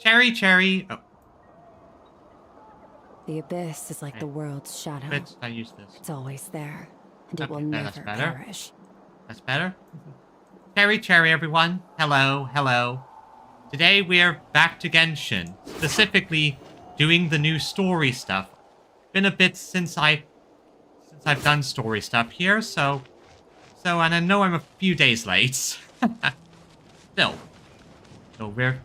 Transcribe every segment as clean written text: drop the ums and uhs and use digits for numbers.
Cherry. Oh, The abyss is like the world's shadow. I use this. It's always there, and it Okay, will that's never better. perish. That's better. Cherry, everyone. Hello. Today we're back to Genshin. Specifically, doing the new story stuff. Been a bit since I've done story stuff here, so, and I know I'm a few days late. Still. So we're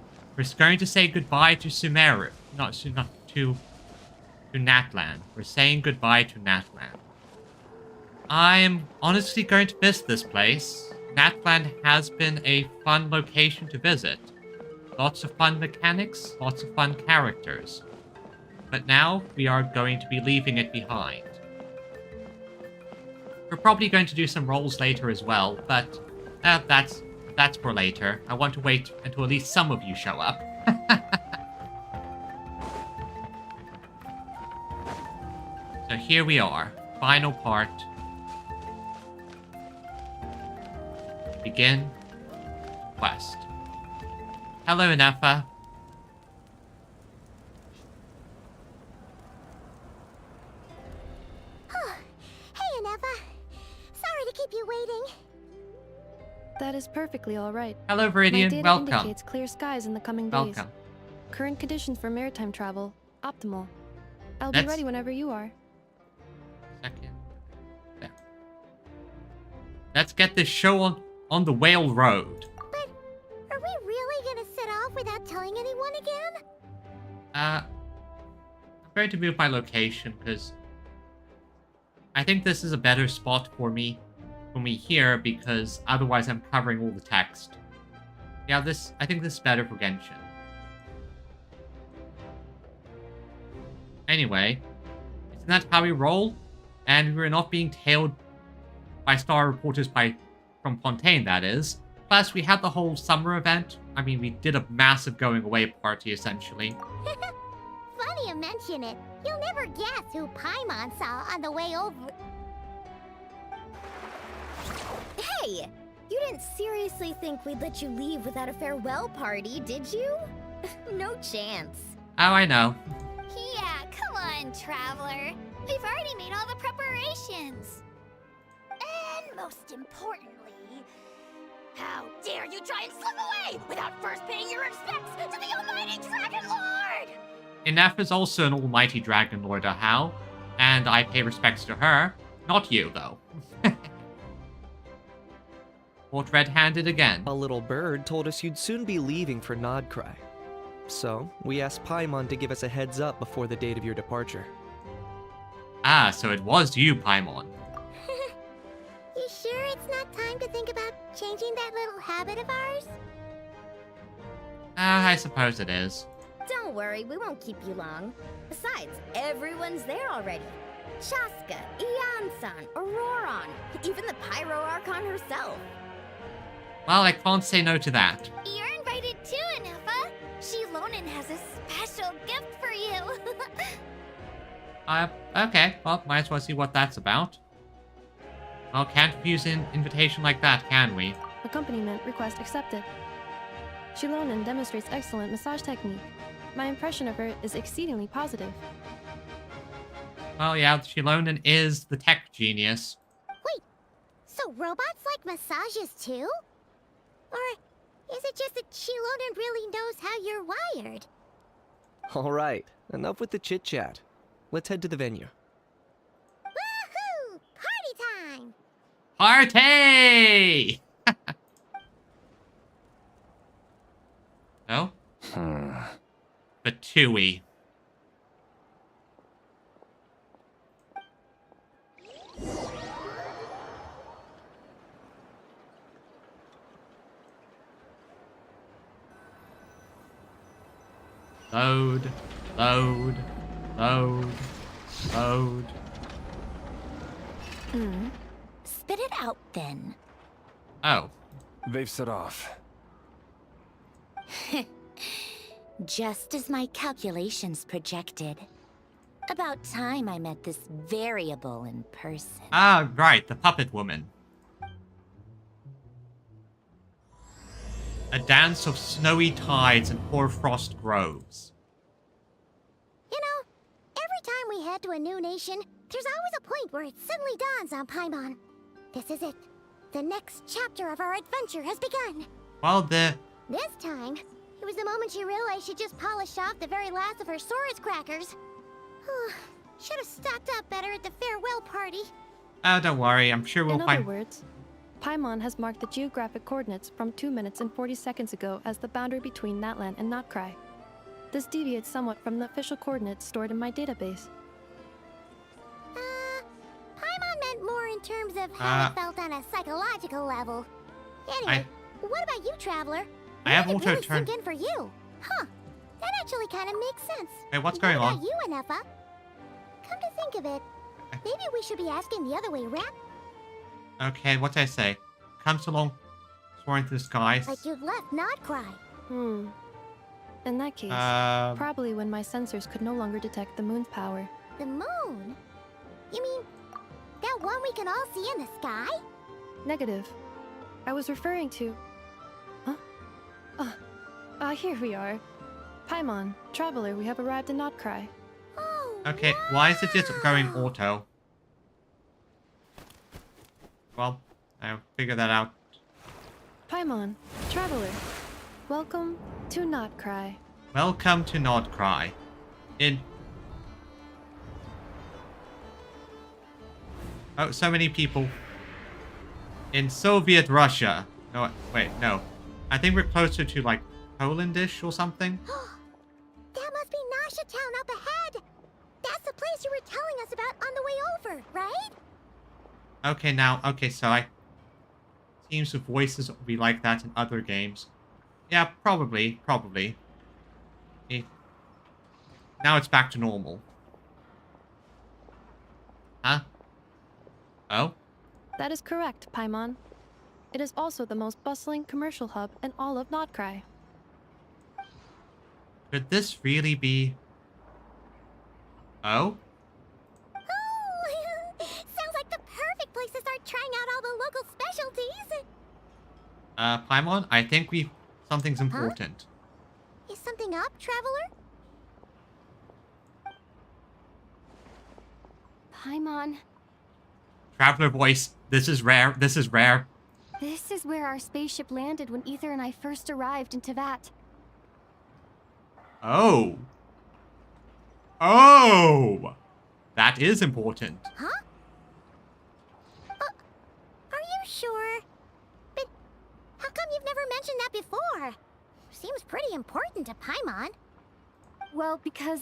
going to say goodbye to Sumeru. Not to Natlan. We're saying goodbye to Natlan. I'm honestly going to miss this place. Natlan has been a fun location to visit. Lots of fun mechanics, lots of fun characters. But now, we are going to be leaving it behind. We're probably going to do some rolls later as well, but that's for later. I want to wait until at least some of you show up. So here we are. Final part. Begin. Quest. Hello, Inefa. Hey, Inefa. Sorry to keep you waiting. That is perfectly all right. Hello, My Viridian. data Welcome. indicates clear skies in the coming days. Welcome. Current conditions for maritime travel, optimal. I'll Let's- be ready whenever you are. Second. There. Let's get this show on the Whale Road. But are we really gonna set off without telling anyone again? I'm going to move my location because I think this is a better spot for me here because otherwise I'm covering all the text. Yeah, I think this is better for Genshin. Anyway, isn't that how we roll? And we're not being tailed by star reporters from Fontaine, that is. Plus, we had the whole summer event. I mean, we did a massive going away party, essentially. Funny you mention it. You'll never guess who Paimon saw on the way over. Hey! You didn't seriously think we'd let you leave without a farewell party, did you? No chance. Oh, I know. Yeah, come on, Traveler. We've already made all the preparations. And most importantly, how dare you try and slip away without first paying your respects to the almighty Dragon Lord! Inef is also an almighty Dragon Lord, how? And I pay respects to her. Not you, though. Caught red-handed again. A little bird told us you'd soon be leaving for Nod-Krai. So, we asked Paimon to give us a heads up before the date of your departure. Ah, so it was you, Paimon. You sure it's not time to think about changing that little habit of ours? I suppose it is. Don't worry, we won't keep you long. Besides, everyone's there already. Shaska, Ian-san, Auroron, even the Pyro Archon herself. Well, I can't say no to that. You're invited too, Inefa. Shilonen has a special gift for you. Okay. Well, might as well see what that's about. Well, can't refuse an invitation like that, can we? Accompaniment request accepted. Shilonen demonstrates excellent massage technique. My impression of her is exceedingly positive. Well, yeah, Shilonen is the tech genius. Wait, so robots like massages too? Or is it just that Shilonen really knows how you're wired? Alright, enough with the chit-chat. Let's head to the venue. Woohoo! Party time! Party! No? But Tui. Load. Spit it out then. Oh. They've set off. Just as my calculations projected. About time I met this variable in person. Ah, right, the puppet woman. A dance of snowy tides and hoarfrost groves. You know, every time we head to a new nation, there's always a point where it suddenly dawns on Paimon. This is it. The next chapter of our adventure has begun. Well, This time, it was the moment she realized she just polished off the very last of her Sora's crackers. Should have stocked up better at the farewell party. Oh, don't worry. I'm sure we'll In find... other words, Paimon has marked the geographic coordinates from 2 minutes and 40 seconds ago as the boundary between Natlan and Nod-Krai. This deviates somewhat from the official coordinates stored in my database. Paimon meant more in terms of how it felt on a psychological level. Anyway, what about you, Traveler? I have When did it really auto-turn... sink in for you? Huh. That actually kind of makes sense. Wait, what's going What on? about you, Anefa? Come to think of it, maybe we should be asking the other way around. Okay, what did I say? Comes along, soaring through the skies. Like you'd left Nod-Krai. In that case, Um, probably when my sensors could no longer detect the moon's power. The moon? You mean that one we can all see in the sky? Negative. I was referring to... Huh? Here we are. Paimon, Traveler, we have arrived in Nod-Krai. Oh, okay, why is it just going auto? Well, I'll figure that out. Paimon, Traveler, welcome to Nod-Krai. Welcome to Nod-Krai. Oh, so many people. In Soviet Russia. No, wait, no. I think we're closer to, like, Polandish or something. that must be Nasha Town up ahead. That's the place you were telling us about on the way over, right? Okay, so I... Seems the voices will be like that in other games. Yeah, probably. Eh. Now it's back to normal. Huh? Oh? That is correct, Paimon. It is also the most bustling commercial hub in all of Nod-Krai. Could this really be... Oh? Oh, sounds like the perfect place to start trying out all the local specialties. Paimon, I think something's important. Is something up, Traveler? Paimon, Traveler voice, this is rare. this is where our spaceship landed when Ether and I first arrived in Tevat. Oh. Oh! That is important. Huh? Are you sure? But how come you've never mentioned that before? Seems pretty important to Paimon. Well, because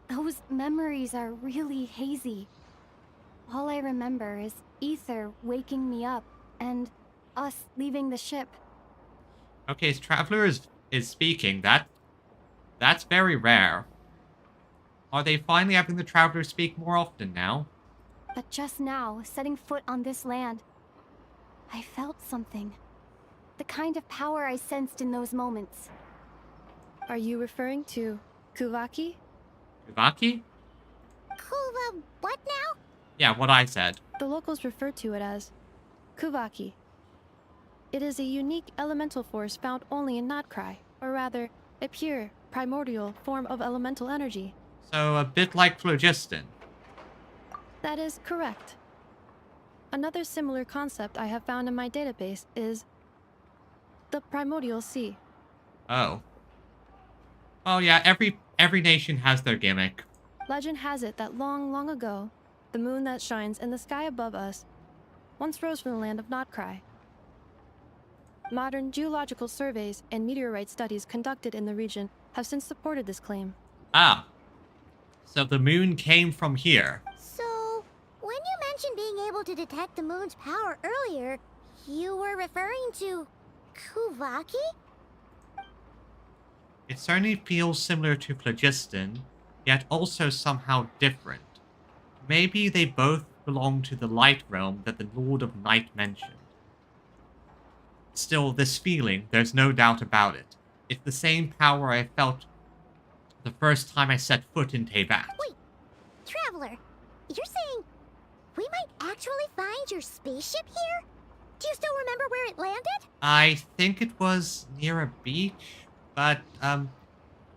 those memories are really hazy. All I remember is Ether waking me up and us leaving the ship. Okay, as Traveler is speaking, that's very rare. Are they finally having the Traveler speak more often now? But just now, setting foot on this land, I felt something. The kind of power I sensed in those moments. Are you referring to Kuvaki? Kuvaki? Kuva, what now? Yeah, what I said. The locals refer to it as Kuvaki. It is a unique elemental force found only in Nod-Krai, or rather, a pure, primordial form of elemental energy. So, a bit like phlogiston. That is correct. Another similar concept I have found in my database is the primordial sea. Oh. Oh yeah, every nation has their gimmick. Legend has it that long, long ago, the moon that shines in the sky above us once rose from the land of Nod-Krai. Modern geological surveys and meteorite studies conducted in the region have since supported this claim. Ah. So the moon came from here. So, when you mentioned being able to detect the moon's power earlier, you were referring to Kuvaki? It certainly feels similar to phlogiston, yet also somehow different. Maybe they both belong to the light realm that the Lord of Night mentioned. Still, this feeling, there's no doubt about it. It's the same power I felt the first time I set foot in Tevat. Wait, Traveler, you're saying we might actually find your spaceship here? Do you still remember where it landed? I think it was near a beach, but,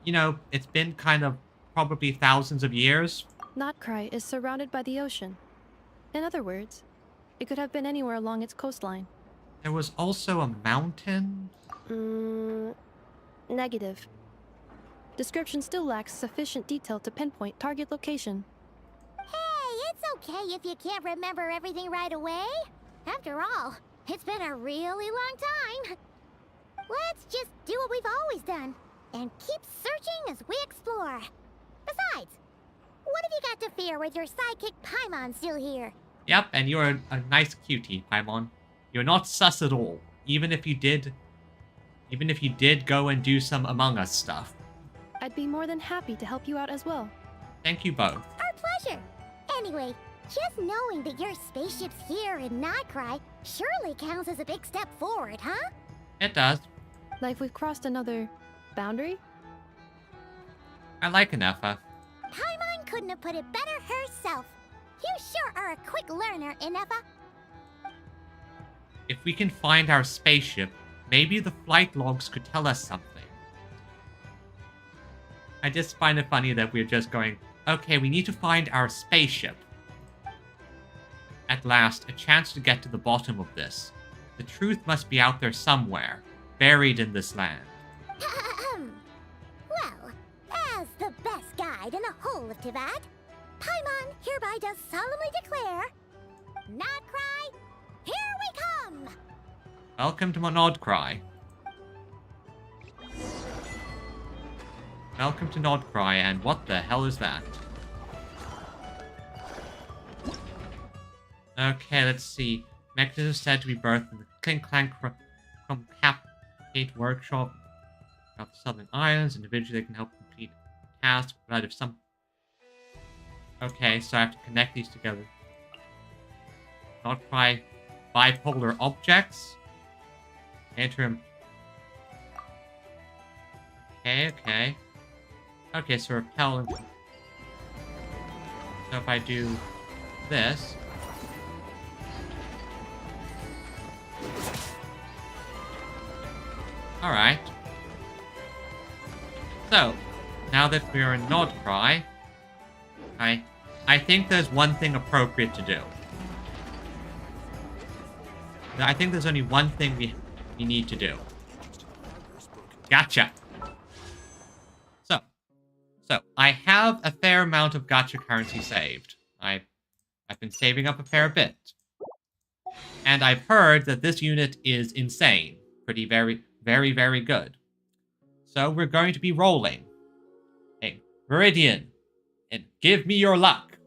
you know, it's been kind of probably thousands of years. Nod-Krai is surrounded by the ocean. In other words, it could have been anywhere along its coastline. There was also a mountain. Negative. Description still lacks sufficient detail to pinpoint target location. Hey, it's okay if you can't remember everything right away. After all, it's been a really long time. Let's just do what we've always done and keep searching as we explore. Besides, what have you got to fear with your sidekick Paimon still here? Yep, and you're a nice cutie, Paimon. You're not sus at all, even if you did go and do some Among Us stuff. I'd be more than happy to help you out as well. Thank you both. Our pleasure. Anyway, just knowing that your spaceship's here in Nod-Krai surely counts as a big step forward, huh? It does. Like we've crossed another boundary? I like Inefa. Paimon couldn't have put it better herself. You sure are a quick learner, Inefa. If we can find our spaceship, maybe the flight logs could tell us something. I just find it funny that we're just going, okay, we need to find our spaceship. At last, a chance to get to the bottom of this. The truth must be out there somewhere, buried in this land. Well, as the best guide in the whole of Tibet, Paimon hereby does solemnly declare, Nod-Krai, here we come! Welcome to Nod-Krai. Welcome to Nod-Krai, and what the hell is that? Okay, let's see. Mechanism said to be birthed in the Clink Clank from Captate Workshop of the Southern Islands. Individually, they can help complete tasks, but if some... Okay, so I have to connect these together. Nod-Krai bipolar objects. Enter. Okay. Okay, so repel and... So if I do this... Alright. So, now that we're in Nod-Krai, I think there's one thing appropriate to do. I think there's only one thing we need to do. Gotcha. So I have a fair amount of gacha currency saved. I've been saving up a fair bit. And I've heard that this unit is insane. Very, very good. So we're going to be rolling. Hey, Meridian, and give me your luck.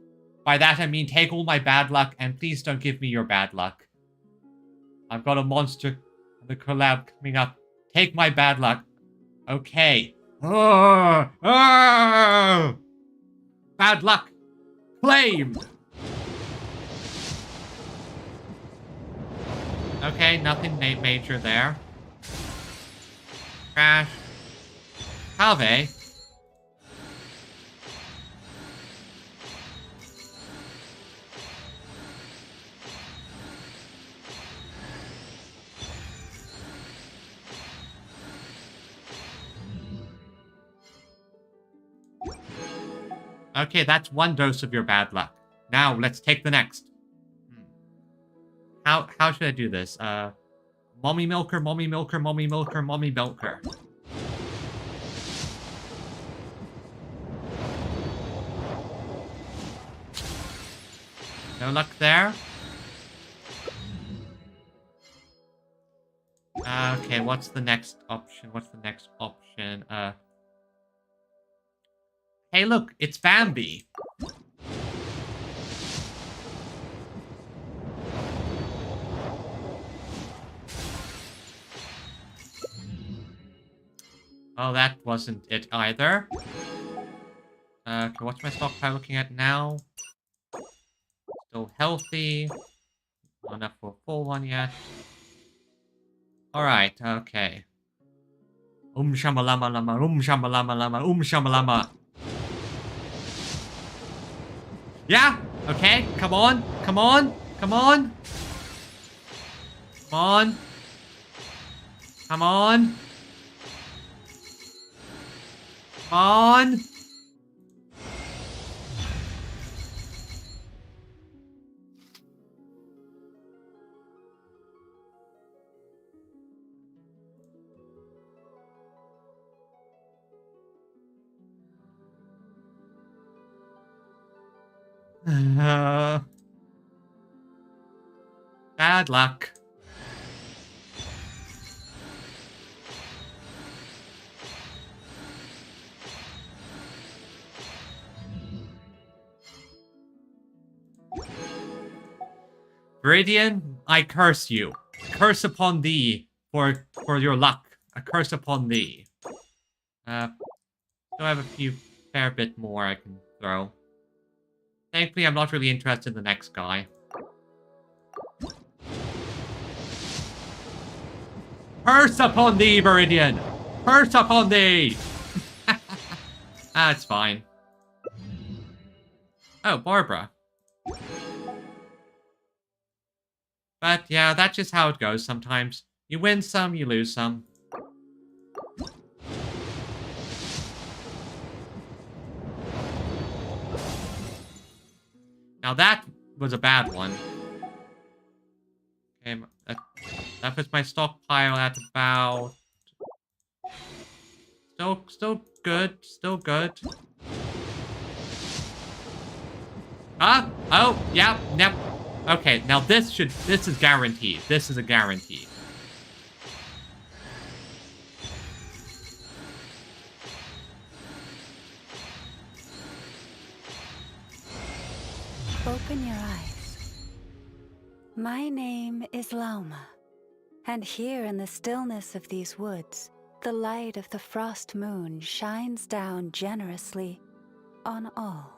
By that I mean take all my bad luck, and please don't give me your bad luck. I've got a monster on the collab coming up. Take my bad luck. Okay. Bad luck. Claimed. Okay, nothing major there. Crash. Have. Okay, that's one dose of your bad luck. Now, let's take the next. How should I do this? Mommy milker, mommy milker, mommy milker, mommy milker. No luck there. Okay, what's the next option? Hey, look, it's Bambi. Oh, that wasn't it either. Okay, what's my stockpile looking at now? Still healthy. Not enough for a full one yet. Alright, okay. Shamalama lama, shamalama lama, shamalama. Yeah, okay, come on. Come on. Come on. Come on. Bad luck. Viridian, I curse you. Curse upon thee for your luck. A curse upon thee. Still have a fair bit more I can throw. Thankfully, I'm not really interested in the next guy. Curse upon thee, Viridian! Curse upon thee! It's fine. Oh, Barbara. But yeah, that's just how it goes sometimes. You win some, you lose some. Now that was a bad one. Okay, that puts my stockpile at about... Still good, still good. Ah! Oh, yeah, yep. Okay, now this is guaranteed. This is a guarantee. Open your eyes. My name is Lauma, and here in the stillness of these woods, the light of the frost moon shines down generously on all.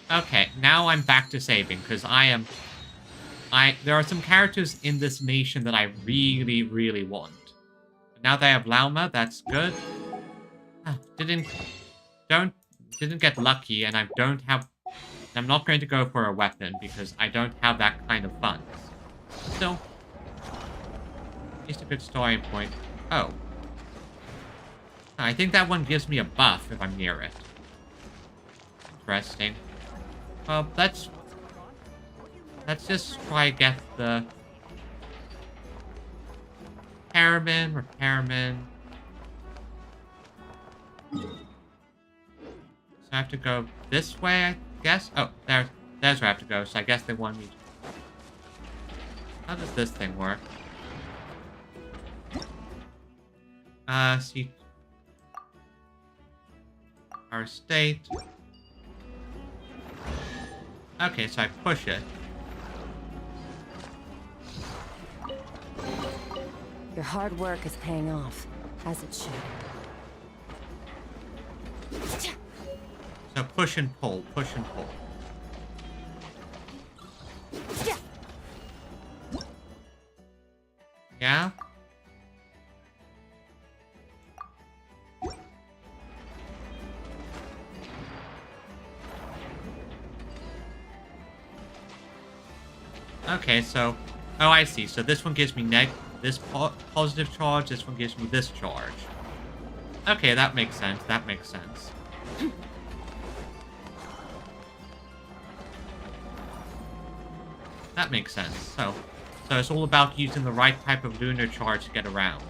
Okay, now I'm back to saving, because there are some characters in this nation that I really, really want. Now that I have Lauma, that's good. Didn't get lucky, and I'm not going to go for a weapon, because I don't have that kind of funds. Still, at least a good starting point. Oh. I think that one gives me a buff if I'm near it. Interesting. Well, let's just try to get the repairman. So I have to go this way, I guess. Oh, there's where I have to go. So I guess they want me to... How does this thing work? See. Our state. Okay, so I push it. Your hard work is paying off, as it should. So push and pull, push and pull. Yeah? Okay, so... Oh, I see. So this one gives me this positive charge, this one gives me this charge. Okay, that makes sense, that makes sense. That makes sense. So it's all about using the right type of lunar charge to get around.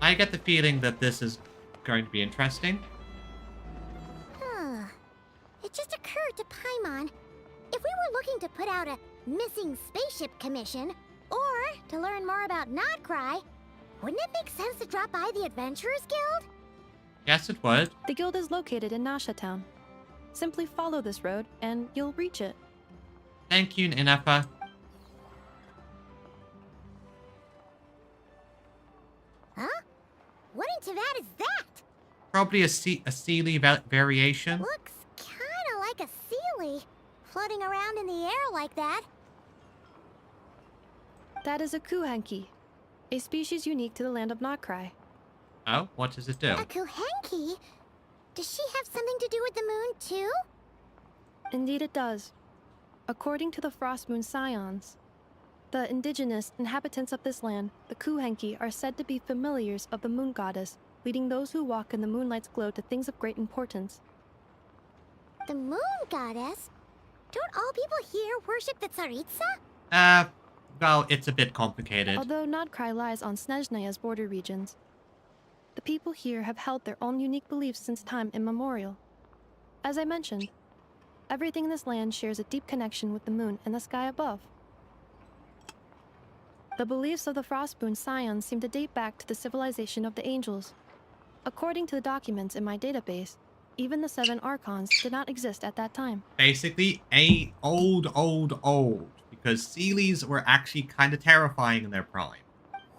I get the feeling that this is going to be interesting. It just occurred to Paimon. If we were looking to put out a missing spaceship commission, or to learn more about Nod-Krai, wouldn't it make sense to drop by the Adventurers Guild? Yes, it would. The guild is located in Nasha Town. Simply follow this road, and you'll reach it. Thank you, Inepa. Huh? What in Teyvat is that? Probably a Sealy variation. Looks kinda like a Sealy, floating around in the air like that. That is a Kuhanki, a species unique to the land of Nod-Krai. Oh, what does it do? A Kuhenki? Does she have something to do with the moon, too? Indeed it does. According to the Frost Moon Scions, the indigenous inhabitants of this land, the Kuhenki, are said to be familiars of the moon goddess, leading those who walk in the moonlight's glow to things of great importance. The moon goddess? Don't all people here worship the Tsaritsa? Well, it's a bit complicated. Although Nod-Krai lies on Snezhnaya's border regions, the people here have held their own unique beliefs since time immemorial. As I mentioned, everything in this land shares a deep connection with the moon and the sky above. The beliefs of the Frost Moon Scions seem to date back to the civilization of the angels. According to the documents in my database, even the 7 Archons did not exist at that time. Basically, old. Because Seelies were actually kind of terrifying in their prime.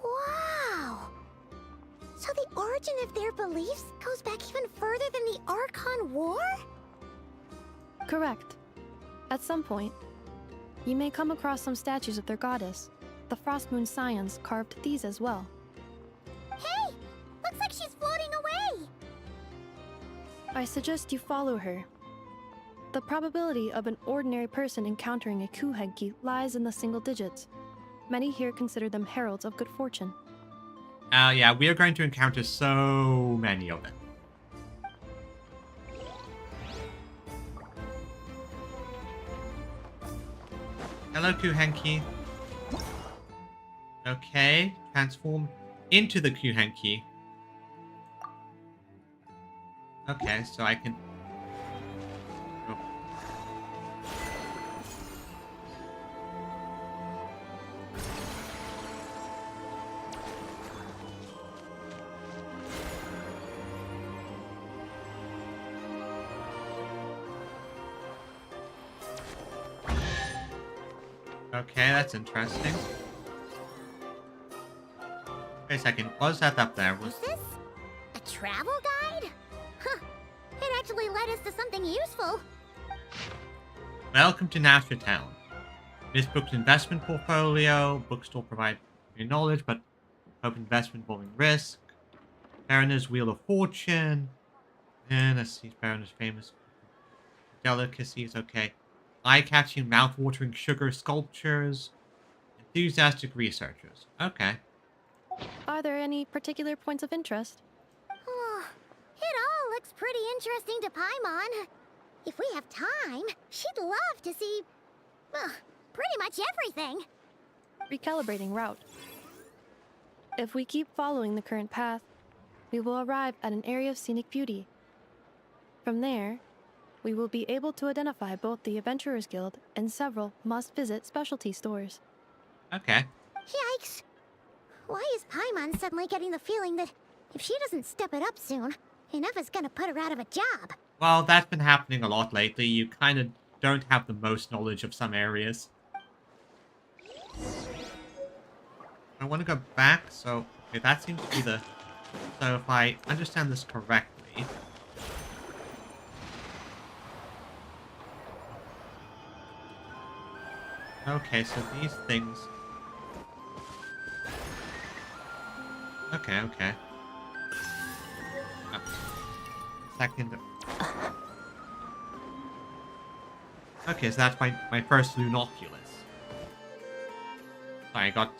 Wow! So the origin of their beliefs goes back even further than the Archon War? Correct. At some point, you may come across some statues of their goddess. The Frost Moon Scions carved these as well. Hey! Looks like she's floating away! I suggest you follow her. The probability of an ordinary person encountering a Kuhenki lies in the single digits. Many here consider them heralds of good fortune. Yeah, we are going to encounter so many of them. Hello, Kuhenki. Okay, transform into the Kuhenki. Okay, so I can... Oh. Okay, that's interesting. Wait a second, what was that up there? Is this a travel guide? Huh. It actually led us to something useful. Welcome to Nasher Town. This book's investment portfolio. Bookstore provide your knowledge, but open investment involving risk. Baroness Wheel of Fortune. And let's see, Baroness famous delicacies. Okay. Eye-catching, mouth-watering sugar sculptures. Enthusiastic researchers. Okay. Are there any particular points of interest? Oh, it all looks pretty interesting to Paimon. If we have time, she'd love to see... pretty much everything. Recalibrating route. If we keep following the current path, we will arrive at an area of scenic beauty. From there, we will be able to identify both the Adventurers Guild and several must-visit specialty stores. Okay. Yikes. Why is Paimon suddenly getting the feeling that if she doesn't step it up soon, Ineva's gonna put her out of a job? Well, that's been happening a lot lately. You kind of don't have the most knowledge of some areas. I want to go back, so... Okay, that seems to be the... So if I understand this correctly... Okay, so these things... Okay. Second... Okay, so that's my first Lunoculus. I got...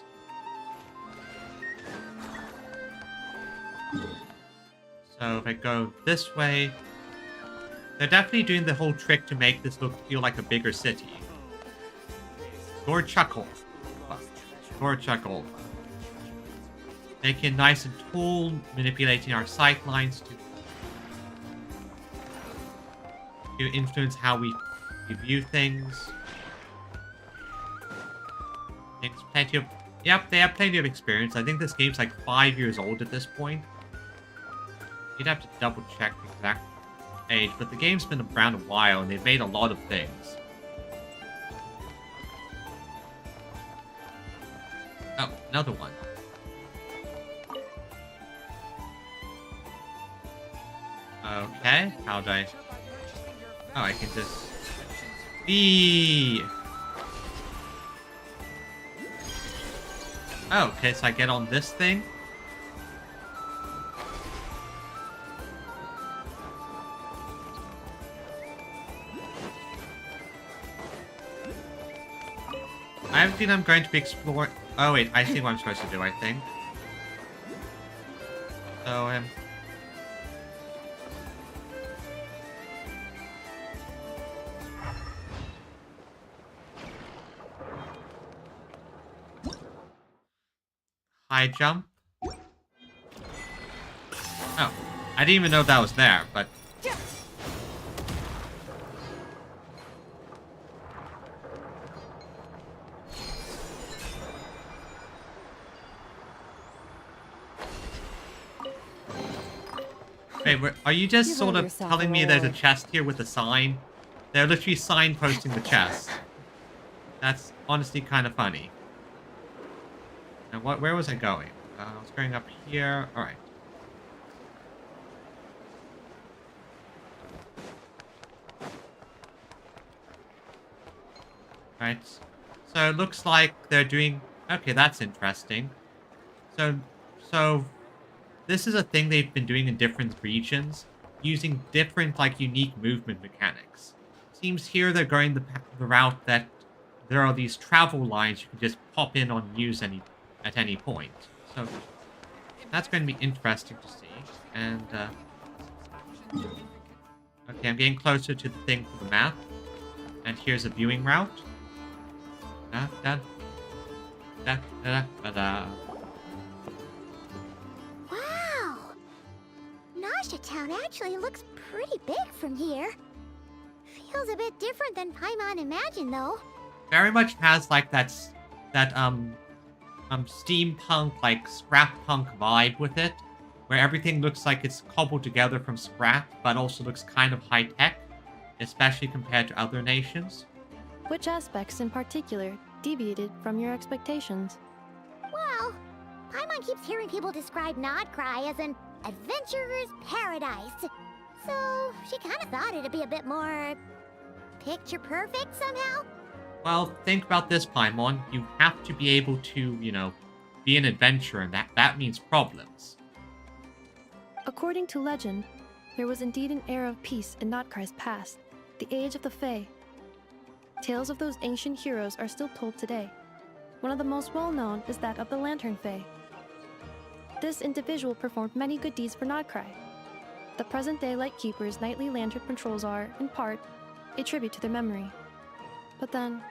So if I go this way... They're definitely doing the whole trick to make this feel like a bigger city. Gorchuckle. Making it nice and tall, manipulating our sight lines to influence how we view things. Yep, they have plenty of experience. I think this game's like 5 years old at this point. You'd have to double check the exact age, but the game's been around a while and they've made a lot of things. Oh, another one. Okay, how do I... Oh, I can just... Oh, okay, so I get on this thing. I think I'm going to be exploring... Oh, wait. I see what I'm supposed to do, I think. So, high jump. Oh, I didn't even know that was there, but... Wait, are you just You sort hold of yourself telling me there's a reward. chest here with a sign? They're literally signposting the chest. That's honestly kind of funny. Now, where was I going? I was going up here. All right. Right. So it looks like they're doing... Okay, that's interesting. So this is a thing they've been doing in different regions, using different, like, unique movement mechanics. Seems here they're going the route that there are these travel lines you can just pop in and use at any point. So that's going to be interesting to see. And, okay, I'm getting closer to the thing for the map. And here's a viewing route. Da, da, da, da, da, da. Wow! Nasha Town actually looks pretty big from here. Feels a bit different than Paimon imagined, though. Very much has like that steampunk, like scrap punk vibe with it, where everything looks like it's cobbled together from scrap, but also looks kind of high tech, especially compared to other nations. Which aspects in particular deviated from your expectations? Well, Paimon keeps hearing people describe Nod-Krai as an adventurer's paradise. So she kind of thought it'd be a bit more picture perfect somehow. Well, think about this, Paimon. You have to be able to, you know, be an adventurer, and that means problems. According to legend, there was indeed an era of peace in Nod-Krai's past, the Age of the Fae. Tales of those ancient heroes are still told today. One of the most well-known is that of the Lantern Fae. This individual performed many good deeds for Nod-Krai. The present-day Lightkeeper's nightly lantern patrols are, in part, a tribute to their memory. But then,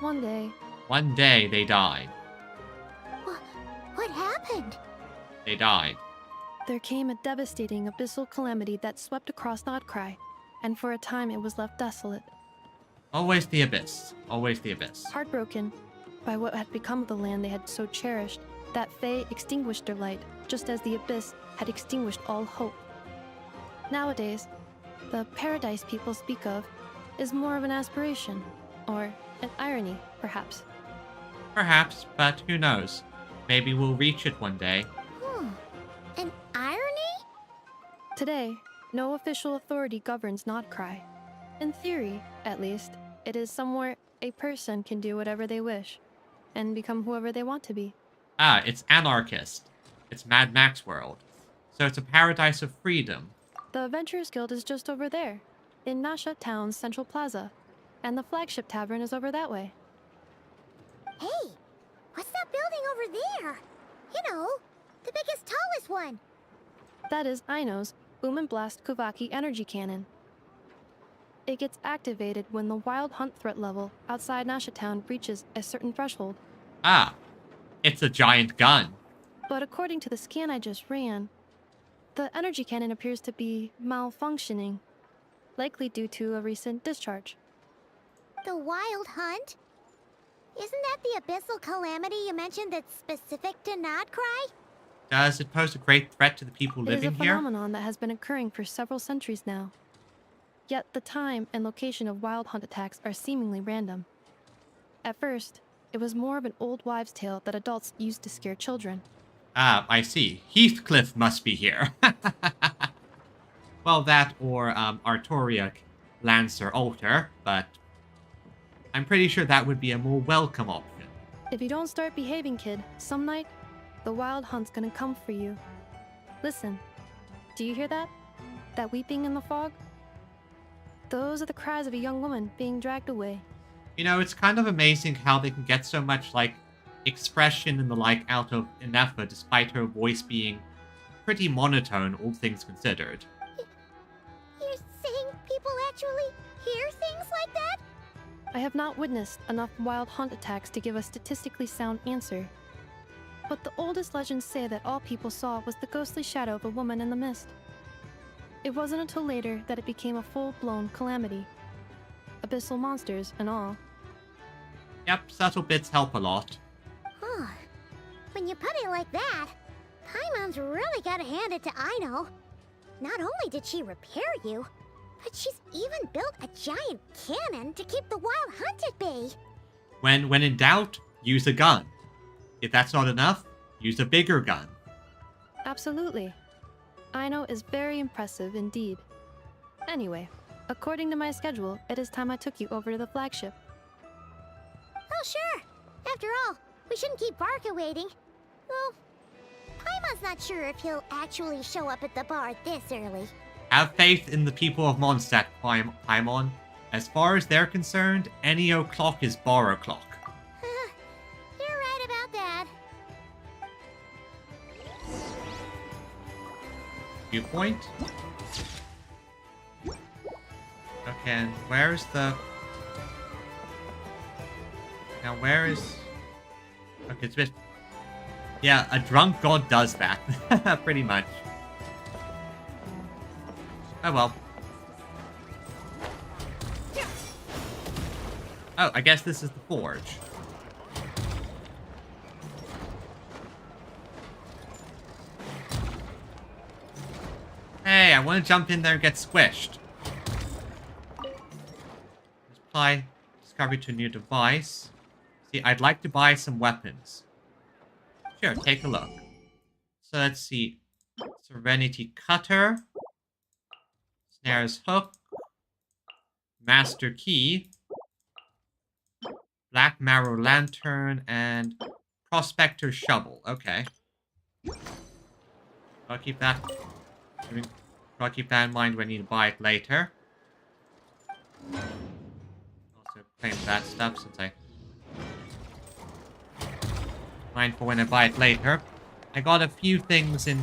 one day, they died. What happened? They died. there came a devastating abyssal calamity that swept across Nod-Krai, and for a time it was left desolate. Always the abyss. Always the abyss. Heartbroken by what had become of the land they had so cherished, that Fae extinguished their light, just as the abyss had extinguished all hope. Nowadays, the paradise people speak of is more of an aspiration, or an irony, perhaps. Perhaps, but who knows? Maybe we'll reach it one day. An irony? Today, no official authority governs Nod-Krai. In theory, at least, it is somewhere a person can do whatever they wish, and become whoever they want to be. Ah, it's anarchist. It's Mad Max world. So it's a paradise of freedom. The Adventurers Guild is just over there, in Nasha Town's Central Plaza, and the flagship tavern is over that way. Hey, what's that building over there? You know, the biggest, tallest one. That is Aino's Boom and Blast Kuvaki energy cannon. It gets activated when the wild hunt threat level outside Nasha Town reaches a certain threshold. Ah, it's a giant gun. But according to the scan I just ran, the energy cannon appears to be malfunctioning, likely due to a recent discharge. The wild hunt? Isn't that the abyssal calamity you mentioned that's specific to Nod-Krai? Does it pose a great threat to the people It is a living here? phenomenon that has been occurring for several centuries now. Yet the time and location of wild hunt attacks are seemingly random. At first, it was more of an old wives' tale that adults used to scare children. Ah, I see. Heathcliff must be here. Well, that or Artoria Lancer Alter, but I'm pretty sure that would be a more welcome option. If you don't start behaving, kid, some night, the wild hunt's gonna come for you. Listen, do you hear that? That weeping in the fog? Those are the cries of a young woman being dragged away. You know, it's kind of amazing how they can get so much, like, expression and the like out of Inefa, despite her voice being pretty monotone, all things considered. You're saying people actually hear things like that? I have not witnessed enough wild hunt attacks to give a statistically sound answer. But the oldest legends say that all people saw was the ghostly shadow of a woman in the mist. It wasn't until later that it became a full-blown calamity. Abyssal monsters and all. Yep, subtle bits help a lot. Huh. When you put it like that, Paimon's really gotta hand it to Aino. Not only did she repair you, but she's even built a giant cannon to keep the wild hunt at bay. When in doubt, use a gun. If that's not enough, use a bigger gun. Absolutely. Aino is very impressive indeed. Anyway, according to my schedule, it is time I took you over to the flagship. Oh, sure. After all, we shouldn't keep Barca waiting. Well, Paimon's not sure if he'll actually show up at the bar this early. Have faith in the people of Mondstadt, Paimon. As far as they're concerned, any o'clock is bar o'clock. You're right about that. Viewpoint? Okay, and where's the... Now where is... Okay, it's a bit... Yeah, a drunk god does that. Pretty much. Oh well. Oh, I guess this is the forge. Hey, I want to jump in there and get squished. Let's apply discovery to a new device. See, I'd like to buy some weapons. Sure, take a look. So let's see. Serenity Cutter. Snare's Hook. Master Key. Black Marrow Lantern. And Prospector Shovel. Okay. I'll keep that. I'll keep that in mind when I need to buy it later. Also claim that stuff since I... Mind for when I buy it later. I got a few things in...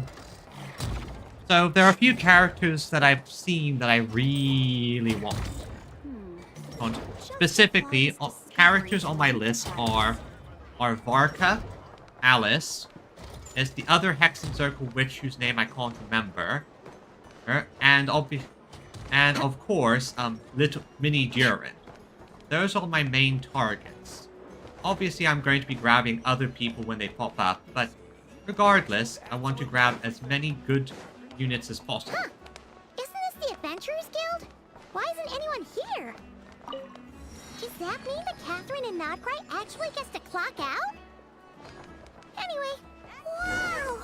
So there are a few characters that I've seen that I really want. Specifically, characters on my list are Varka, Alice, there's the other Hexen Circle witch whose name I can't remember, and of course, little Mini Durin. Those are my main targets. Obviously, I'm going to be grabbing other people when they pop up, but regardless, I want to grab as many good units as possible. Huh. Isn't this the Adventurers Guild? Why isn't anyone here? Does that mean that Catherine and Nod-Krai actually gets to clock out? Anyway, wow!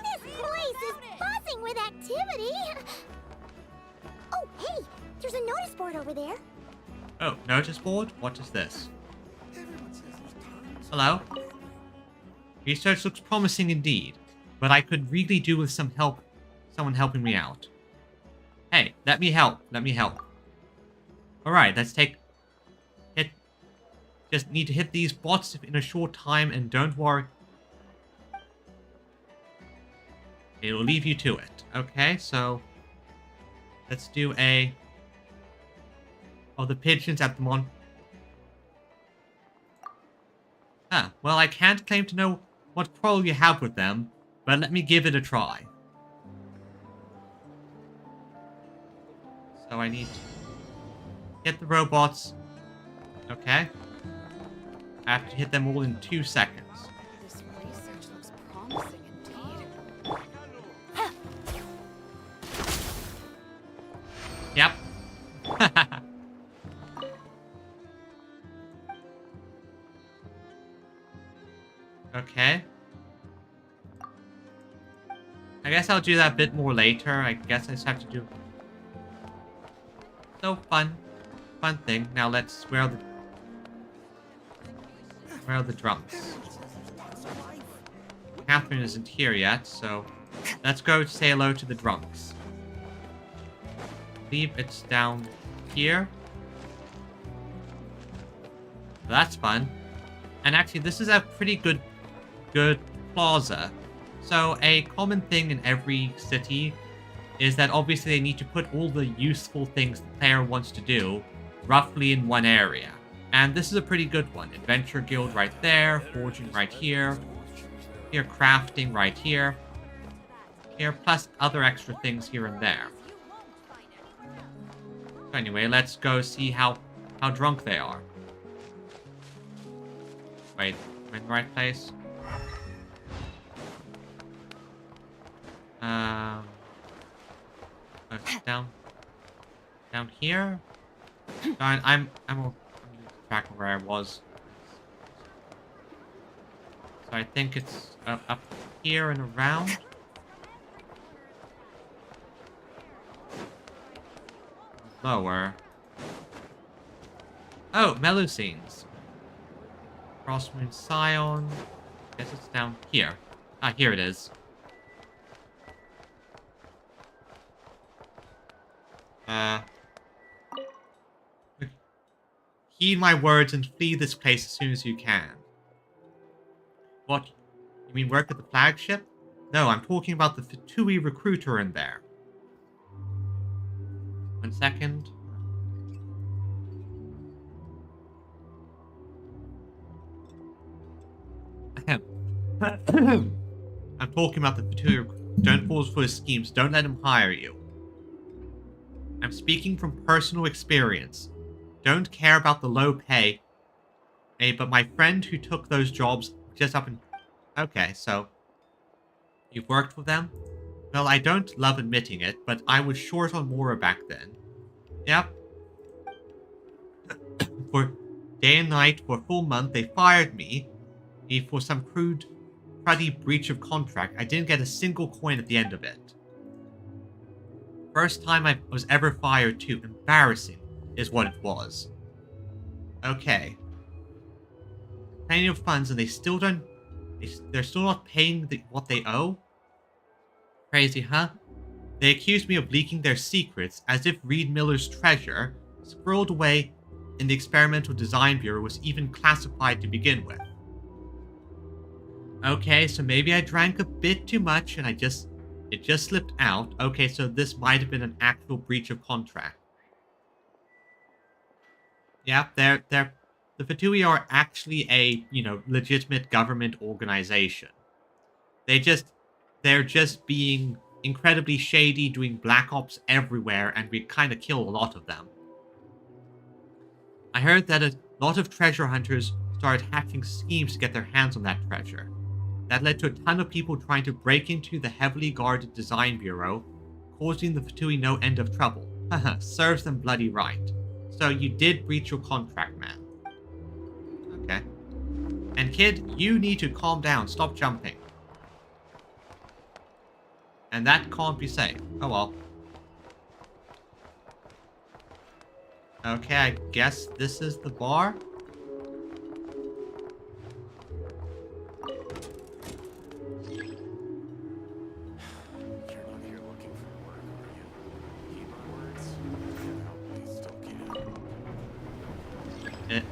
This place is buzzing with activity! Oh, hey! There's a notice board over there. Oh, notice board? What is this? Hello? Research looks promising indeed, but I could really do with some help. Someone helping me out. Hey, let me help. Let me help. Alright, let's take... Just need to hit these bots in a short time, and don't worry. It'll leave you to it. Okay, so... Let's do a... Oh, the pigeons at the mon... Ah, well, I can't claim to know what quarrel you have with them, but let me give it a try. So I need to hit the robots. Okay. I have to hit them all in 2 seconds. This research looks promising indeed. Yep. Okay. I guess I'll do that a bit more later. I guess I just have to do... So fun. Fun thing. Now let's... Where are the drums? Catherine isn't here yet, so... Let's go say hello to the drunks. I believe it's down here. That's fun. And actually, this is a pretty good plaza. So a common thing in every city is that obviously they need to put all the useful things the player wants to do roughly in one area. And this is a pretty good one. Adventure Guild right there, forging right here, here crafting right here, here plus other extra things here and there. So anyway, let's go see how drunk they are. Wait, am I in the right place? Down here. Darn, I'm back where I was. So I think it's up here and around. Lower. Oh, Melusines. Crossmoon Scion. Guess it's down here. Ah, here it is. Heed my words and flee this place as soon as you can. What? You mean work at the flagship? No, I'm talking about the Fatui recruiter in there. 1 second. I'm talking about the Fatui recruiter. Don't fall for his schemes. Don't let him hire you. I'm speaking from personal experience. Don't care about the low pay. Hey, but my friend who took those jobs just up in... Okay, so... You've worked with them? Well, I don't love admitting it, but I was short on Mora back then. Yep. For day and night for a full month, they fired me for some cruddy breach of contract. I didn't get a single coin at the end of it. First time I was ever fired too. Embarrassing is what it was. Okay. Plenty of funds and they still don't... They're still not paying what they owe? Crazy, huh? They accused me of leaking their secrets as if Reed Miller's treasure, squirreled away in the Experimental Design Bureau, was even classified to begin with. Okay, so maybe I drank a bit too much and it just slipped out. Okay, so this might have been an actual breach of contract. Yeah, the Fatui are actually a, legitimate government organization. They're just being incredibly shady, doing black ops everywhere, and we kind of kill a lot of them. I heard that a lot of treasure hunters started hatching schemes to get their hands on that treasure. That led to a ton of people trying to break into the heavily guarded design bureau, causing the Fatui no end of trouble. Haha, serves them bloody right. So you did breach your contract, man. Okay. And kid, you need to calm down. Stop jumping. And that can't be safe. Oh well. Okay, I guess this is the bar.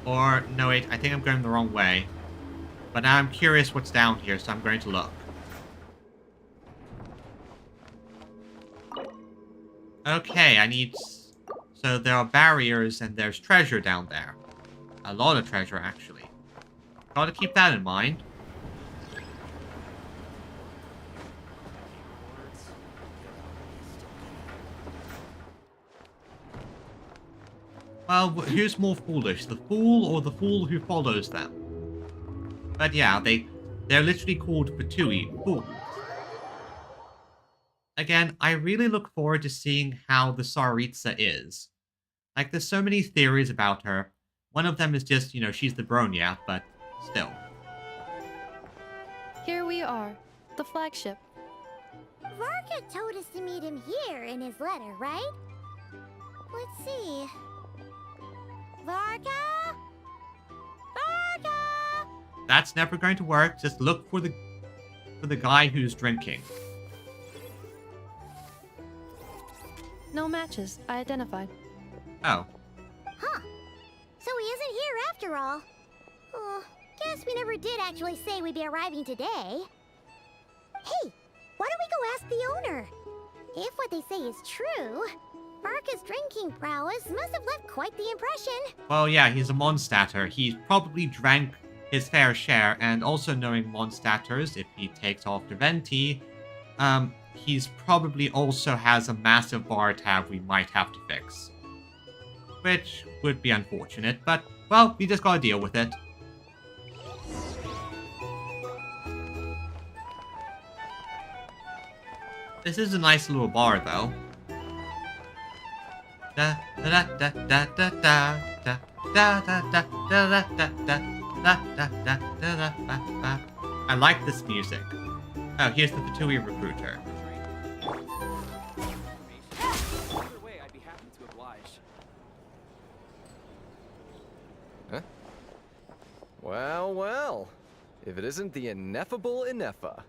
Or, no wait, I think I'm going the wrong way. But now I'm curious what's down here, so I'm going to look. Okay, I need... So there are barriers and there's treasure down there. A lot of treasure, actually. Gotta keep that in mind. Well, who's more foolish, the fool or the fool who follows them? But yeah, they're literally called Fatui, fools. Again, I really look forward to seeing how the Tsaritsa is. Like, there's so many theories about her. One of them is just, she's the Bronya, but still. Here we are, the flagship. Varka told us to meet him here in his letter, right? Let's see. Varka? Varka! That's never going to work. Just look for the guy who's drinking. No matches. I identified. Oh. Huh. So he isn't here after all. Oh, guess we never did actually say we'd be arriving today. Hey, why don't we go ask the owner? If what they say is true, Barca's drinking prowess must have left quite the impression. Well, yeah, he's a Mondstatter. He's probably drank his fair share, and also knowing Mondstatters, if he takes off the Venti, he's probably also has a massive bar tab we might have to fix. Which would be unfortunate, but, well, we just gotta deal with it. This is a nice little bar, though. Da da da da da da da da da da da da da da. I like this music. Oh, here's the Fatui recruiter. Either way, I'd be happy to oblige. Huh? Well, well. If it isn't the ineffable Ineffa.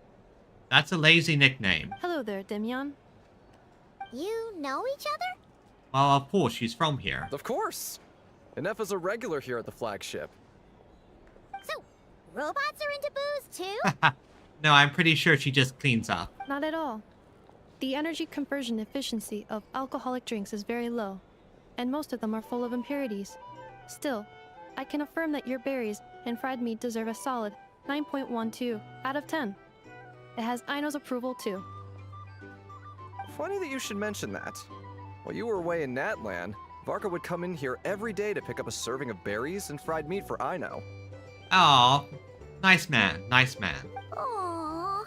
That's a lazy nickname. Hello there, Demian. You know each other? Well, of course, she's from here. Of course. Ineffa's a regular here at the flagship. So, robots are into booze too? No, I'm pretty sure she just cleans up. Not at all. The energy conversion efficiency of alcoholic drinks is very low, and most of them are full of impurities. Still, I can affirm that your berries and fried meat deserve a solid 9.12 out of 10. It has Aino's approval too. Funny that you should mention that. While you were away in Natlan, Varka would come in here every day to pick up a serving of berries and fried meat for Aino. Aw, nice man, nice man. Aww.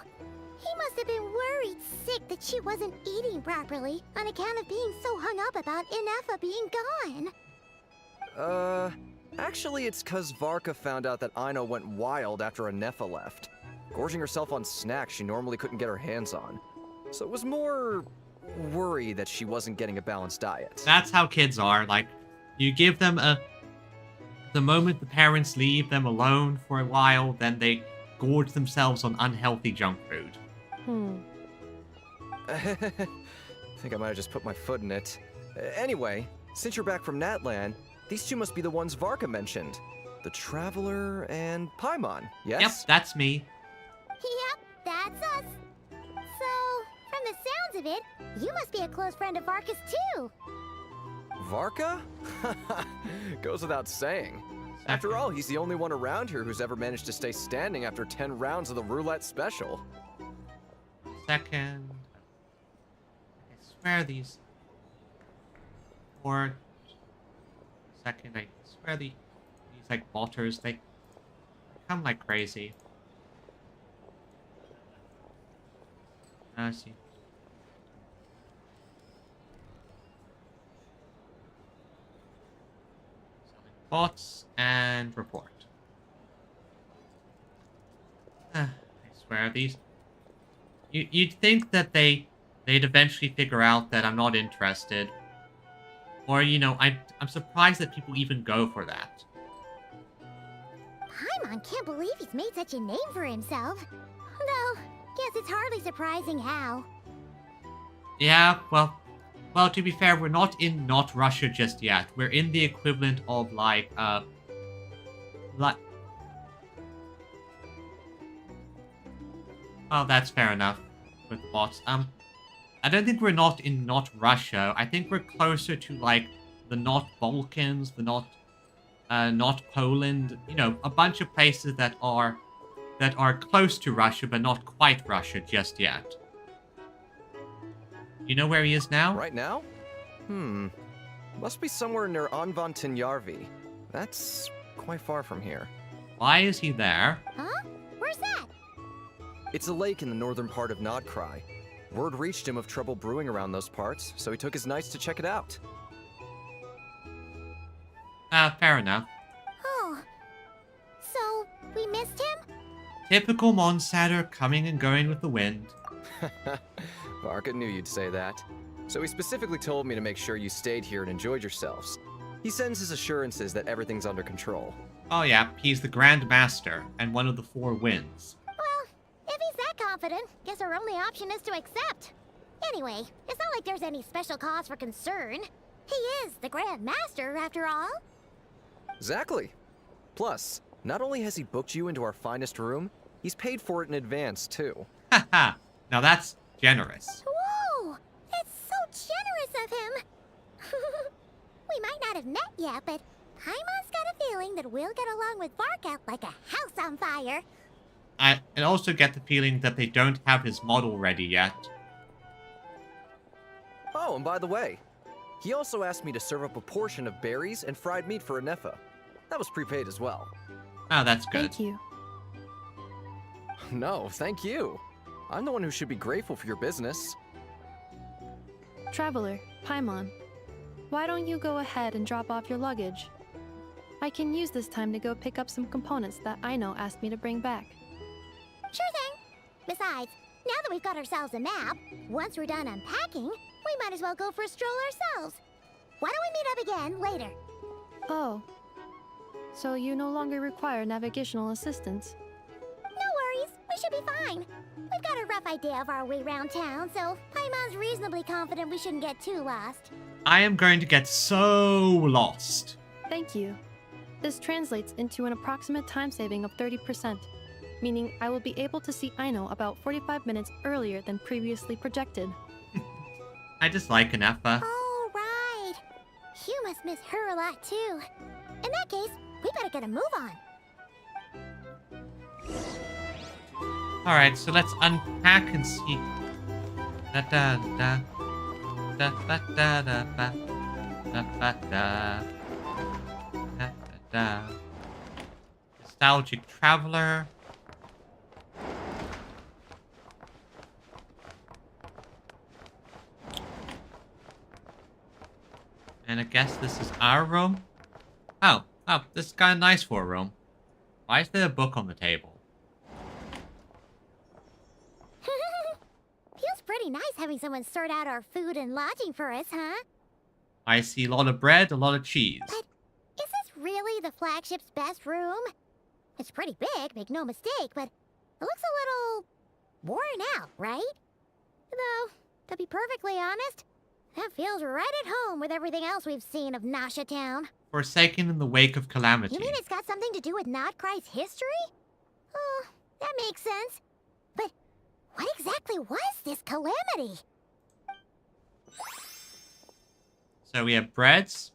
He must have been worried sick that she wasn't eating properly on account of being so hung up about Ineffa being gone. Actually it's 'cause Varka found out that Aino went wild after Ineffa left, gorging herself on snacks she normally couldn't get her hands on. So it was more worry that she wasn't getting a balanced diet. That's how kids are. Like, you give them the moment the parents leave them alone for a while, then they gorge themselves on unhealthy junk food. I think I might have just put my foot in it. Anyway, since you're back from Natlan, these two must be the ones Varka mentioned. The Traveler and Paimon, yes? Yep, that's me. Yep, that's us. So, from the sounds of it, you must be a close friend of Varka's too. Varka? Goes without saying. After all, he's the only one around here who's ever managed to stay standing after 10 rounds of the roulette special. Second. I swear these. Or. Second, I swear these like botters, they come like crazy. I see. Selling bots and report. I swear these. You'd think that they'd eventually figure out that I'm not interested. Or, you know, I'm surprised that people even go for that. Paimon can't believe he's made such a name for himself. Though, guess it's hardly surprising how. Yeah, well, to be fair, we're not in not Russia just yet. We're in the equivalent of, like, oh, that's fair enough with bots. I don't think we're not in not Russia. I think we're closer to, like, the not Balkans, the not Poland. You know, a bunch of places that are close to Russia, but not quite Russia just yet. You know where he is now? Right now? Must be somewhere near Anvantinyarvi. That's quite far from here. Why is he there? Huh? Where's that? It's a lake in the northern part of Nod-Krai. Word reached him of trouble brewing around those parts, so he took his knights to check it out. Fair enough. Oh. So, we missed him? Typical Mondstatter coming and going with the wind. Varka knew you'd say that. So he specifically told me to make sure you stayed here and enjoyed yourselves. He sends his assurances that everything's under control. Oh yeah, he's the Grand Master, and one of the 4 winds. Well, if he's that confident, guess our only option is to accept. Anyway, it's not like there's any special cause for concern. He is the Grand Master, after all. Exactly. Plus, Not only has he booked you into our finest room, he's paid for it in advance, too. Haha, now that's generous. Whoa! It's so generous of him! We might not have met yet, but Paimon's got a feeling that we'll get along with Varka like a house on fire. I also get the feeling that they don't have his model ready yet. Oh, and by the way, he also asked me to serve up a portion of berries and fried meat for Anefa. That was prepaid as well. Oh, that's good. Thank you. No, thank you. I'm the one who should be grateful for your business. Traveler, Paimon, why don't you go ahead and drop off your luggage? I can use this time to go pick up some components that Aino asked me to bring back. Sure thing. Besides, now that we've got ourselves a map, once we're done unpacking, we might as well go for a stroll ourselves. Why don't we meet up again later? Oh, so you no longer require navigational assistance? No worries, we should be fine. We've got a rough idea of our way around town, so Paimon's reasonably confident we shouldn't get too lost. I am going to get so lost. Thank you. This translates into an approximate time saving of 30%, meaning I will be able to see Aino about 45 minutes earlier than previously projected. I just like Anefa. Oh, right. You must miss her a lot, too. In that case, we better get a move on. Alright, so let's unpack and see. Da da da. Da da da da da. Da da da. Da da da. Nostalgic Traveler. And I guess this is our room. Oh, this is kind of nice for a room. Why is there a book on the table? Feels pretty nice having someone sort out our food and lodging for us, huh? I see a lot of bread, a lot of cheese. But is this really the flagship's best room? It's pretty big, make no mistake, but it looks a little worn out, right? Though, to be perfectly honest, that feels right at home with everything else we've seen of Nasha Town. Forsaken in the wake of calamity. You mean it's got something to do with Nod-Krai's history? Oh, that makes sense. But what exactly was this calamity? So we have breads.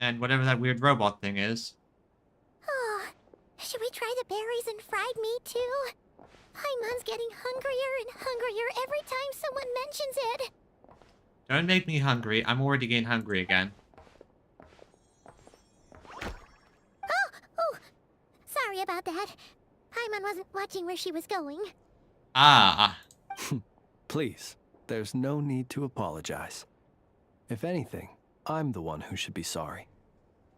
And whatever that weird robot thing is. Oh, should we try the berries and fried meat too? Paimon's getting hungrier and hungrier every time someone mentions it. Don't make me hungry. I'm already getting hungry again. Oh, sorry about that. Paimon wasn't watching where she was going. Ah. Please, there's no need to apologize. If anything, I'm the one who should be sorry.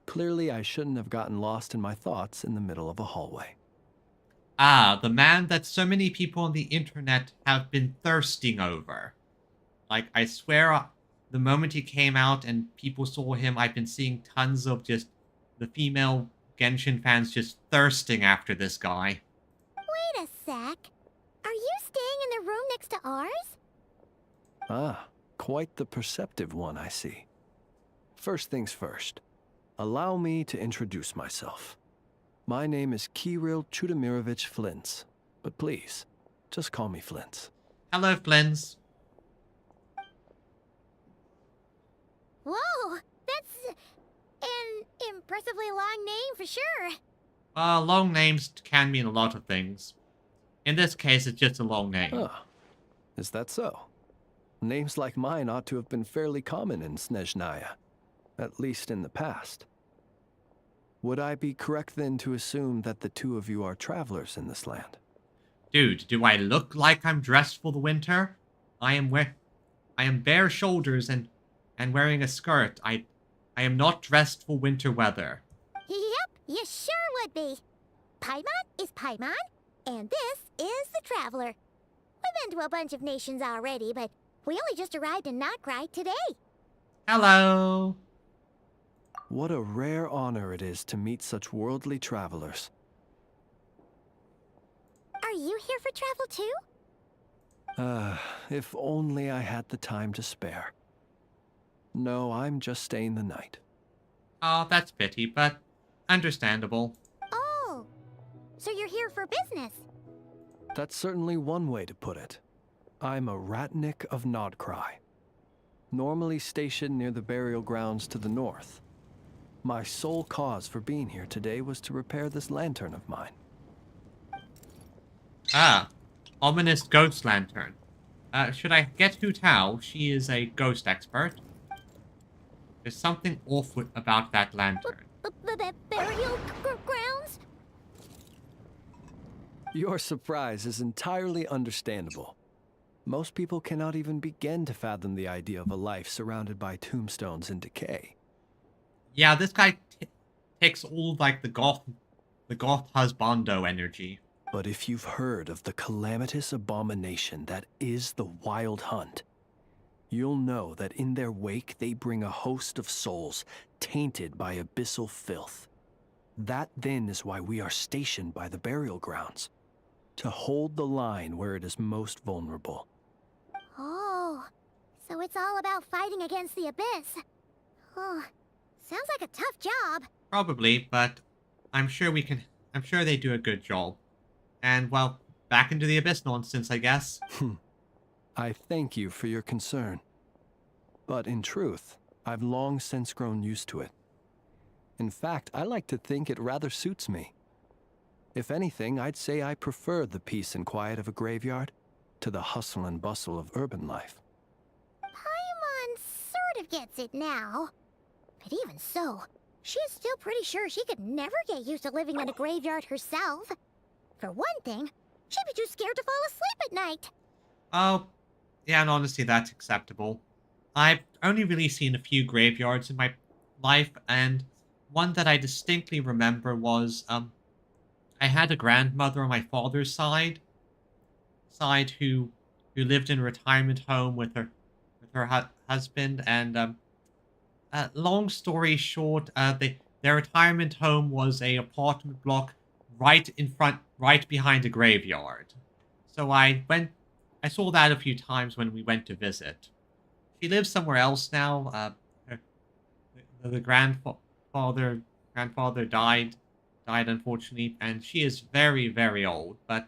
Clearly, I shouldn't have gotten lost in my thoughts in the middle of a hallway. Ah, the man that so many people on the internet have been thirsting over. Like, I swear, the moment he came out and people saw him, I've been seeing tons of just the female Genshin fans just thirsting after this guy. Wait a sec. Are you staying in the room next to ours? Ah, quite the perceptive one, I see. First things first, allow me to introduce myself. My name is Kirill Chudamirovich Flintz, but please, just call me Flintz. Hello, Flins. Whoa, that's an impressively long name for sure. Long names can mean a lot of things. In this case, it's just a long name. Ah, is that so? Names like mine ought to have been fairly common in Snezhnaya, at least in the past. Would I be correct then to assume that the two of you are travelers in this land? Dude, do I look like I'm dressed for the winter? I am bare shoulders and wearing a skirt. I am not dressed for winter weather. Yep, you sure would be. Paimon is Paimon, and this is the Traveler. We've been to a bunch of nations already, but we only just arrived in Nod-Krai today. Hello. What a rare honor it is to meet such worldly travelers. Are you here for travel too? If only I had the time to spare. No, I'm just staying the night. Oh, that's pity, but understandable. Oh, so you're here for business. That's certainly one way to put it. I'm a Ratnik of Nod-Krai, normally stationed near the burial grounds to the north. My sole cause for being here today was to repair this lantern of mine. Ah, ominous ghost lantern. Should I get Hu Tao? She is a ghost expert. There's something awful about that lantern. Burial grounds? Your surprise is entirely understandable. Most people cannot even begin to fathom the idea of a life surrounded by tombstones and decay. Yeah, this guy takes all like the goth husbando energy. But if you've heard of the calamitous abomination that is the Wild Hunt, you'll know that in their wake they bring a host of souls tainted by abyssal filth. That then is why we are stationed by the burial grounds, to hold the line where it is most vulnerable. Oh, so it's all about fighting against the abyss. Oh, sounds like a tough job. Probably, but I'm sure they do a good job. And, well, back into the abyss nonsense, I guess. I thank you for your concern. But in truth, I've long since grown used to it. In fact, I like to think it rather suits me. If anything, I'd say I prefer the peace and quiet of a graveyard to the hustle and bustle of urban life. Paimon sort of gets it now. But even so, she is still pretty sure she could never get used to living in a graveyard herself. For one thing, she'd be too scared to fall asleep at night. Oh, yeah, and honestly, that's acceptable. I've only really seen a few graveyards in my life, and one that I distinctly remember was, I had a grandmother on my father's side who lived in a retirement home with her husband, and long story short, their retirement home was a apartment block right behind a graveyard. So I saw that a few times when we went to visit. She lives somewhere else now. The grandfather died unfortunately, and she is very, very old, but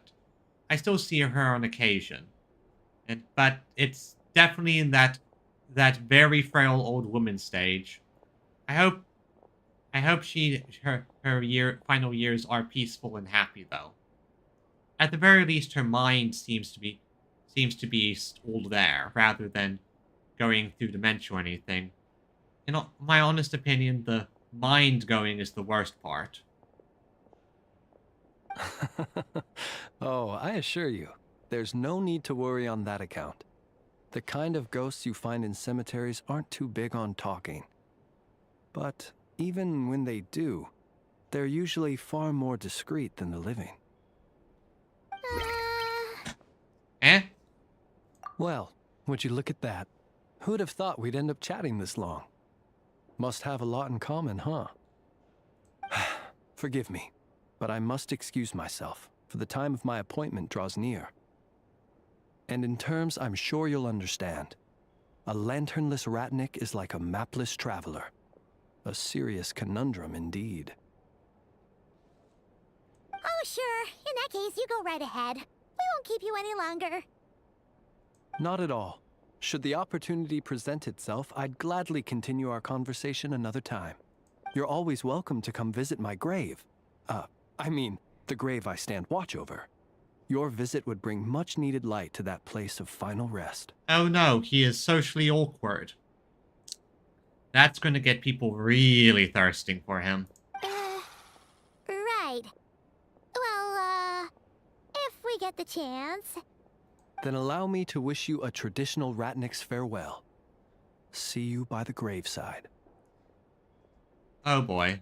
I still see her on occasion. But it's definitely in that very frail old woman stage. I hope her final years are peaceful and happy, though. At the very least, her mind seems to be all there, rather than going through dementia or anything. In my honest opinion, the mind going is the worst part. Oh, I assure you, there's no need to worry on that account. The kind of ghosts you find in cemeteries aren't too big on talking. But even when they do, they're usually far more discreet than the living. Eh? Well, would you look at that? Who'd have thought we'd end up chatting this long? Must have a lot in common, huh? Forgive me, but I must excuse myself, for the time of my appointment draws near. And in terms I'm sure you'll understand, a lanternless Ratnik is like a mapless traveler. A serious conundrum indeed. Oh, sure. In that case, you go right ahead. We won't keep you any longer. Not at all. Should the opportunity present itself, I'd gladly continue our conversation another time. You're always welcome to come visit my grave. I mean, the grave I stand watch over. Your visit would bring much needed light to that place of final rest. Oh no, he is socially awkward. That's going to get people really thirsting for him. Right. Well, if we get the chance. Then allow me to wish you a traditional Ratnik's farewell. See you by the graveside. Oh boy.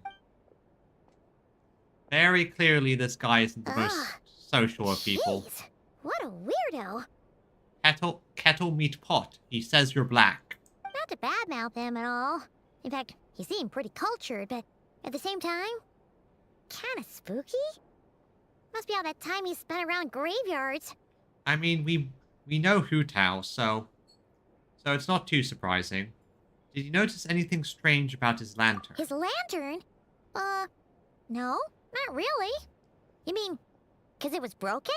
Very clearly this guy isn't the most social of people. Jeez, what a weirdo. Kettle meat pot. He says you're black. Not to badmouth him at all. In fact, he seemed pretty cultured, but at the same time, kinda spooky? Must be all that time he spent around graveyards. I mean, we know Hu Tao, so it's not too surprising. Did you notice anything strange about his lantern? His lantern? No, not really. You mean, 'cause it was broken?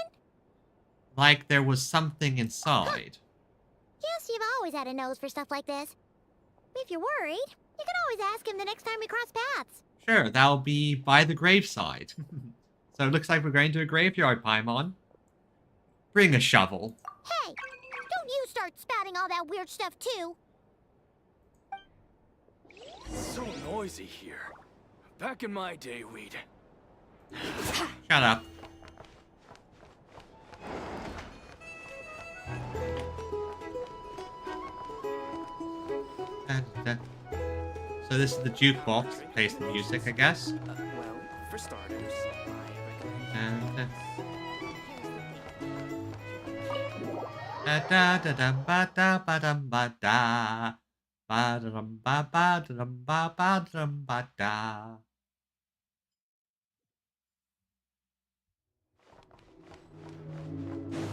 Like there was something inside. Yes, you've always had a nose for stuff like this. If you're worried, you can always ask him the next time we cross paths. Sure, that'll be by the graveside. So it looks like we're going to a graveyard, Paimon. Bring a shovel. Hey, don't you start spouting all that weird stuff too. So noisy here. Back in my day, we'd... Shut up. So this is the jukebox that plays the music, I guess. well, for starters, I And, da da da dum ba da ba dum ba da ba da dum ba ba da dum ba ba da dum ba da.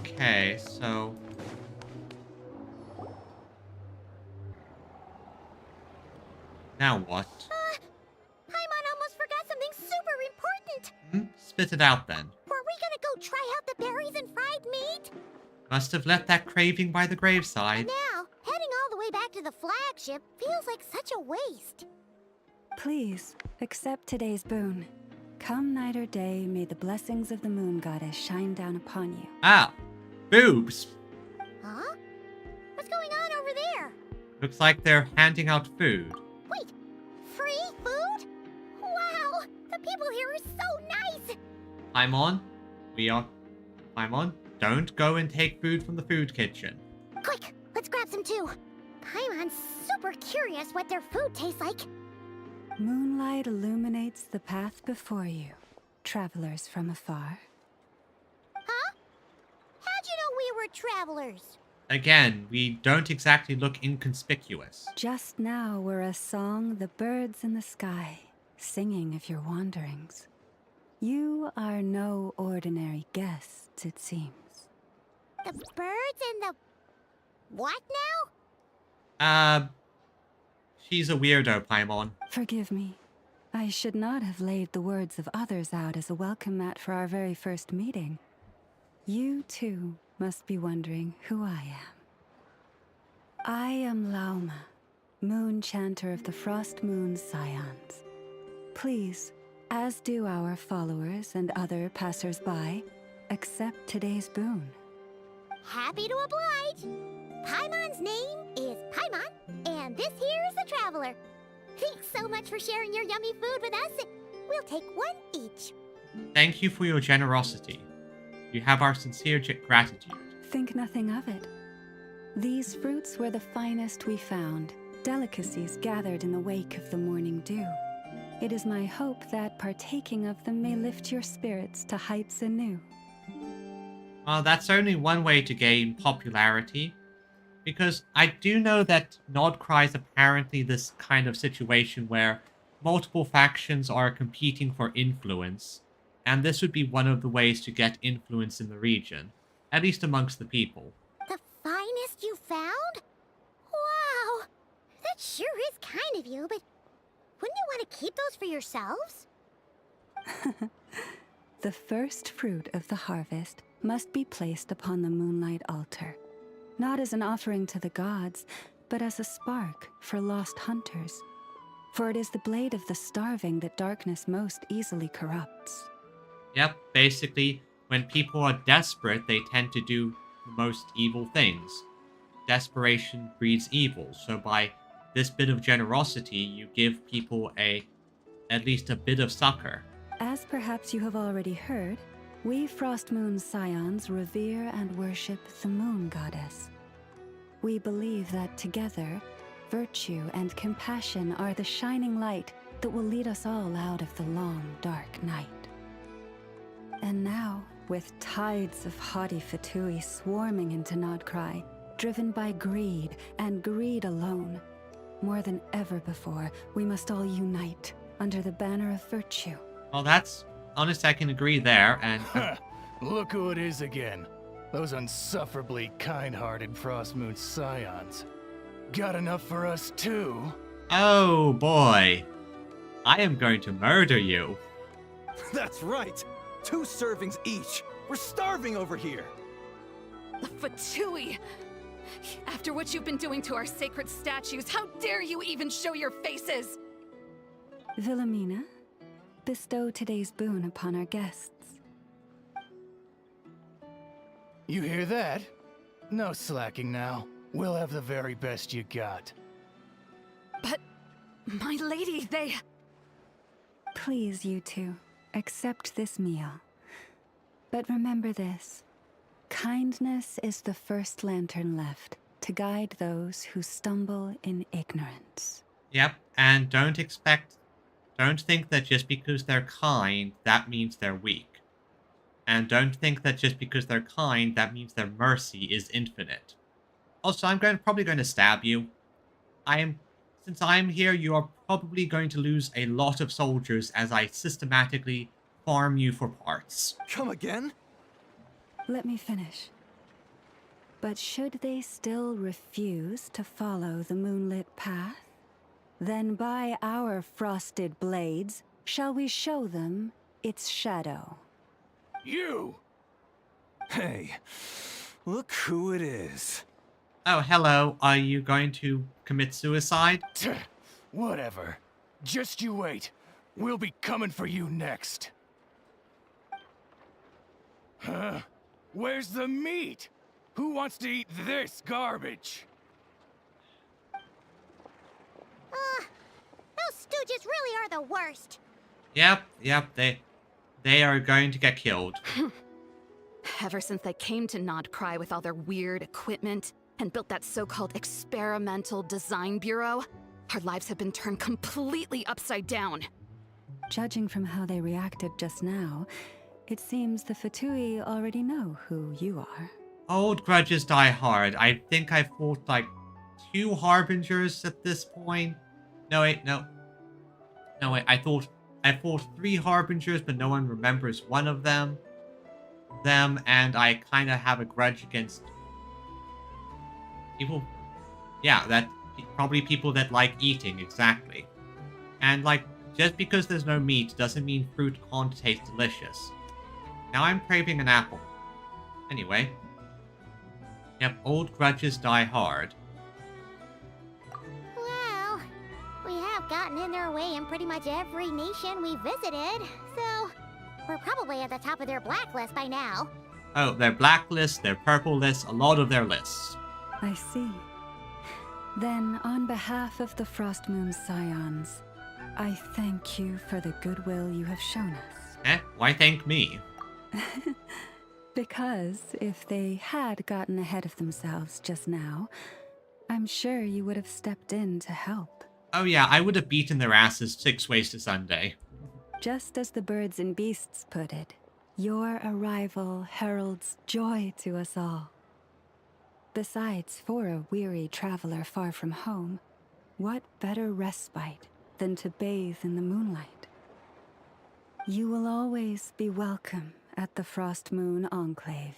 Okay, so now what? Paimon almost forgot something super important. Spit it out then. Were we gonna go try out the berries and fried meat? Must have left that craving by the graveside. Now, heading all the way back to the flagship feels like such a waste. Please, accept today's boon. Come night or day, may the blessings of the moon goddess shine down upon you. Ah, boobs. Huh? What's going on over there? Looks like they're handing out food. Wait, free food? Wow, the people here are so nice. Paimon, Paimon, don't go and take food from the food kitchen. Quick, let's grab some too. Paimon's super curious what their food tastes like. Moonlight illuminates the path before you, travelers from afar. Huh? How'd you know we were travelers? Again, we don't exactly look inconspicuous. Just now were a song the birds in the sky, singing of your wanderings. You are no ordinary guests, it seems. The birds and the... what now? She's a weirdo, Paimon. Forgive me. I should not have laid the words of others out as a welcome mat for our very first meeting. You, too, must be wondering who I am. I am Lauma, moon chanter of the Frost Moon's scions. Please, as do our followers and other passers-by, accept today's boon. Happy to oblige. Paimon's name is Paimon, and this here is the traveler. Thanks so much for sharing your yummy food with us. We'll take one each. Thank you for your generosity. You have our sincere gratitude. Think nothing of it. These fruits were the finest we found, delicacies gathered in the wake of the morning dew. It is my hope that partaking of them may lift your spirits to heights anew. Well, that's only one way to gain popularity, because I do know that Nod-Krai is apparently this kind of situation where multiple factions are competing for influence, and this would be one of the ways to get influence in the region, at least amongst the people. The finest you found? Wow, that sure is kind of you, but wouldn't you want to keep those for yourselves? The first fruit of the harvest must be placed upon the Moonlight altar, not as an offering to the gods, but as a spark for lost hunters. For it is the blade of the starving that darkness most easily corrupts. Yep, basically, when people are desperate, they tend to do the most evil things. Desperation breeds evil, so by this bit of generosity, you give people at least a bit of succor. As perhaps you have already heard, we Frost Moon's scions revere and worship the moon goddess. We believe that together, virtue and compassion are the shining light that will lead us all out of the long, dark night. And now, with tides of haughty Fatui swarming into Nod-Krai, driven by greed and greed alone, more than ever before, we must all unite under the banner of virtue. Well, that's honest, I can agree there, and Look who it is again. Those unsufferably kind-hearted Frost Moon scions. Got enough for us too? Oh boy. I am going to murder you. That's right! 2 servings each! We're starving over here! Fatui! After what you've been doing to our sacred statues, how dare you even show your faces? Wilhelmina, bestow today's boon upon our guests. You hear that? No slacking now. We'll have the very best you got. But, my lady, they... Please, you two, accept this meal. But remember this. Kindness is the first lantern left to guide those who stumble in ignorance. Yep, and don't think that just because they're kind, that means they're weak. And don't think that just because they're kind, that means their mercy is infinite. Also, I'm probably going to stab you. Since I'm here, you are probably going to lose a lot of soldiers as I systematically farm you for parts. Come again? Let me finish. But should they still refuse to follow the moonlit path, then by our frosted blades shall we show them its shadow. You! Hey, look who it is. Oh, hello. Are you going to commit suicide? Whatever. Just you wait. We'll be coming for you next. Huh? Where's the meat? Who wants to eat this garbage? Those stooges really are the worst. Yep, they are going to get killed. Ever since they came to Nod-Krai with all their weird equipment and built that so-called experimental design bureau, our lives have been turned completely upside down. Judging from how they reacted just now, it seems the Fatui already know who you are. Old grudges die hard. I think I fought like 2 harbingers at this point. No wait, no. No wait, I fought 3 harbingers, but no one remembers one of them. And I kind of have a grudge against people. Yeah, probably people that like eating, exactly. And like, just because there's no meat doesn't mean fruit can't taste delicious. Now I'm craving an apple. Anyway. Yep, old grudges die hard. Well, we have gotten in their way in pretty much every nation we visited, so we're probably at the top of their blacklist by now. Oh, their blacklist, their purple list, a lot of their lists. I see. Then, on behalf of the Frost Moon's scions, I thank you for the goodwill you have shown us. Why thank me? Because if they had gotten ahead of themselves just now, I'm sure you would have stepped in to help. Oh yeah, I would have beaten their asses 6 ways to Sunday. Just as the birds and beasts put it, your arrival heralds joy to us all. Besides, for a weary traveler far from home, what better respite than to bathe in the moonlight? You will always be welcome at the Frost Moon Enclave,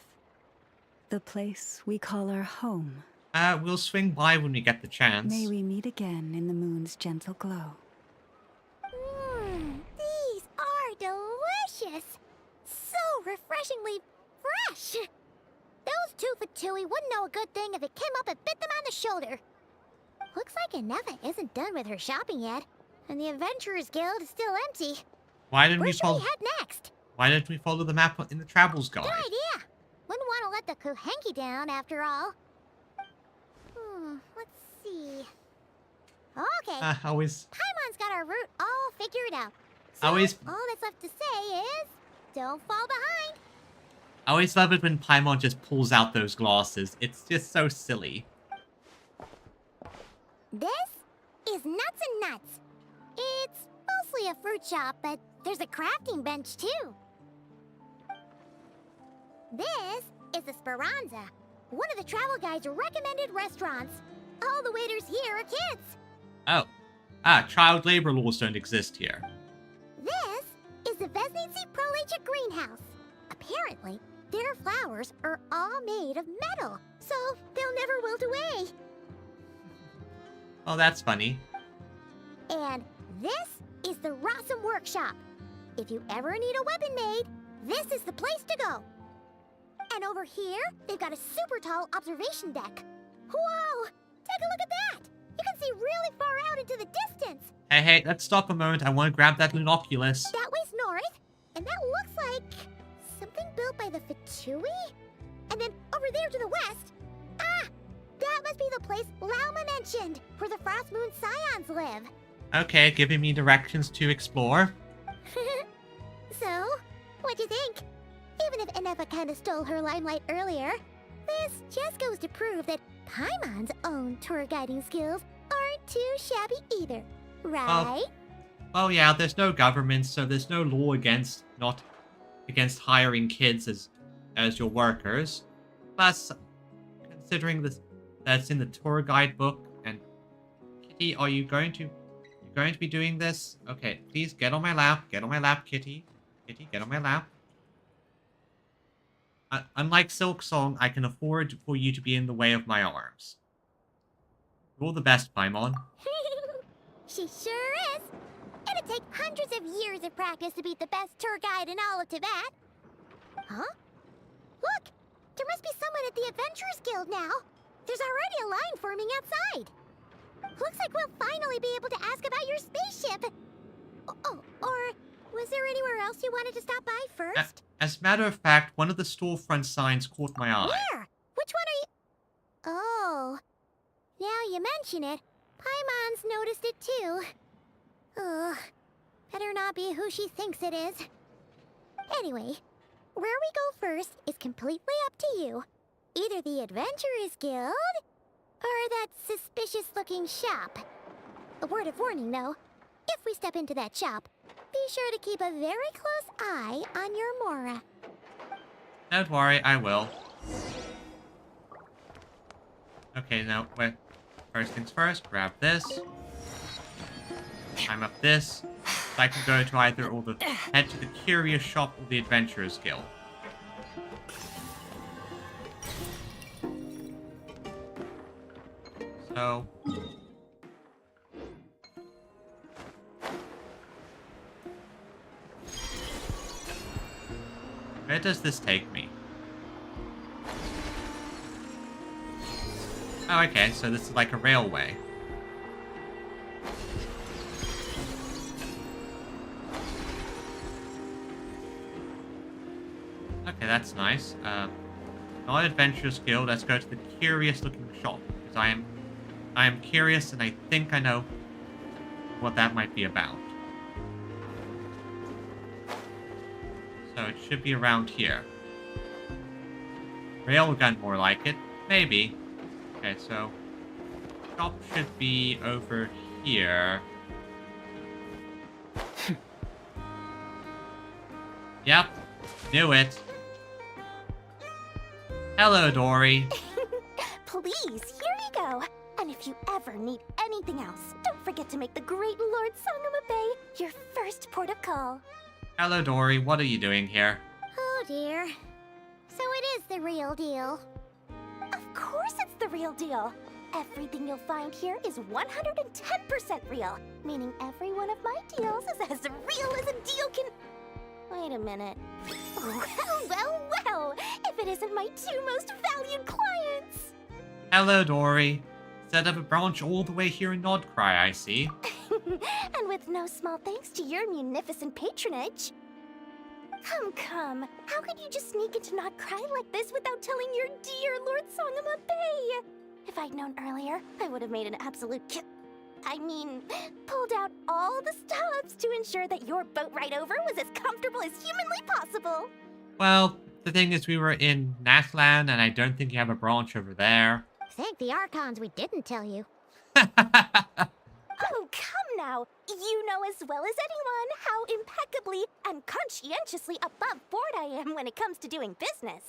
the place we call our home. We'll swing by when we get the chance. May we meet again in the moon's gentle glow. These are delicious! So refreshingly fresh! Those 2 Fatui wouldn't know a good thing if it came up and bit them on the shoulder. Looks like Inefa isn't done with her shopping yet, and the Adventurers Guild is still empty. Why didn't Where we should follow? we head next? Why didn't we follow the map in the Travels Guide? Good idea! Wouldn't want to let the Kuhenki down, after all. Let's see. Okay. Always. Paimon's got our route all figured out. So Always. all that's left to say is, don't fall behind. I always love it when Paimon just pulls out those glasses. It's just so silly. This is Nuts and Nuts. It's mostly a fruit shop, but there's a crafting bench too. This is the Speranza, one of the travel guide's recommended restaurants. All the waiters here are kids. Oh. Child labor laws don't exist here. This is the Vesnitsi Prolecha greenhouse. Apparently, their flowers are all made of metal, so they'll never wilt away. Oh, that's funny. And this is the Rossum Workshop. If you ever need a weapon made, this is the place to go. And over here, they've got a super tall observation deck. Whoa! Take a look at that! You can see really far out into the distance. Hey, let's stop a moment. I want to grab that Lunoculus. That way's north, and that looks like something built by the Fatui? And then over there to the west, that must be the place Lauma mentioned, where the Frost Moon Scions live. Okay, giving me directions to explore. So, what'd you think? Even if Enefa kinda stole her limelight earlier, this just goes to prove that Paimon's own tour guiding skills aren't too shabby either, right? Oh yeah, there's no government, so there's no law against hiring kids as your workers. Plus, considering this that's in the tour guide book, and Kitty, are you going to be doing this? Okay, please get on my lap. Get on my lap, Kitty. Kitty, get on my lap. Unlike Silk Song, I can afford for you to be in the way of my arms. You're the best, Paimon. She sure is. It'd take hundreds of years of practice to beat the best tour guide in all of Tibet. Huh? Look! There must be someone at the Adventurers Guild now. There's already a line forming outside. Looks like we'll finally be able to ask about your spaceship. Oh, or was there anywhere else you wanted to stop by first? As a matter of fact, one of the storefront signs caught my eye. Where? Which one are you... Oh. Now you mention it, Paimon's noticed it too. Ugh. Better not be who she thinks it is. Anyway, where we go first is completely up to you. Either the Adventurers Guild, or that suspicious-looking shop. A word of warning, though. If we step into that shop, be sure to keep a very close eye on your Mora. Don't worry, I will. Okay, now, wait. First things first, grab this. Climb up this. So I can go to head to the Curious Shop or the Adventurers Guild. So... where does this take me? Oh, okay, so this is like a railway. Okay, that's nice. Not Adventurers Guild, let's go to the Curious Looking Shop. Because I am curious and I think I know what that might be about. So it should be around here. Railgun, more like it. Maybe. Okay, so... shop should be over here. Yep. Knew it. Hello, Dory. Please, here you go. And if you ever need anything else, don't forget to make the great Lord Sangama Bay your first port of call. Hello, Dory. What are you doing here? Oh dear. So it is the real deal. Of course it's the real deal. Everything you'll find here is 110% real, meaning every one of my deals is as real as a deal can... Wait a minute. Well, if it isn't my two most valued clients. Hello, Dory. Set up a branch all the way here in Nod-Krai, I see. And with no small thanks to your munificent patronage. Come. How could you just sneak into Nod-Krai like this without telling your dear Lord Sangama Bay? If I'd known earlier, I would have made an absolute pulled out all the stops to ensure that your boat ride over was as comfortable as humanly possible. Well, the thing is we were in Natlan, and I don't think you have a branch over there. Thank the Archons we didn't tell you. Oh, come now. You know as well as anyone how impeccably and conscientiously above board I am when it comes to doing business.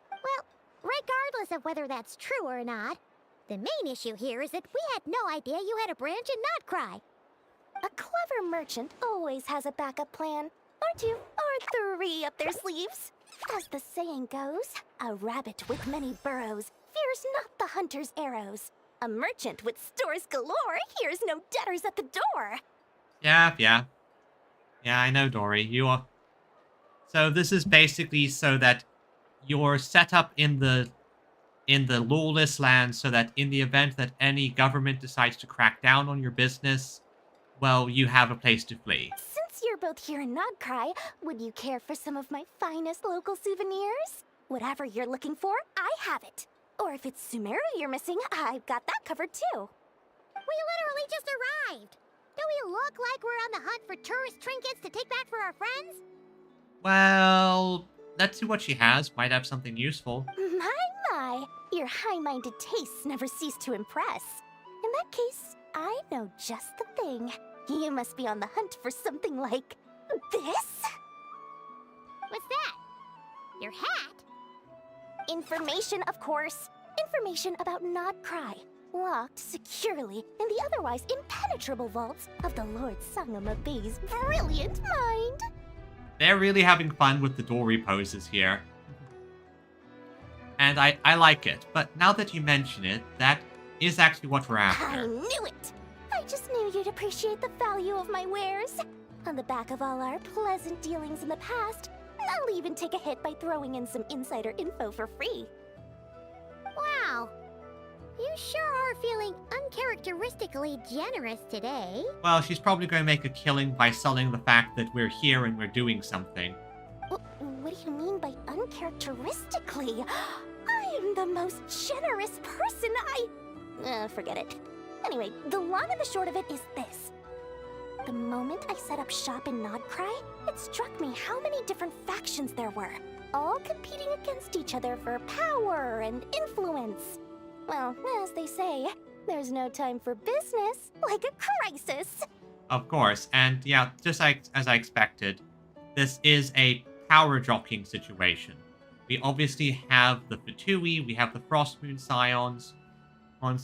Well, regardless of whether that's true or not, the main issue here is that we had no idea you had a branch in Nod-Krai. A clever merchant always has a backup plan, or two, or three up their sleeves. As the saying goes, a rabbit with many burrows fears not the hunter's arrows. A merchant with stores galore hears no debtors at the door. Yeah. Yeah, I know, Dory. You are... So this is basically so that you're set up in the lawless land so that in the event that any government decides to crack down on your business, well, you have a place to flee. Since you're both here in Nod-Krai, would you care for some of my finest local souvenirs? Whatever you're looking for, I have it. Or if it's Sumeru you're missing, I've got that covered too. We literally just arrived. Do we look like we're on the hunt for tourist trinkets to take back for our friends? Well, let's see what she has. Might have something useful. My, your high-minded tastes never cease to impress. In that case, I know just the thing. You must be on the hunt for something like this? What's that? Your hat? Information, of course. Information about Nod-Krai, locked securely in the otherwise impenetrable vaults of the Lord Sangama Bey's brilliant mind. They're really having fun with the Dory poses here. And I like it, but now that you mention it, that is actually what we're I after. knew it! I just knew you'd appreciate the value of my wares. On the back of all our pleasant dealings in the past, I'll even take a hit by throwing in some insider info for free. Wow. You sure are feeling uncharacteristically generous today. Well, she's probably going to make a killing by selling the fact that we're here and we're doing something. What do you mean by uncharacteristically? I am the most generous person forget it. Anyway, the long and the short of it is this. The moment I set up shop in Nod-Krai, it struck me how many different factions there were, all competing against each other for power and influence. Well, as they say, there's no time for business like a crisis. Of course, and yeah, just like as I expected, this is a power jockeying situation. We obviously have the Fatui, we have the Frost Moon Scions,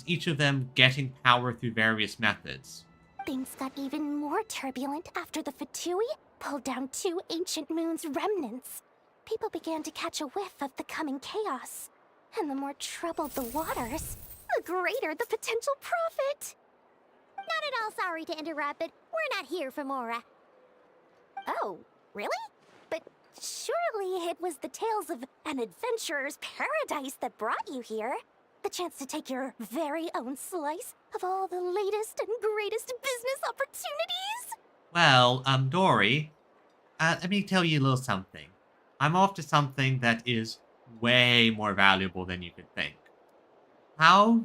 each of them getting power through various methods. Things got even more turbulent after the Fatui pulled down 2 ancient moon's remnants. People began to catch a whiff of the coming chaos. And the more troubled the waters, the greater the potential profit. Not at all sorry to interrupt, but we're not here for Mora. Oh, really? But surely it was the tales of an adventurer's paradise that brought you here. The chance to take your very own slice of all the latest and greatest business opportunities? Well, Dory, let me tell you a little something. I'm off to something that is way more valuable than you could think. How?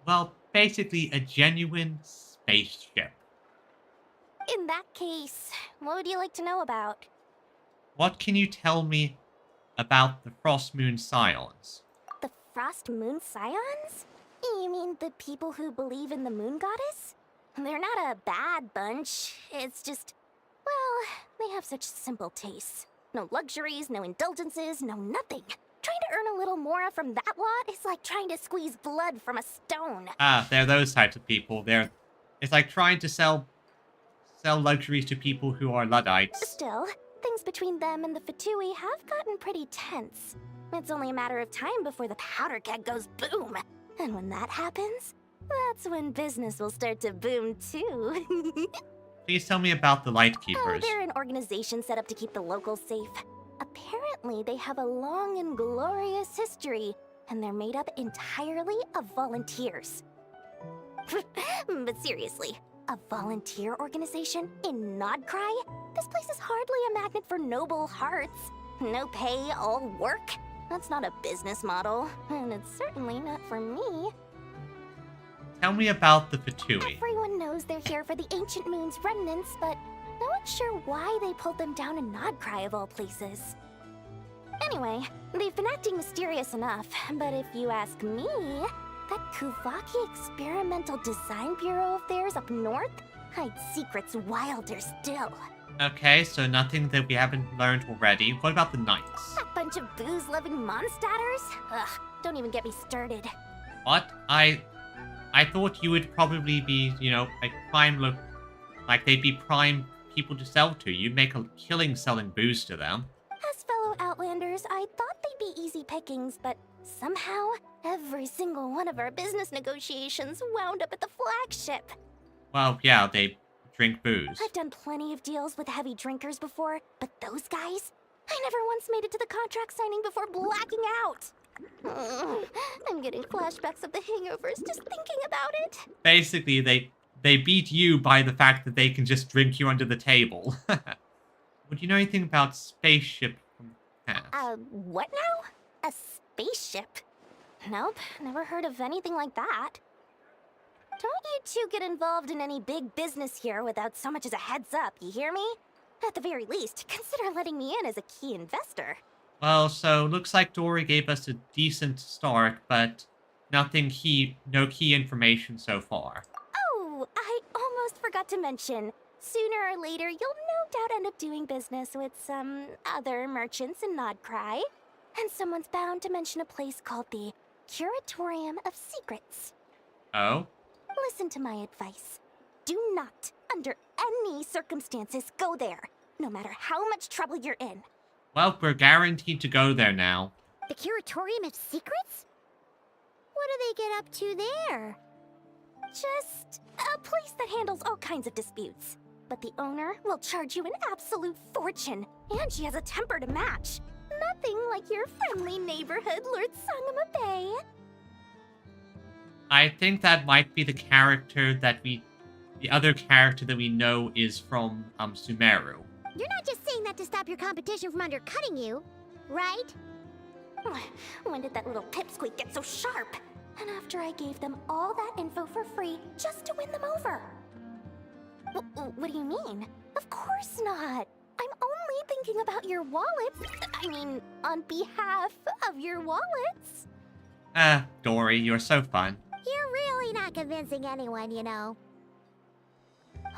Well, basically a genuine spaceship. In that case, what would you like to know about? What can you tell me about the Frost Moon Scions? The Frost Moon Scions? You mean the people who believe in the moon goddess? They're not a bad bunch. It's just, well, they have such simple tastes. No luxuries, no indulgences, no nothing. Trying to earn a little more from that lot is like trying to squeeze blood from a stone. They're those types of people. It's like trying to sell luxuries to people who are Luddites. Still, things between them and the Fatui have gotten pretty tense. It's only a matter of time before the powder keg goes boom. And when that happens, that's when business will start to boom too. Please tell me about the Light Oh, Keepers. they're an organization set up to keep the locals safe. Apparently, they have a long and glorious history, and they're made up entirely of volunteers. But seriously, a volunteer organization in Nod-Krai? This place is hardly a magnet for noble hearts. No pay, all work. That's not a business model, and it's certainly not for me. Tell me about the Fatui. Everyone knows they're here for the Ancient Moon's remnants, but no one's sure why they pulled them down in Nod-Krai of all places. Anyway, they've been acting mysterious enough, but if you ask me, that Kuvaki Experimental Design Bureau of theirs up north hides secrets wilder still. Okay, so nothing that we haven't learned already. What about the Knights? That bunch of booze-loving monsters? Ugh, don't even get me started. What? I thought you would probably be, a prime look, like they'd be prime people to sell to. You'd make a killing selling booze to them. As fellow Outlanders, I thought they'd be easy pickings, but somehow Every single one of our business negotiations wound up at the flagship. Well, yeah, they drink booze. I've done plenty of deals with heavy drinkers before, but those guys? I never once made it to the contract signing before blacking out. I'm getting flashbacks of the hangovers just thinking about it. Basically, they beat you by the fact that they can just drink you under the table. Would you know anything about spaceship from the past? What now? A spaceship? Nope, never heard of anything like that. Don't you two get involved in any big business here without so much as a heads up, you hear me? At the very least, consider letting me in as a key investor. Well, so looks like Dory gave us a decent start, but no key information so far. Oh, I almost forgot to mention. Sooner or later, you'll no doubt end up doing business with some other merchants in Nod-Krai. And someone's bound to mention a place called the Curatorium of Secrets. Oh? Listen to my advice. Do not, under any circumstances, go there, no matter how much trouble you're in. Well, we're guaranteed to go there now. The Curatorium of Secrets? What do they get up to there? Just a place that handles all kinds of disputes. But the owner will charge you an absolute fortune, and she has a temper to match. Nothing like your friendly neighborhood, Lord Sangama Bay. I think that might be the other character that we know is from Sumeru. You're not just saying that to stop your competition from undercutting you, right? When did that little pipsqueak get so sharp? And after I gave them all that info for free just to win them over. What do you mean? Of course not. I'm only thinking about your wallets. I mean, on behalf of your wallets. Dory, you're so fun. You're really not convincing anyone, you know.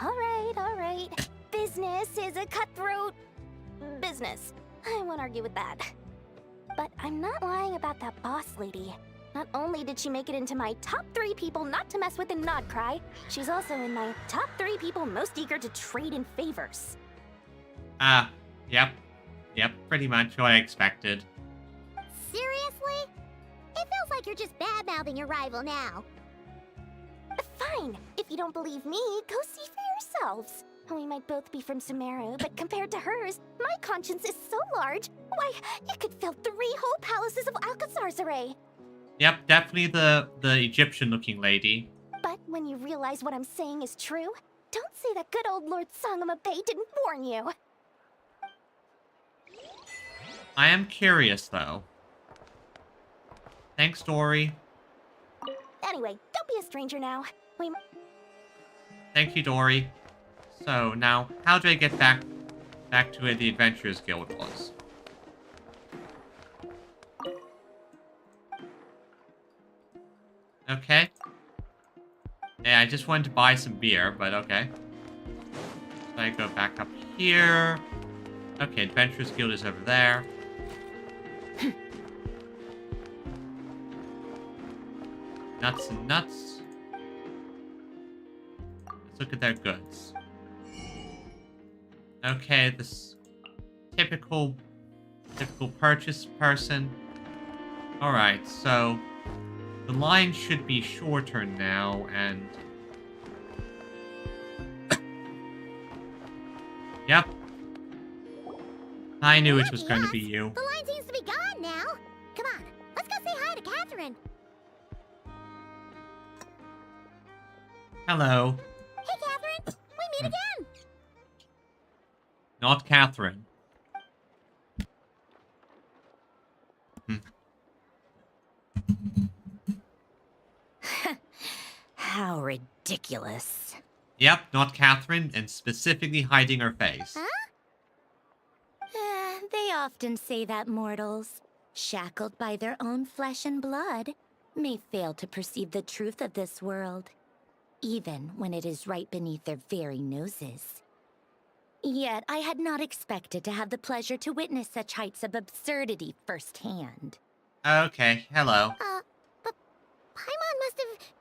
All right. Business is a cutthroat business. I won't argue with that. But I'm not lying about that boss lady. Not only did she make it into my top 3 people not to mess with in Nod-Krai, she's also in my top 3 people most eager to trade in favors. Yep, pretty much what I expected. Seriously? It feels like you're just bad-mouthing your rival now. Fine. If you don't believe me, go see for yourselves. We might both be from Sumeru, but compared to hers, my conscience is so large. Why, you could fill 3 whole palaces of Alcazar's. Yep, definitely the Egyptian-looking lady. But when you realize what I'm saying is true, don't say that good old Lord Sangama Bay didn't warn you. I am curious, though. Thanks, Dory. Anyway, don't be a stranger now. Thank you, Dory. So, now, how do I get back to where the Adventurers Guild was? Okay. Yeah, I just wanted to buy some beer, but okay. So I go back up here. Okay, Adventurers Guild is over there. Nuts and nuts. Let's look at their goods. Okay, this typical purchase person. Alright, so the line should be shorter now, and yep. I knew it was going to be you. The line seems to be gone now. Come on, let's go say hi to Catherine. Hello. Hey, Catherine. We meet again. Not Catherine. How ridiculous. Yep, not Catherine, and specifically hiding her face. Huh? They often say that mortals, shackled by their own flesh and blood, may fail to perceive the truth of this world, even when it is right beneath their very noses. Yet I had not expected to have the pleasure to witness such heights of absurdity firsthand. Okay, hello. But Paimon must have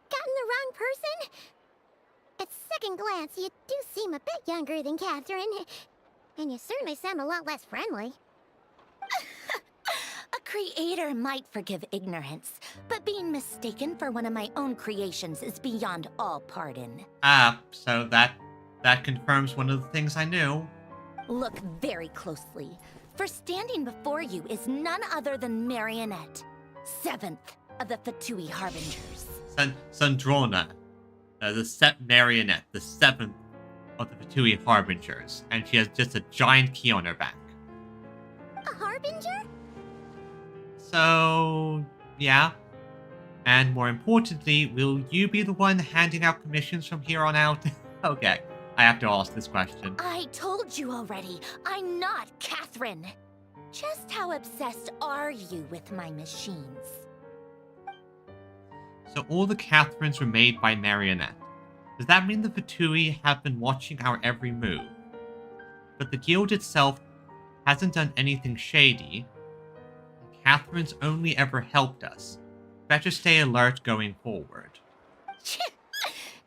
gotten the wrong person? At second glance, you do seem a bit younger than Catherine. And you certainly sound a lot less friendly. A Creator might forgive ignorance, but being mistaken for one of my own creations is beyond all pardon. Ah, so that confirms one of the things I knew. Look very closely, for standing before you is none other than Marionette, 7th of the Fatui Harbingers. Sandrona, the Marionette, the 7th of the Fatui Harbingers, and she has just a giant key on her back. A Harbinger? So, yeah. And more importantly, will you be the one handing out commissions from here on out? Okay, I have to ask this question. I told you already, I'm not Catherine. Just how obsessed are you with my machines? So all the Catherines were made by Marionette. Does that mean the Fatui have been watching our every move? But the guild itself hasn't done anything shady. Catherine's only ever helped us. Better stay alert going forward.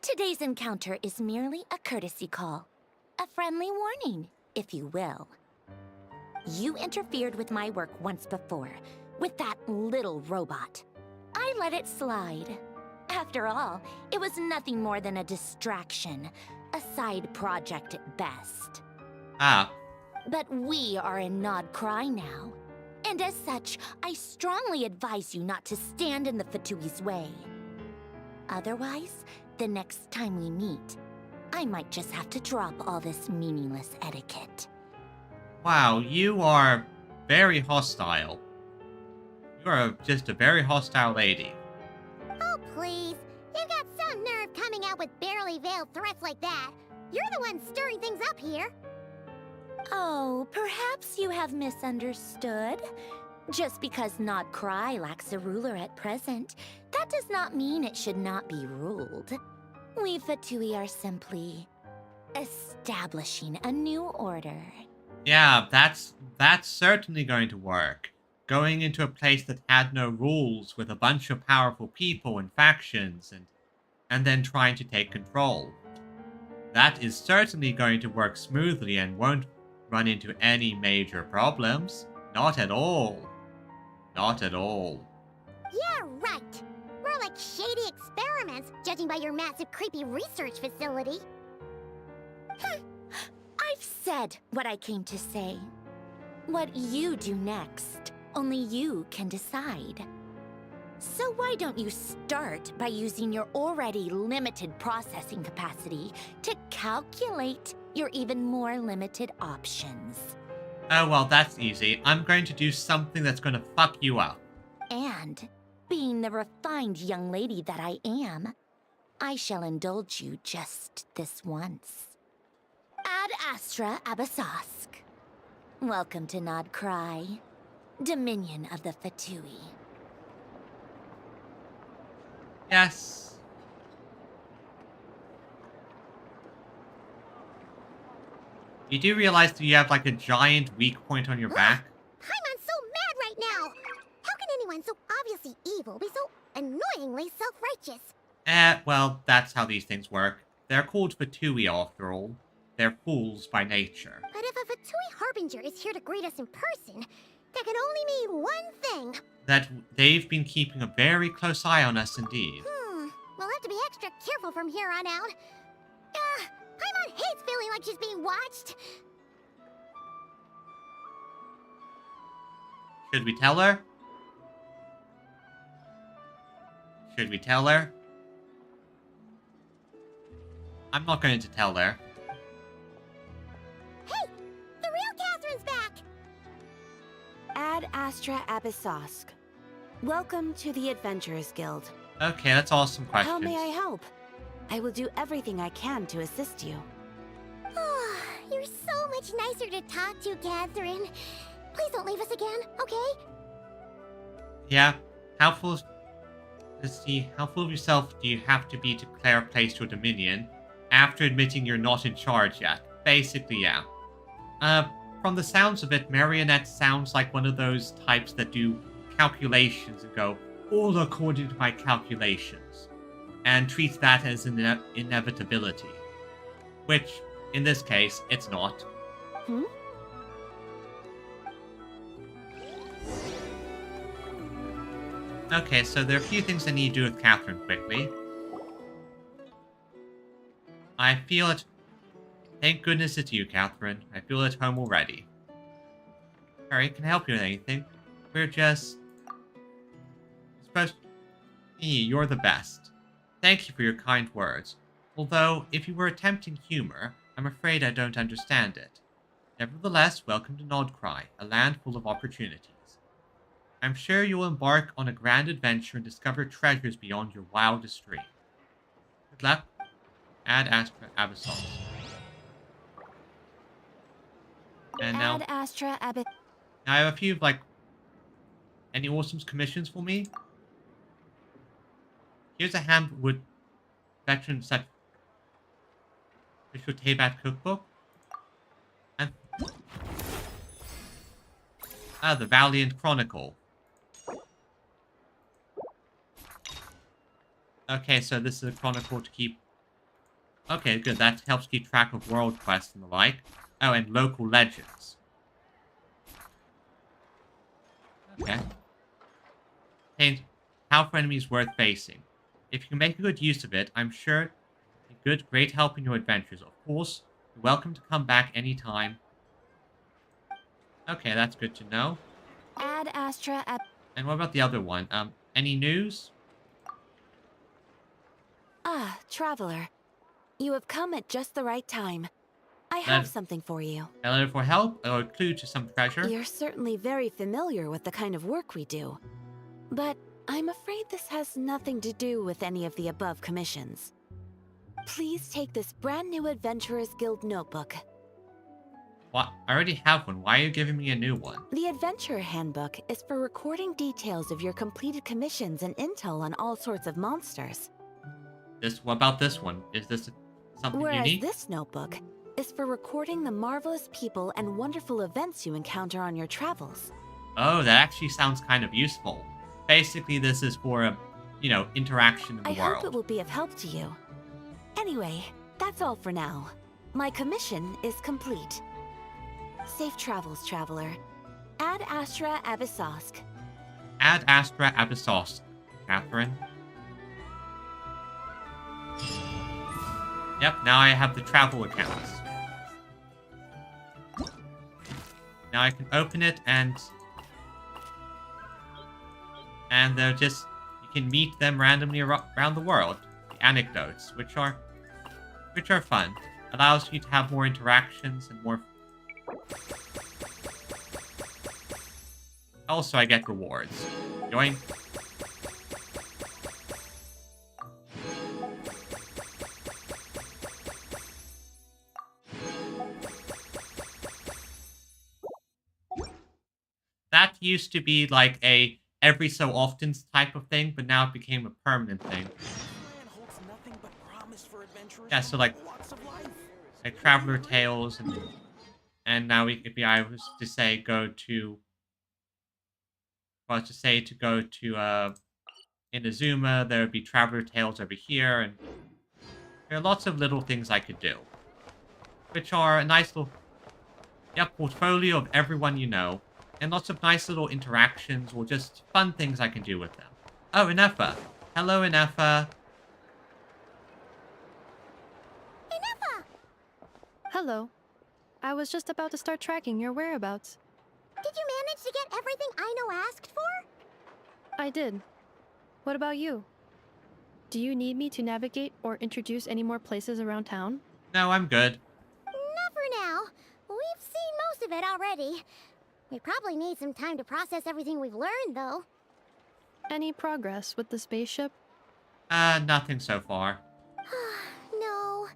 Today's encounter is merely a courtesy call. A friendly warning, if you will. You interfered with my work once before, with that little robot. I let it slide. After all, it was nothing more than a distraction, a side project at best. Ah. But we are in Nod-Krai now. And as such, I strongly advise you not to stand in the Fatui's way. Otherwise, the next time we meet, I might just have to drop all this meaningless etiquette. Wow, you are very hostile. You are just a very hostile lady. Oh, please. You've got some nerve coming out with barely veiled threats like that. You're the one stirring things up here. Oh, perhaps you have misunderstood. Just because Nod-Krai lacks a ruler at present, that does not mean it should not be ruled. We Fatui are simply establishing a new order. Yeah, that's certainly going to work. Going into a place that had no rules with a bunch of powerful people and factions and then trying to take control. That is certainly going to work smoothly and won't run into any major problems. Not at all. Not at all. Yeah, right. More like shady experiments, judging by your massive creepy research facility. I've said what I came to say. What you do next, only you can decide. So why don't you start by using your already limited processing capacity to calculate your even more limited options? Oh, well, that's easy. I'm going to do something that's going to fuck you up. And, being the refined young lady that I am, I shall indulge you just this once. Ad Astra Abyssosque. Welcome to Nod-Krai, Dominion of the Fatui. Yes. You do realize that you have like a giant weak point on your back? Paimon's so mad right now! How can anyone so obviously evil be so annoyingly self-righteous? Well, that's how these things work. They're called Fatui after all. They're fools by nature. But if a Fatui Harbinger is here to greet us in person, that can only mean one thing. That they've been keeping a very close eye on us indeed. We'll have to be extra careful from here on out. Paimon hates feeling like she's being watched. Should we tell her? Should we tell her? I'm not going to tell her. Hey! The real Catherine's back! Ad Astra Abyssosque. Welcome to the Adventurers Guild. Okay, that's all some questions. How may I help? I will do everything I can to assist you. Oh, you're so much nicer to talk to, Catherine. Please don't leave us again, okay? Yeah, how full of yourself do you have to be to declare a place to a dominion after admitting you're not in charge yet? Basically, yeah. From the sounds of it, Marionette sounds like one of those types that do calculations and go, all according to my calculations, and treats that as an inevitability. Which, in this case, it's not. Okay, so there are a few things I need to do with Catherine quickly. I feel it. Thank goodness it's you, Catherine. I feel at home already. Harry, can I help you with anything? We're just... supposed... You're the best. Thank you for your kind words. Although, if you were attempting humor, I'm afraid I don't understand it. Nevertheless, welcome to Nod-Krai, a land full of opportunities. I'm sure you will embark on a grand adventure and discover treasures beyond your wildest dreams. Good luck. Ad Astra Abyssal. And now... Ad Astra Abyss... Now I have a few, like... Any awesome commissions for me? Here's a Hamwood veteran set... Official Teyvat cookbook. And... the Valiant Chronicle. Okay, so this is a chronicle to keep... Okay, good. That helps keep track of world quests and the like. Oh, and local legends. Okay. Contains powerful enemies worth facing. If you can make a good use of it, I'm sure a great help in your adventures. Of course, you're welcome to come back anytime. Okay, that's good to know. Ad Astra Ab... And what about the other one? Any news? Ah, traveler. You have come at just the right time. I have something for you. A letter for help or a clue to some treasure? You're certainly very familiar with the kind of work we do. But I'm afraid this has nothing to do with any of the above commissions. Please take this brand new Adventurers Guild notebook. What? I already have one. Why are you giving me a new one? The Adventurer Handbook is for recording details of your completed commissions and intel on all sorts of monsters. What about this one? Is this something Whereas unique? this notebook is for recording the marvelous people and wonderful events you encounter on your travels. Oh, that actually sounds kind of useful. Basically, this is for, interaction in the world. I hope it will be of help to you. Anyway, that's all for now. My commission is complete. Safe travels, traveler. Ad Astra Abyssosk. Ad Astra Abyssosk, Catherine. Yep, now I have the travel accounts. Now I can open it and they're just, you can meet them randomly around the world. The anecdotes, which are fun. Allows you to have more interactions and more. Also, I get rewards. Join. That used to be like a every so often type of thing, but now it became a permanent thing. Yeah, so like Traveler Tales, and now if I was to say go to Inazuma, there would be Traveler Tales over here, and there are lots of little things I could do, which are a nice little portfolio of everyone you know. And lots of nice little interactions or just fun things I can do with them. Oh, Inefa. Hello, Inefa. Inefa! Hello. I was just about to start tracking your whereabouts. Did you manage to get everything Aino asked for? I did. What about you? Do you need me to navigate or introduce any more places around town? No, I'm good. Not for now. We've seen most of it already. We probably need some time to process everything we've learned, though. Any progress with the spaceship? Nothing so far. No.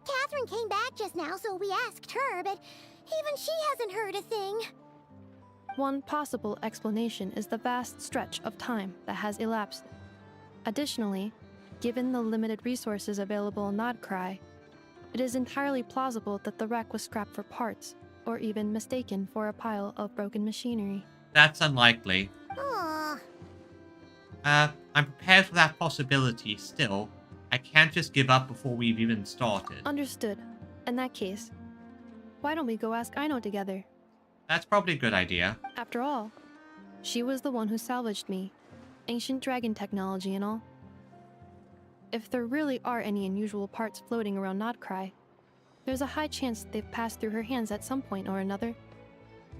Catherine came back just now, so we asked her, but even she hasn't heard a thing. One possible explanation is the vast stretch of time that has elapsed. Additionally, given the limited resources available in Nod-Krai, it is entirely plausible that the wreck was scrapped for parts, or even mistaken for a pile of broken machinery. That's unlikely. Aww. I'm prepared for that possibility. Still, I can't just give up before we've even started. Understood. In that case, why don't we go ask Aino together? That's probably a good idea. After all, she was the one who salvaged me. Ancient dragon technology and all. If there really are any unusual parts floating around Nod-Krai, there's a high chance they've passed through her hands at some point or another.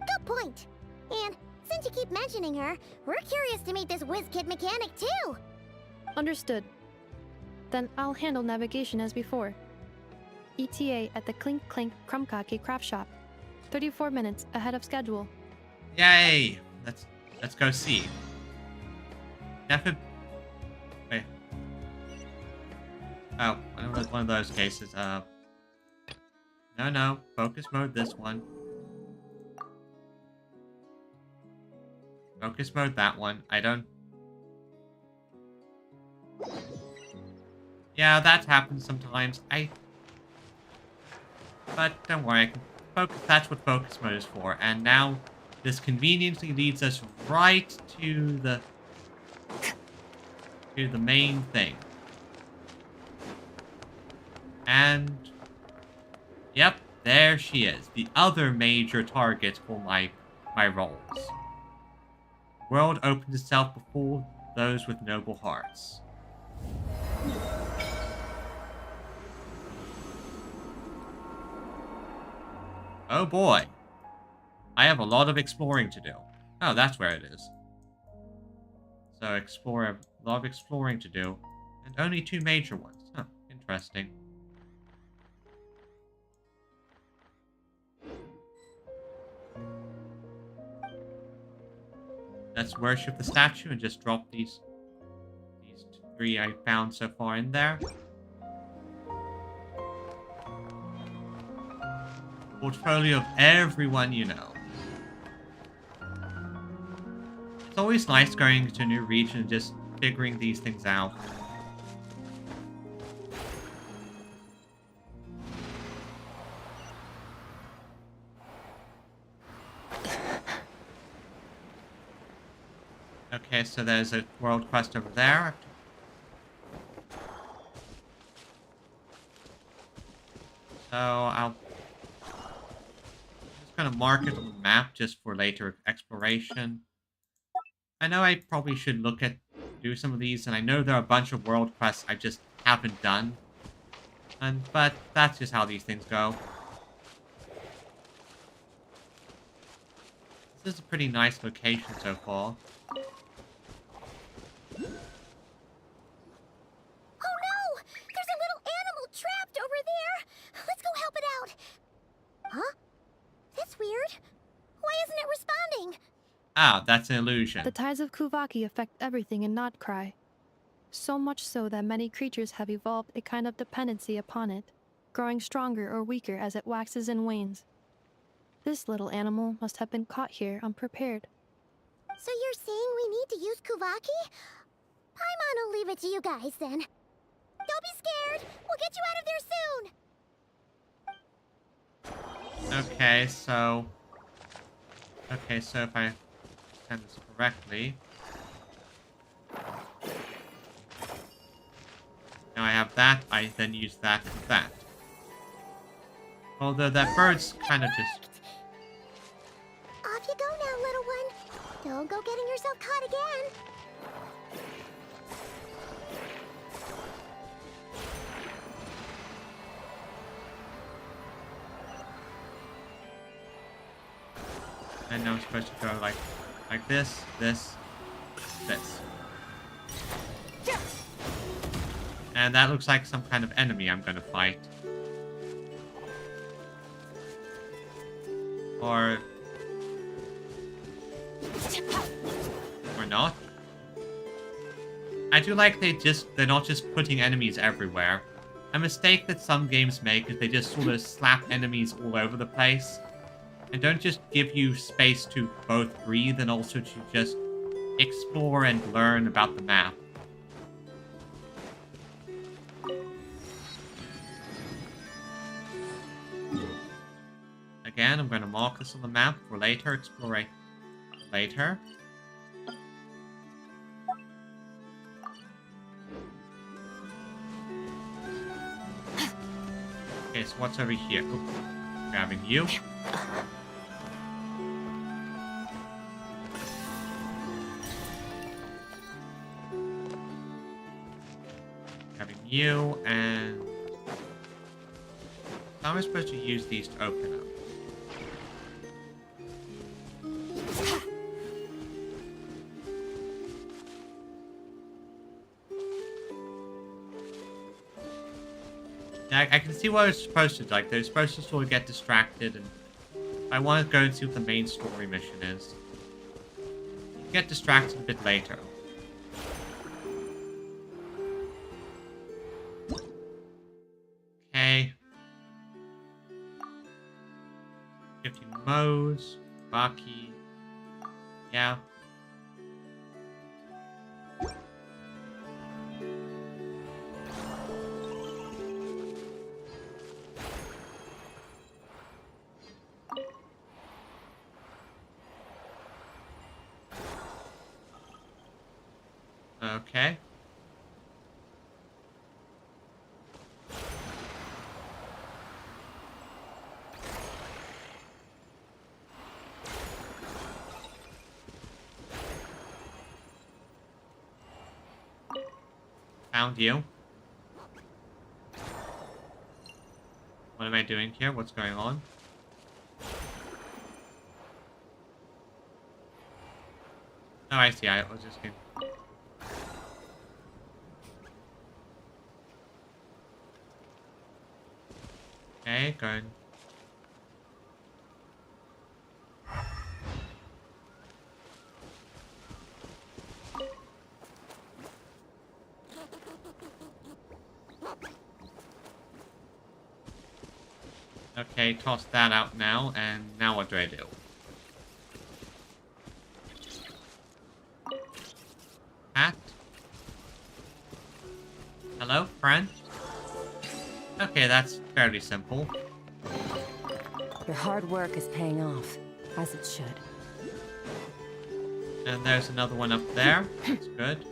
Good point. And since you keep mentioning her, we're curious to meet this whiz-kid mechanic too. Understood. Then I'll handle navigation as before. ETA at the Clink Clank Krumkake craft shop. 34 minutes ahead of schedule. Yay! Let's go see. Wait. Oh, one of those cases. No. Focus mode this one. Focus mode that one. I don't... Yeah, that happens sometimes. But don't worry, I can focus. That's what focus mode is for. And now this conveniently leads us right to the main thing. And yep, there she is. The other major target for my roles. World opens itself before those with noble hearts. Oh boy. I have a lot of exploring to do. Oh, that's where it is. So a lot of exploring to do. And only 2 major ones. Huh, interesting. Let's worship the statue and just drop these 3 I found so far in there. Portfolio of everyone you know. It's always nice going to a new region and just figuring these things out. Okay, so there's a world quest over there. So I'll just kind of mark it on the map just for later exploration. I know I probably should do some of these, and I know there are a bunch of world quests I just haven't done. But that's just how these things go. This is a pretty nice location so far. Ah, that's an illusion. The tides of Kuvaki affect everything in Nod-Krai. So much so that many creatures have evolved a kind of dependency upon it, growing stronger or weaker as it waxes and wanes. This little animal must have been caught here unprepared. So you're saying we need to use Kuvaki? Paimon will leave it to you guys then. Don't be scared! We'll get you out of there soon! Okay, so if I understand this correctly. Now I have that, I then use that with that. Although that bird's kind of just... Off you go now, little one. Don't go getting yourself caught again. And now I'm supposed to go like this, this. And that looks like some kind of enemy I'm gonna fight. Or not. I do like they're not just putting enemies everywhere. A mistake that some games make is they just sort of slap enemies all over the place. And don't just give you space to both breathe and also to just explore and learn about the map. Again, I'm going to mark this on the map for later exploration. Later. Okay, so what's over here? Oops. Grabbing you. you, and how am I supposed to use these to open up? I can see what it's supposed to do. Like, they're supposed to sort of get distracted, and I want to go and see what the main story mission is. Get distracted a bit later. Okay. 15 modes. Baki. Yeah. Okay. Found you. What am I doing here? What's going on? Oh, I see. I was just kidding. Okay, good. Okay, toss that out now, and now what do I do? Hat? Hello, friend? Okay, that's fairly simple. Your hard work is paying off, as it should. And there's another one up there. That's good.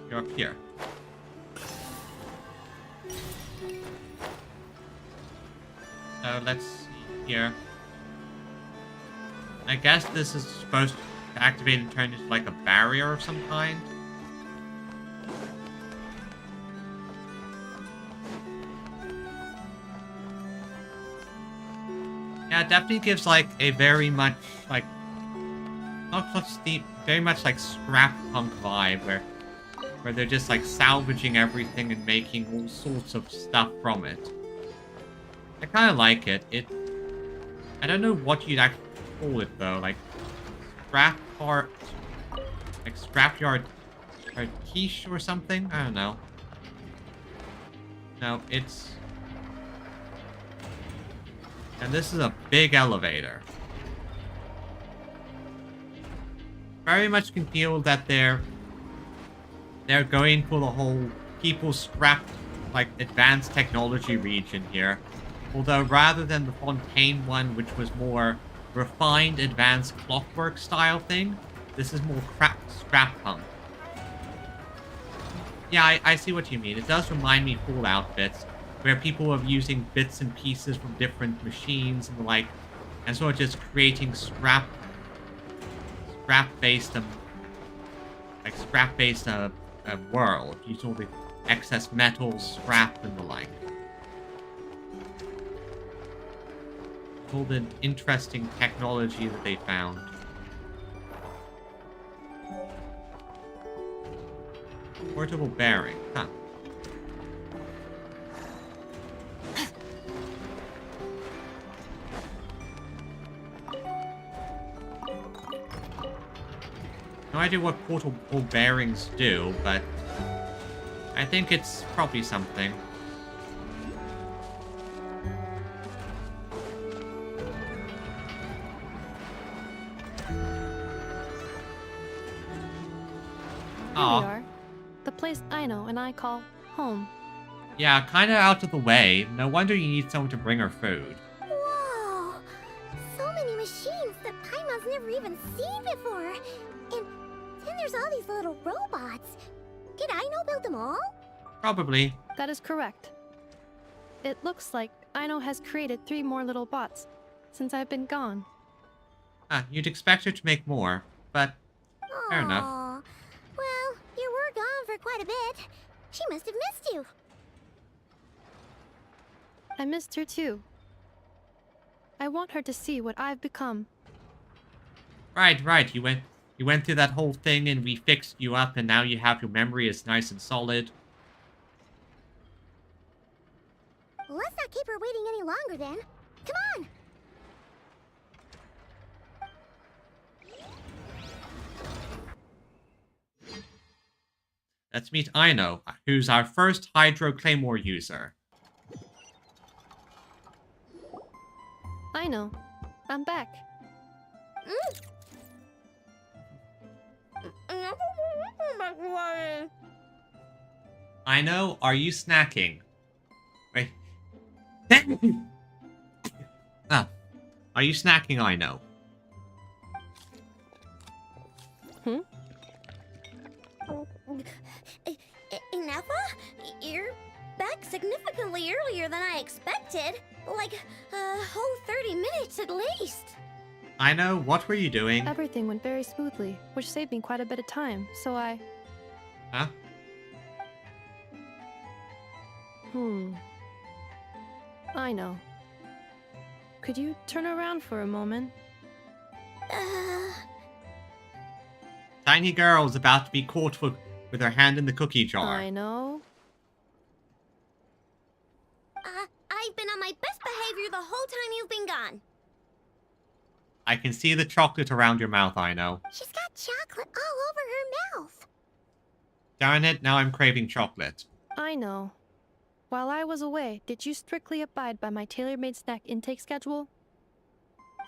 You're up here. So let's see here. I guess this is supposed to activate and turn into like a barrier of some kind. Yeah, it definitely gives like a very much like not such steep, very much like scrap punk vibe where they're just like salvaging everything and making all sorts of stuff from it. I kind of like it. I don't know what you'd actually call it though, like scrapyard quiche or something. I don't know. No, it's. And this is a big elevator. Very much can feel that they're going for the whole people scrapped like advanced technology region here. Although rather than the Fontaine one, which was more refined advanced clockwork style thing, this is more scrap punk. Yeah, I see what you mean. It does remind me of Fallout bits, where people are using bits and pieces from different machines and the like, and sort of just creating scrap-based world. You saw the excess metals, scrap, and the like. All the interesting technology that they found. Portable bearing, huh? No idea what portable bearings do, but I think it's probably something. Here we are. The place Aino and I call home. Yeah, kinda out of the way. No wonder you need someone to bring her food. Whoa! So many machines that Paimon's never even seen before. And then there's all these little robots. Did Aino build them all? Probably. That is correct. It looks like Aino has created 3 more little bots since I've been gone. You'd expect her to make more, but fair enough. Aw. Well, you were gone for quite a bit. She must have missed you. I missed her too. I want her to see what I've become. Right. You went through that whole thing and we fixed you up and now you have your memory is nice and solid. Let's not keep her waiting any longer then. Come on! Let's meet Aino, who's our first Hydro Claymore user. Aino, I'm back. Aino, are you snacking? Wait. Are you snacking, Aino? Nappa? You're back significantly earlier than I expected. Like, a whole 30 minutes at least. Aino, what were you doing? Everything went very smoothly, which saved me quite a bit of time, so I... Huh? Aino. Could you turn around for a moment? Tiny girl's about to be caught with her hand in the cookie jar. Aino. I've been on my best behavior the whole time you've been gone. I can see the chocolate around your mouth, Aino. She's got chocolate all over her mouth. Darn it, now I'm craving chocolate. Aino. While I was away, did you strictly abide by my tailor-made snack intake schedule?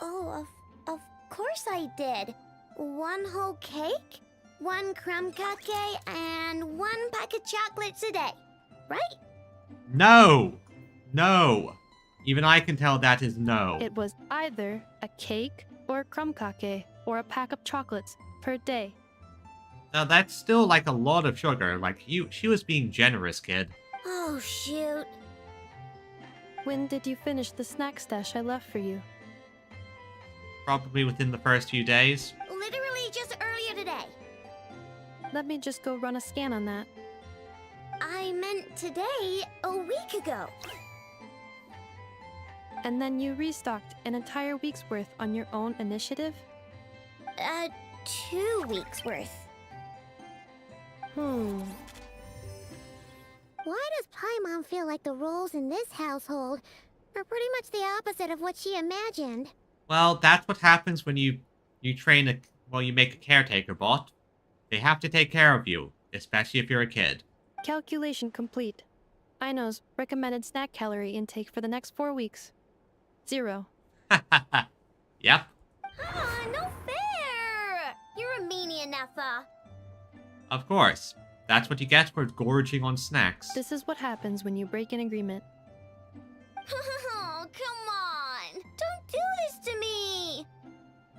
Oh, of course I did. 1 whole cake, 1 crumb cake, and 1 pack of chocolates a day, right? No! No! Even I can tell that is no. It was either a cake or a crumb cake or a pack of chocolates per day. Now that's still like a lot of sugar. Like, she was being generous, kid. Oh, shoot. When did you finish the snack stash I left for you? Probably within the first few days. Literally just earlier today. Let me just go run a scan on that. I meant today, a week ago. And then you restocked an entire week's worth on your own initiative? 2 weeks worth. Why does Paimon feel like the roles in this household are pretty much the opposite of what she imagined? Well, that's what happens when you train you make a caretaker bot. They have to take care of you, especially if you're a kid. Calculation complete. Aino's recommended snack calorie intake for the next 4 weeks. 0. Yep. No fair! You're a meanie, Neffa. Of course. That's what you get for gorging on snacks. This is what happens when you break an agreement. Oh, come on! Don't do this to me!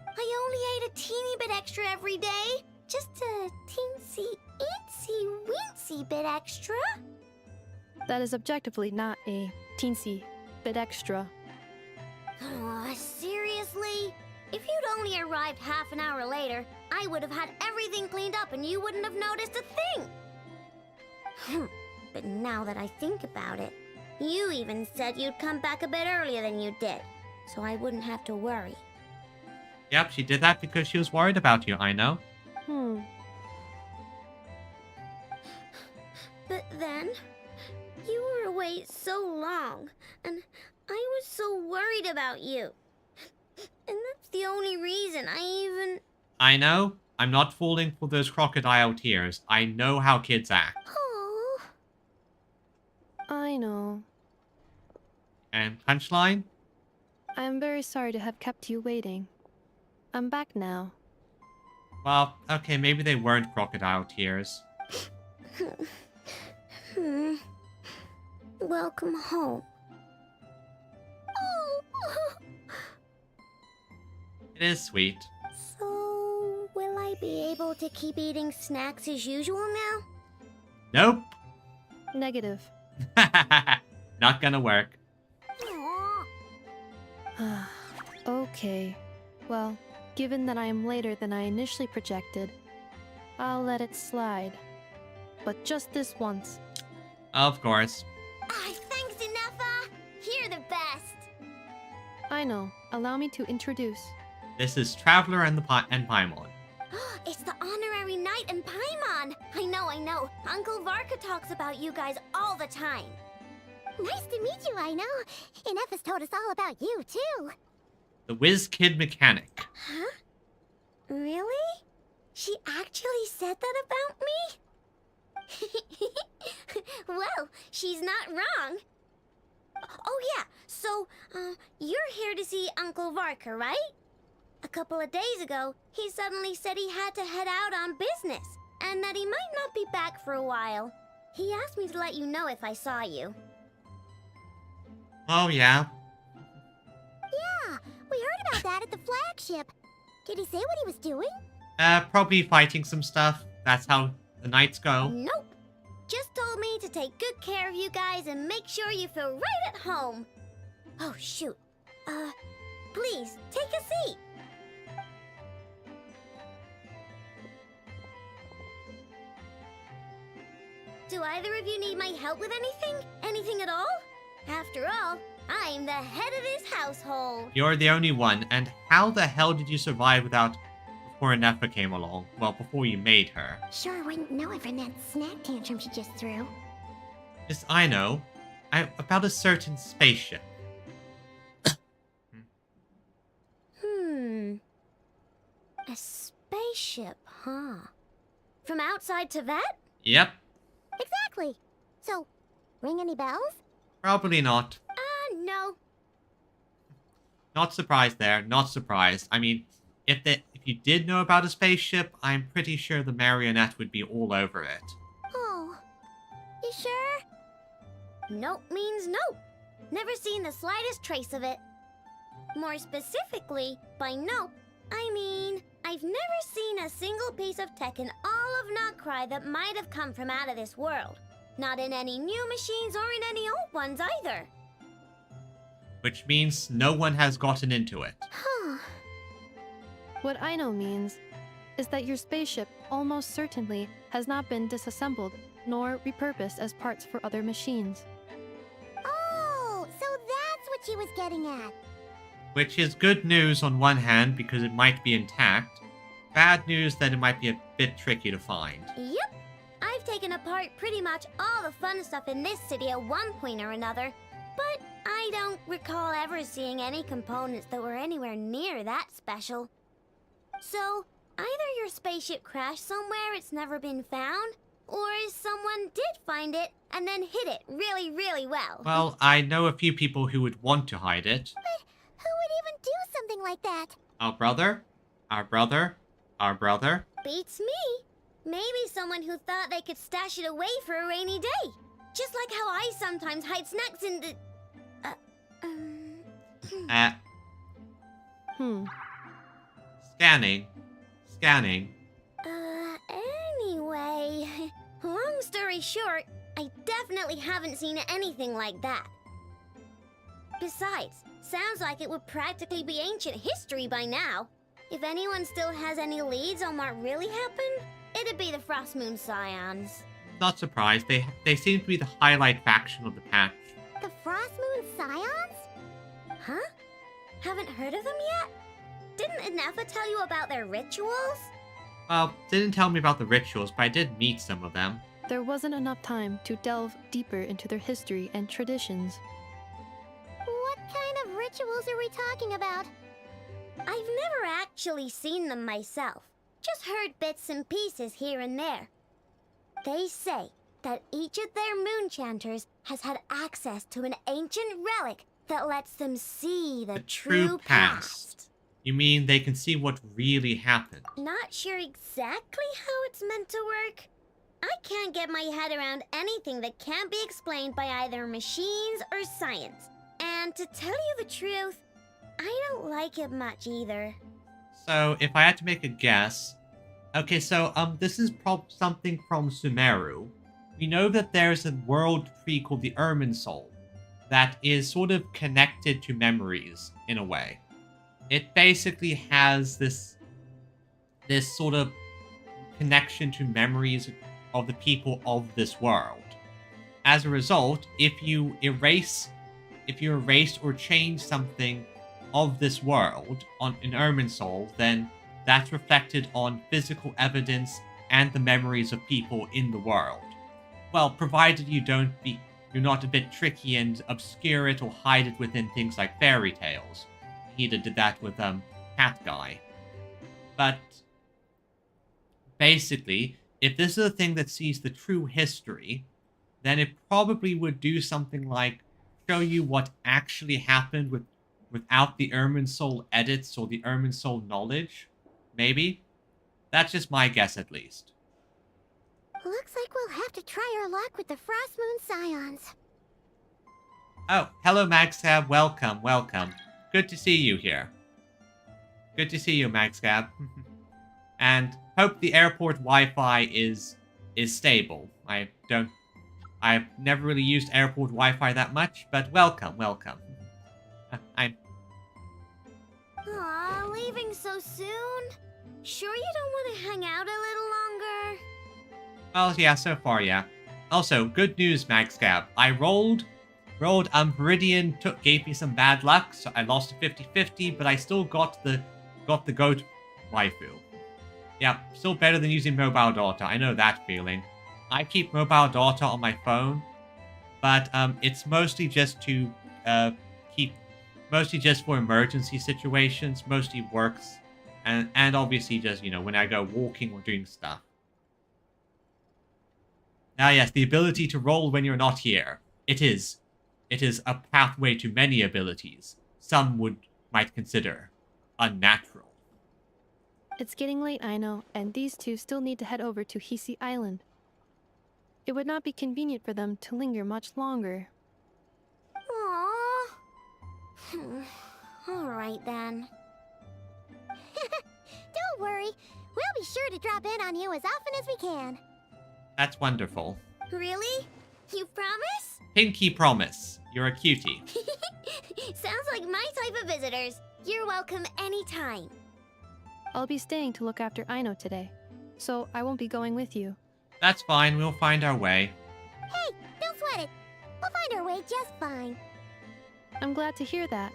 I only ate a teeny bit extra every day. Just a teensy, eensy, weensy bit extra. That is objectively not a teensy bit extra. Oh, seriously? If you'd only arrived half an hour later, I would have had everything cleaned up and you wouldn't have noticed a thing. But now that I think about it, you even said you'd come back a bit earlier than you did, so I wouldn't have to worry. Yep, she did that because she was worried about you, I know. But then, you were away so long, and I was so worried about you. And that's the only reason I even... I know. I'm not falling for those crocodile tears. I know how kids act. Oh. I know. And punchline? I am very sorry to have kept you waiting. I'm back now. Well, okay, maybe they weren't crocodile tears. Welcome home. Oh. It is sweet. So, will I be able to keep eating snacks as usual now? Nope. Negative. Not gonna work. Okay. Well, given that I am later than I initially projected, I'll let it slide. But just this once. Of course. Thanks, Inefa! You're the best! I know. Allow me to introduce. This is Traveler and Paimon. It's the honorary knight and Paimon! I know. Uncle Varka talks about you guys all the time. Nice to meet you, I know. Inefa's told us all about you, too. The Whiz Kid Mechanic. Huh? Really? She actually said that about me? Well, she's not wrong. Oh yeah, so, you're here to see Uncle Varka, right? A couple of days ago, he suddenly said he had to head out on business, and that he might not be back for a while. He asked me to let you know if I saw you. Oh, yeah. Yeah, we heard about that at the flagship. Did he say what he was doing? Probably fighting some stuff. That's how the nights go. Nope. Just told me to take good care of you guys and make sure you feel right at home. Oh, shoot. Please, take a seat. Do either of you need my help with anything? Anything at all? After all, I'm the head of this household. You're the only one, and how the hell did you survive before Inefa came along? Well, before you made her. Sure wouldn't know it from that snack tantrum she just threw. Yes, I know. About a certain spaceship. A spaceship, huh? From outside to that? Yep. Exactly. So, ring any bells? Probably not. No. Not surprised there. Not surprised. I mean, if you did know about a spaceship, I'm pretty sure the marionette would be all over it. Oh. You sure? Nope means nope. Never seen the slightest trace of it. More specifically, by nope, I mean, I've never seen a single piece of tech in all of Nod-Krai that might have come from out of this world. Not in any new machines or in any old ones either. Which means no one has gotten into it. What I know means is that your spaceship almost certainly has not been disassembled nor repurposed as parts for other machines. Oh, so that's what she was getting at. Which is good news on one hand because it might be intact. Bad news that it might be a bit tricky to find. Yep. I've taken apart pretty much all the fun stuff in this city at one point or another, but I don't recall ever seeing any components that were anywhere near that special. So, either your spaceship crashed somewhere it's never been found, or someone did find it and then hid it really, really well. Well, I know a few people who would want to hide it. But who would even do something like that? Our brother? Our brother? Our brother? Beats me. Maybe someone who thought they could stash it away for a rainy day. Just like how I sometimes hide snacks in the... Scanning. Anyway... Long story short, I definitely haven't seen anything like that. Besides, sounds like it would practically be ancient history by now. If anyone still has any leads on what really happened, it'd be the Frost Moon Scions. Not surprised. They seem to be the highlight faction of the patch. The Frost Moon Scions? Huh? Haven't heard of them yet? Didn't Inefa tell you about their rituals? Well, didn't tell me about the rituals, but I did meet some of them. There wasn't enough time to delve deeper into their history and traditions. What kind of rituals are we talking about? I've never actually seen them myself. Just heard bits and pieces here and there. They say that each of their moon chanters has had access to an ancient relic that lets them see the true past. You mean they can see what really happened? Not sure exactly how it's meant to work. I can't get my head around anything that can't be explained by either machines or science. And to tell you the truth, I don't like it much either. So, if I had to make a guess... Okay, so, this is something from Sumeru. we know that there's a world tree called the Ermin Soul that is sort of connected to memories in a way. It basically has this sort of connection to memories of the people of this world. As a result, if you erase or change something of this world on an Ermin Soul, then that's reflected on physical evidence and the memories of people in the world. Well, provided you're not a bit tricky and obscure it or hide it within things like fairy tales. He did that with Cat Guy. But basically, if this is a thing that sees the true history, then it probably would do something like show you what actually happened without the Ermin Soul edits or the Ermin Soul knowledge. Maybe? That's just my guess, at least. Looks like we'll have to try our luck with the Frost Moon Scions. Oh, hello, Magscab. Welcome, welcome. Good to see you here. Good to see you, Magscab. And hope the airport Wi-Fi is stable. I've never really used airport Wi-Fi that much, but welcome, welcome. Aw, leaving so soon? Sure you don't want to hang out a little longer? Well, yeah, so far, yeah. Also, good news, Magscab. I rolled Meridian gave me some bad luck, so I lost a 50-50, but I still got the goat waifu. Yeah, still better than using mobile data. I know that feeling. I keep mobile data on my phone, but it's mostly just to mostly just for emergency situations. Mostly works, and obviously just when I go walking or doing stuff. Ah, yes, the ability to roll when you're not here. It is a pathway to many abilities. Some might consider unnatural. It's getting late, I know, and these two still need to head over to Hisi Island. It would not be convenient for them to linger much longer. Aww. Alright then. Don't worry. We'll be sure to drop in on you as often as we can. That's wonderful. Really? You promise? Pinky promise. You're a cutie. Sounds like my type of visitors. You're welcome anytime. I'll be staying to look after Aino today, so I won't be going with you. That's fine. We'll find our way. Hey, don't sweat it. We'll find our way just fine. I'm glad to hear that.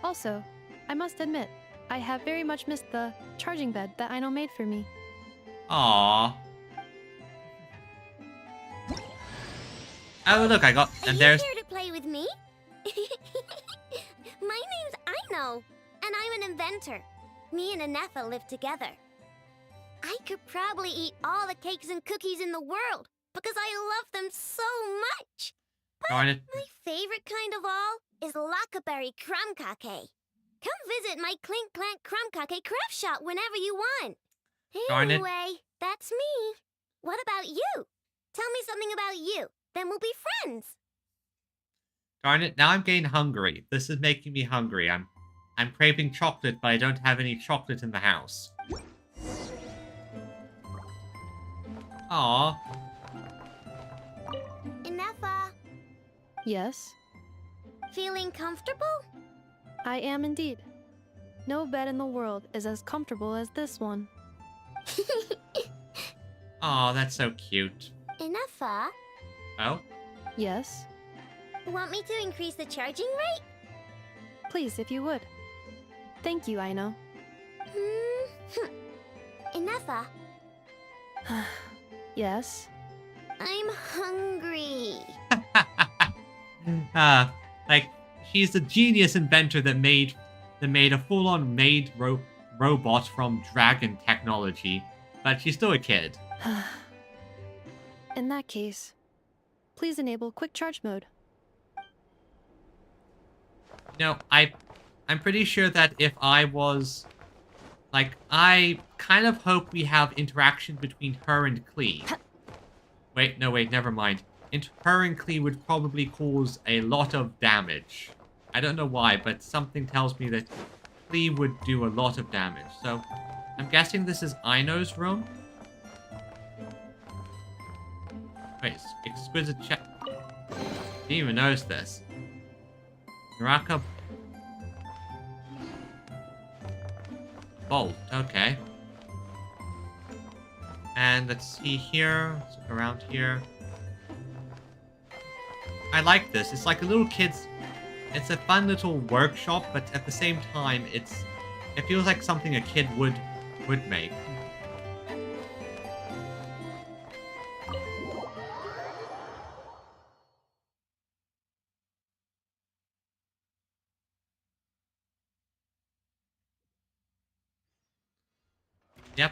Also, I must admit, I have very much missed the charging bed that Aino made for me. Aww. Oh, look, and there's... Are you here to play with me? My name's Aino, and I'm an inventor. Me and Anefa live together. I could probably eat all the cakes and cookies in the world, because I love them so much. But Darn it. my favorite kind of all is Lackaberry Crumb Cake. Come visit my Clink Clank Crumb Cake craft shop whenever you want. Darn it. Anyway, that's me. What about you? Tell me something about you. Then we'll be friends. Darn it, now I'm getting hungry. This is making me hungry. I'm craving chocolate, but I don't have any chocolate in the house. Aww. Anefa, Yes, feeling comfortable? I am indeed. No bed in the world is as comfortable as this one. Aw, that's so cute. Anefa, Oh? Yes? want me to increase the charging rate? Please, if you would. Thank you, Aino. Anefa, Yes? I'm hungry. Like, she's the genius inventor that made a full-on robot from dragon technology, but she's still a kid. In that case, please enable quick charge mode. I'm pretty sure that if I was... Like, I kind of hope we have interaction between her and Klee. Wait, never mind. Her and Klee would probably cause a lot of damage. I don't know why, but something tells me that Klee would do a lot of damage. So, I'm guessing this is Aino's room? Wait, exquisite check. Didn't even notice this. Naraka Bolt, okay. And let's see here. Let's look around here. I like this. It's like a little kid's... It's a fun little workshop, but at the same time, it feels like something a kid would make. Yep.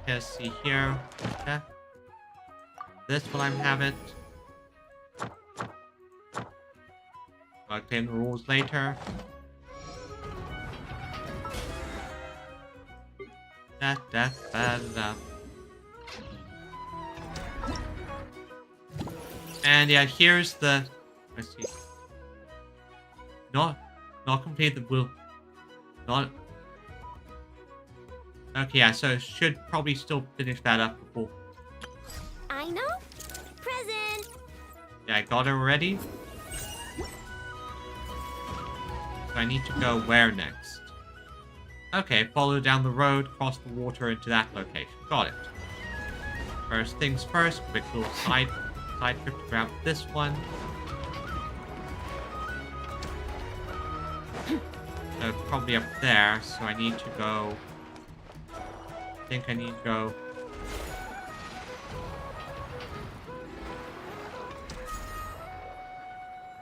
Let's see here. Okay. This will I'm have it. I'll claim the rules later. Da da da da. And yeah, here's the. Let's see. Not complete the will. Not. Okay, yeah, so should probably still finish that up before. I know. Present. Yeah, I got it already. So I need to go where next? Okay, follow down the road, cross the water into that location. Got it. First things first, quick little side trip to grab this one. So probably up there, so I need to go... I think I need to go...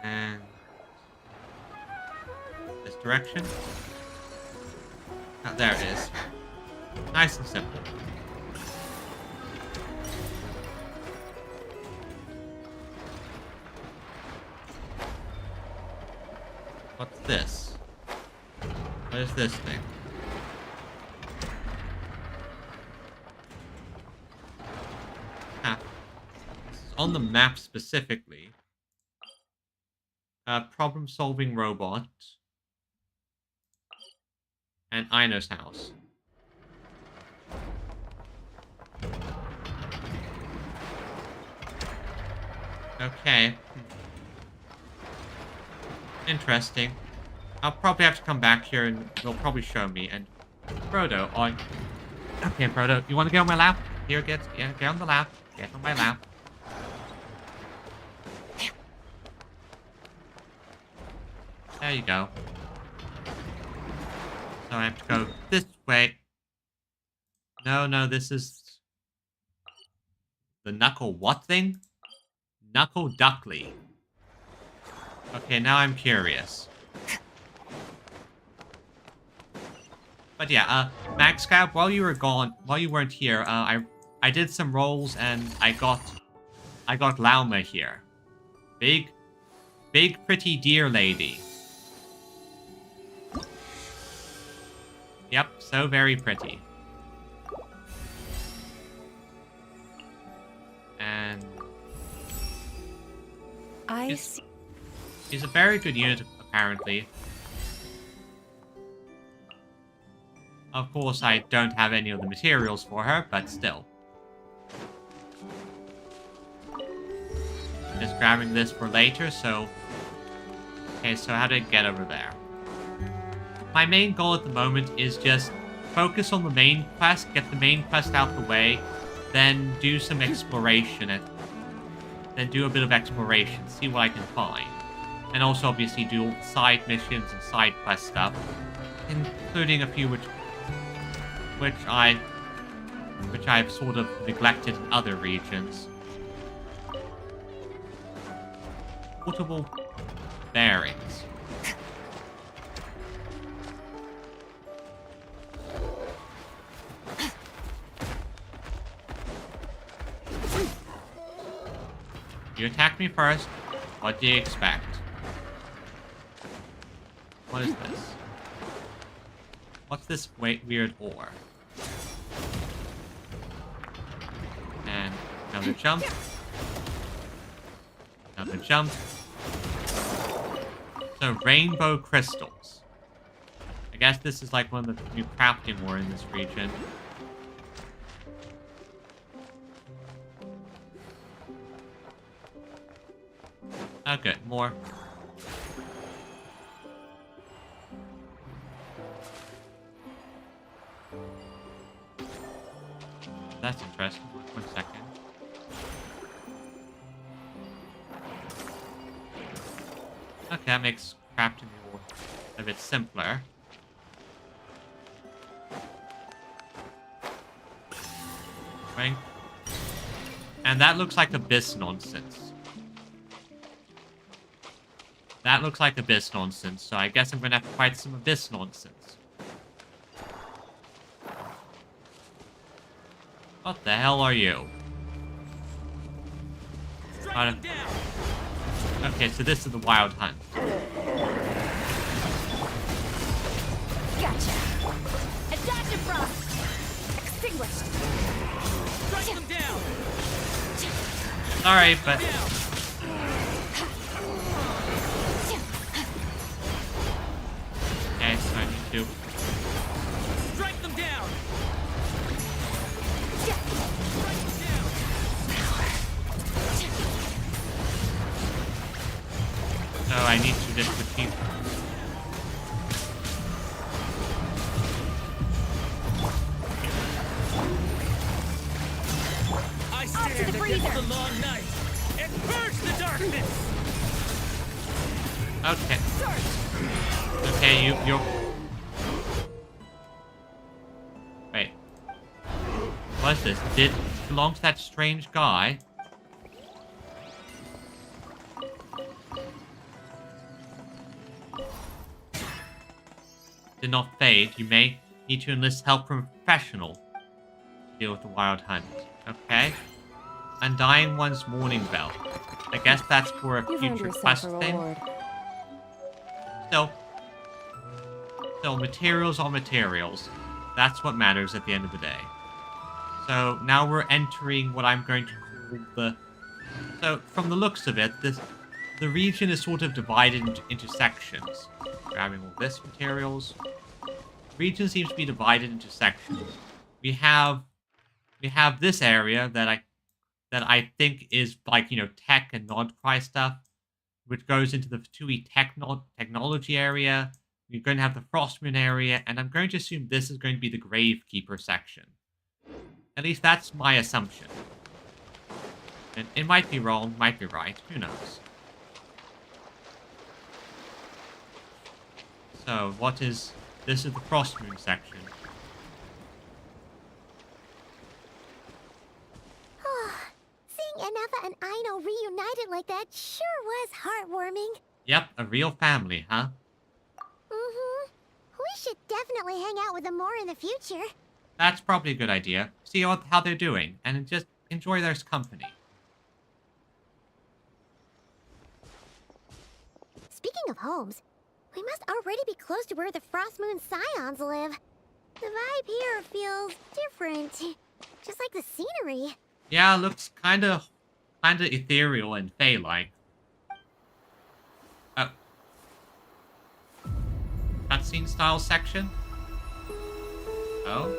And... this direction? Oh, there it is. Nice and simple. What's this? What is this thing? Ah. This is on the map specifically. Problem-solving robot. And Aino's house. Okay. Interesting. I'll probably have to come back here and they'll probably show me. And Frodo, okay, Frodo, you want to get on my lap? Here, get on the lap. Get on my lap. There you go. So I have to go this way. No, this is... the knuckle what thing? Knuckle Duckley. Okay, now I'm curious. But yeah, Max Cab, while you were gone, while you weren't here, I did some rolls and I got Lauma here. Big pretty deer lady. Yep, so very pretty. And she's a very good unit, apparently. Of course, I don't have any of the materials for her, but still. Just grabbing this for later, so... Okay, so how do I get over there? My main goal at the moment is just focus on the main quest, get the main quest out the way, then do some exploration, then do a bit of exploration, see what I can find. And also obviously do all the side missions and side quest stuff, including a few which I've sort of neglected in other regions. Portable bearings. You attacked me first. What do you expect? What is this? What's this weird ore? And another jump. Another jump. So rainbow crystals. I guess this is like one of the new crafting more in this region. Oh, good. More. That's interesting. 1 second. Okay, that makes crafting a bit simpler. Right? And that looks like abyss nonsense. That looks like abyss nonsense, so I guess I'm gonna have to fight some abyss nonsense. What the hell are you? Okay, so this is the wild hunt. Gotcha. Adaptive frost. Extinguished. Strike them down. Sorry, but okay, so I need to Strike them down. So I need to just repeat. I stand against the long night and purge the darkness. Okay. Okay, you're. Wait. What's this? Did belong to that strange guy? Did not fade. You may need to enlist help from a professional to deal with the wild hunt. Okay. Undying one's mourning bell. I guess that's for a future quest thing. Still, materials are materials. That's what matters at the end of the day. So now we're entering what I'm going to call the... So from the looks of it, the region is sort of divided into sections. Grabbing all this materials. The region seems to be divided into sections. We have this area that I think is like, you know, tech and Nod-Krai stuff, which goes into the Fatui technology area. We're going to have the Frostmoon area, and I'm going to assume this is going to be the Gravekeeper section. At least that's my assumption. And it might be wrong, might be right, who knows. So, this is the Frostmoon section. Seeing Anafa and Aino reunited like that sure was heartwarming. Yep, a real family, huh? Mm-hmm. We should definitely hang out with them more in the future. That's probably a good idea. See how they're doing, and just enjoy their company. Speaking of homes, we must already be close to where the Frostmoon Scions live. The vibe here feels different. Just like the scenery. Yeah, it looks kinda ethereal and Fae-like. Oh. Cutscene style section? Oh.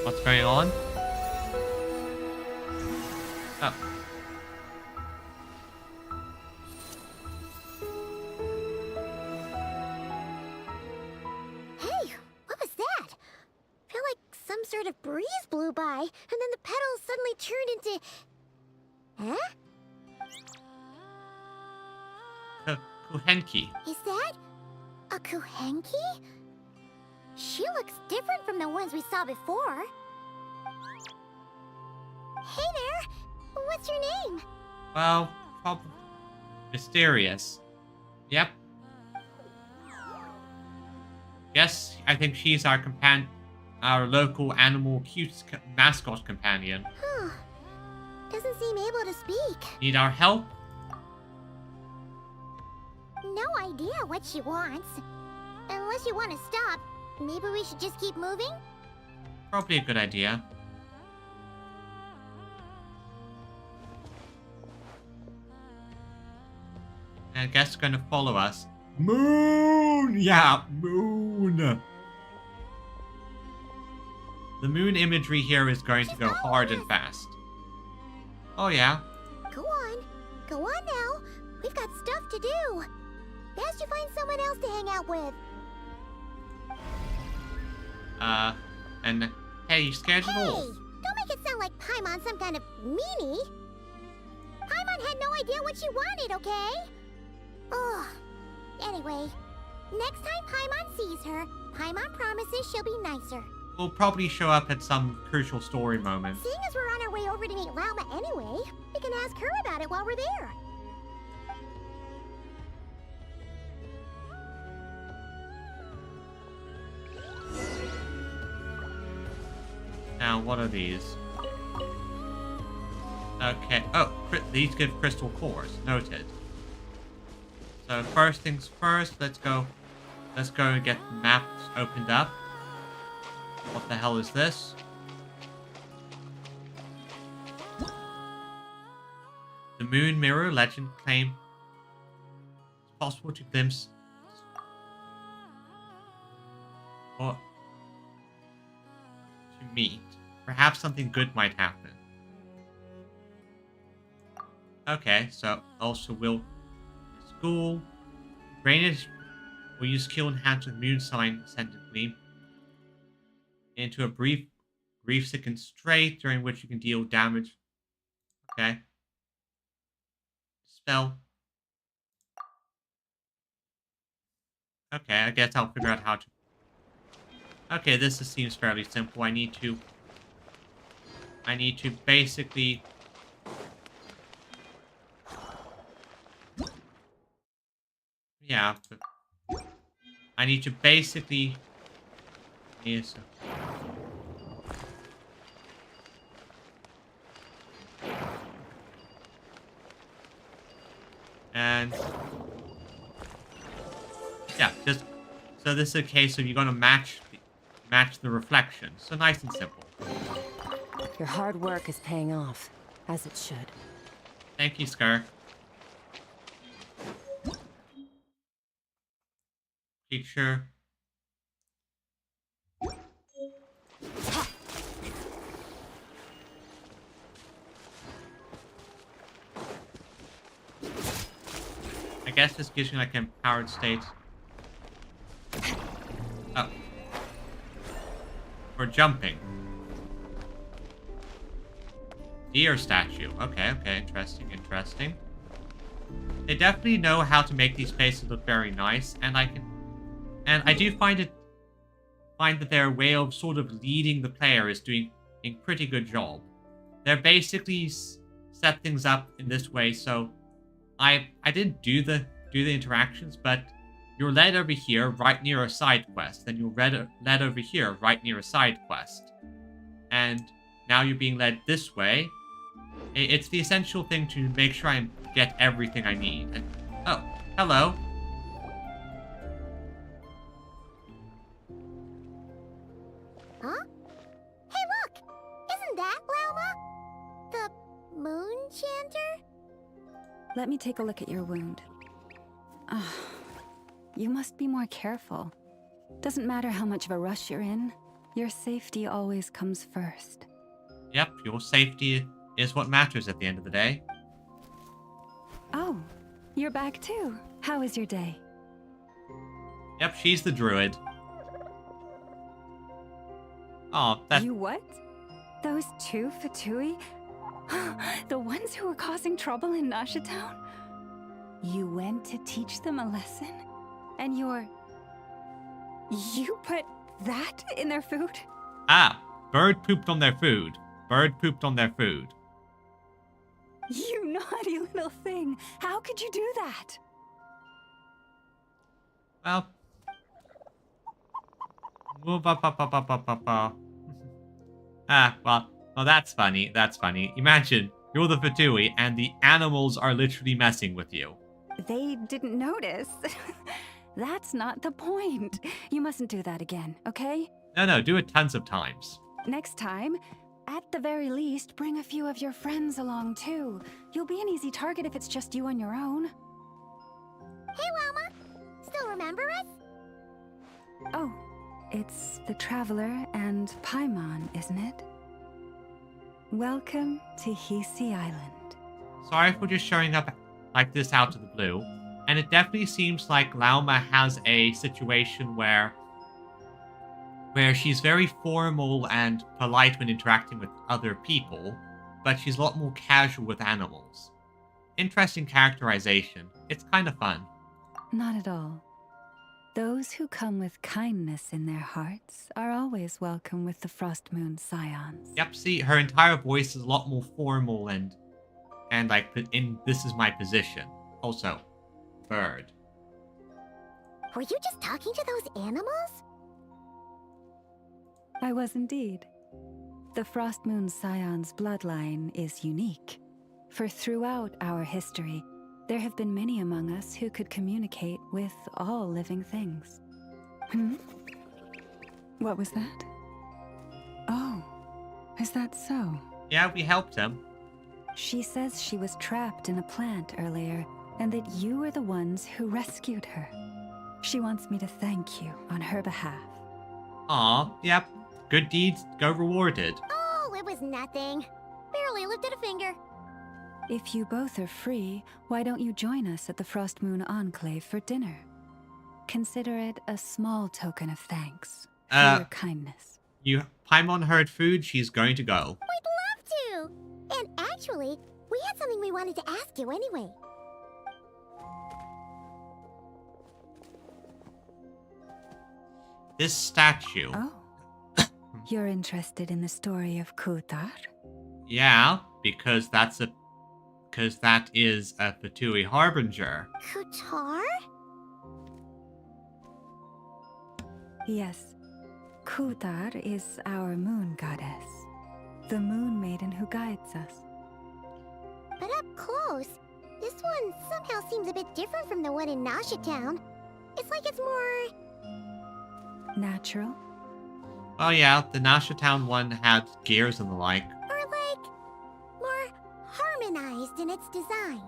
What's going on? Oh. Hey, what was that? Feel like some sort of breeze blew by, and then the petals suddenly turned into... Huh? Kuhenki. Is that a Kuhenki? She looks different from the ones we saw before. Hey there! What's your name? Well, probably mysterious. Yep. Yes, I think she's our local animal cute mascot companion. Huh. Doesn't seem able to speak. Need our help? No idea what she wants. Unless you want to stop, maybe we should just keep moving? Probably a good idea. I guess it's gonna follow us. Moon! Yeah, moon! The moon imagery here is going to go hard and fast. Oh yeah. Go on. Go on now. We've got stuff to do. Best you find someone else to hang out with. And hey, you scared Hey! at all? Don't make it sound like Paimon's some kind of meanie. Paimon had no idea what she wanted, okay? Ugh. Anyway, next time Paimon sees her, Paimon promises she'll be nicer. We'll probably show up at some crucial story moment. Seeing as we're on our way over to meet Lauma anyway, we can ask her about it while we're there. Now, what are these? Okay. Oh, these give crystal cores. Noted. So first things first, let's go and get the maps opened up. What the hell is this? The Moon Mirror legend claim it's possible to glimpse or to meet. Perhaps something good might happen. Okay, so also will school drainage will use skill enhanced with moon sign scented gleam into a brief grief-sickened strait during which you can deal damage. Okay. Spell. Okay, I guess I'll figure out how to. Okay, this seems fairly simple. I need to basically yeah, but I need to basically yes. And yeah, just so this is a case of you're gonna match the reflection. So nice and simple. Your hard work is paying off, as it should. Thank you, Scar. Teacher. I guess this gives me like an empowered state. Oh. For jumping. Deer statue. Okay, interesting. They definitely know how to make these spaces look very nice, and I do find that their way of sort of leading the player is doing a pretty good job. They're basically set things up in this way, so I didn't do the interactions, but you're led over here right near a side quest, then you're led over here right near a side quest, and now you're being led this way. It's the essential thing to make sure I get everything I need. And oh, hello. Huh? Hey, look! Isn't that Lauma? The moon chanter? Let me take a look at your wound. You must be more careful. Doesn't matter how much of a rush you're in, your safety always comes first. Yep, your safety is what matters at the end of the day. Oh, you're back too. How was your day? Yep, she's the druid. Oh, that... You what? Those two Fatui? The ones who were causing trouble in Nasha Town? You went to teach them a lesson? And you put that in their food? Ah, bird pooped on their food. Bird pooped on their food. You naughty little thing. How could you do that? Well. Well, that's funny. That's funny. Imagine, you're the Fatui, and the animals are literally messing with you. They didn't notice. That's not the point. You mustn't do that again, okay? No, do it tons of times. Next time, at the very least, bring a few of your friends along too. You'll be an easy target if it's just you on your own. Hey, Llama. Still remember us? Oh, it's the Traveler and Paimon, isn't it? Welcome to Hisi Island. Sorry for just showing up like this out of the blue. And it definitely seems like Lauma has a situation where she's very formal and polite when interacting with other people, but she's a lot more casual with animals. Interesting characterization. It's kind of fun. Not at all. Those who come with kindness in their hearts are always welcome with the Frost Moon Scions. Yep, see, her entire voice is a lot more formal and like, in this is my position. Also, bird. Were you just talking to those animals? I was indeed. The Frost Moon Scion's bloodline is unique, for throughout our history, there have been many among us who could communicate with all living things. What was that? Oh, is that so? Yeah, we helped him. She says she was trapped in a plant earlier, and that you were the ones who rescued her. She wants me to thank you on her behalf. Aw, yep. Good deeds go rewarded. Oh, it was nothing. Barely lifted a finger. If you both are free, why don't you join us at the Frost Moon Enclave for dinner? Consider it a small token of thanks for your kindness. Paimon heard food, she's going to go. We'd love to! And actually, we had something we wanted to ask you anyway. This statue. Oh. You're interested in the story of Kutar? Yeah, because that is a Fatui Harbinger. Kutar? Yes. Kutar is our moon goddess, the moon maiden who guides us. But up close, this one somehow seems a bit different from the one in Nasha Town. It's like it's more... natural? Oh yeah, the Nasha Town one had gears and the like. Or like, more harmonized in its design.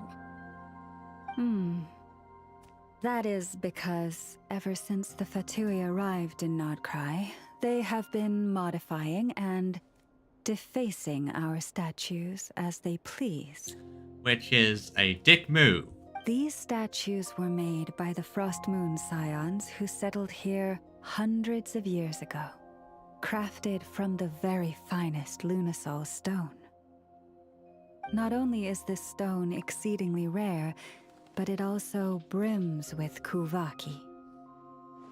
That is because ever since the Fatui arrived in Nod-Krai, they have been modifying and defacing our statues as they please. Which is a dick move. These statues were made by the Frost Moon Scions who settled here hundreds of years ago, crafted from the very finest Lunasol stone. Not only is this stone exceedingly rare, but it also brims with Kuvaki.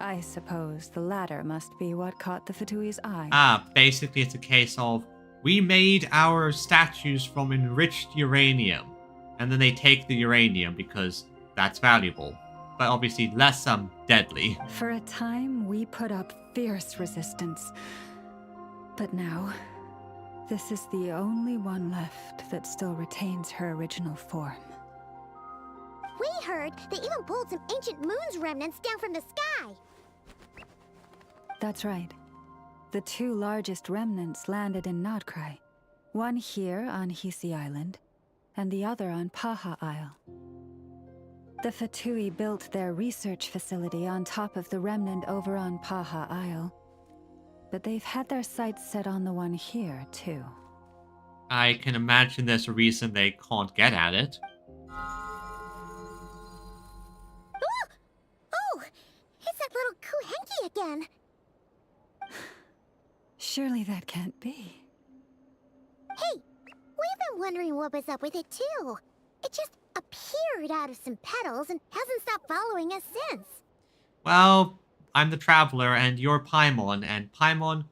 I suppose the latter must be what caught the Fatui's eye. Basically it's a case of, we made our statues from enriched uranium, and then they take the uranium because that's valuable, but obviously less deadly. For a time, we put up fierce resistance, but now, this is the only one left that still retains her original form. We heard they even pulled some ancient moon's remnants down from the sky. That's right. The two largest remnants landed in Nod-Krai. One here on Hisi Island, and the other on Paha Isle. The Fatui built their research facility on top of the remnant over on Paha Isle, but they've had their sights set on the one here, too. I can imagine there's a reason they can't get at it. Oh! It's that little Kuhenki again! Surely that can't be. Hey! We've been wondering what was up with it, too. It just appeared out of some petals and hasn't stopped following us since. Well, I'm the Traveler and you're Paimon, and Paimon,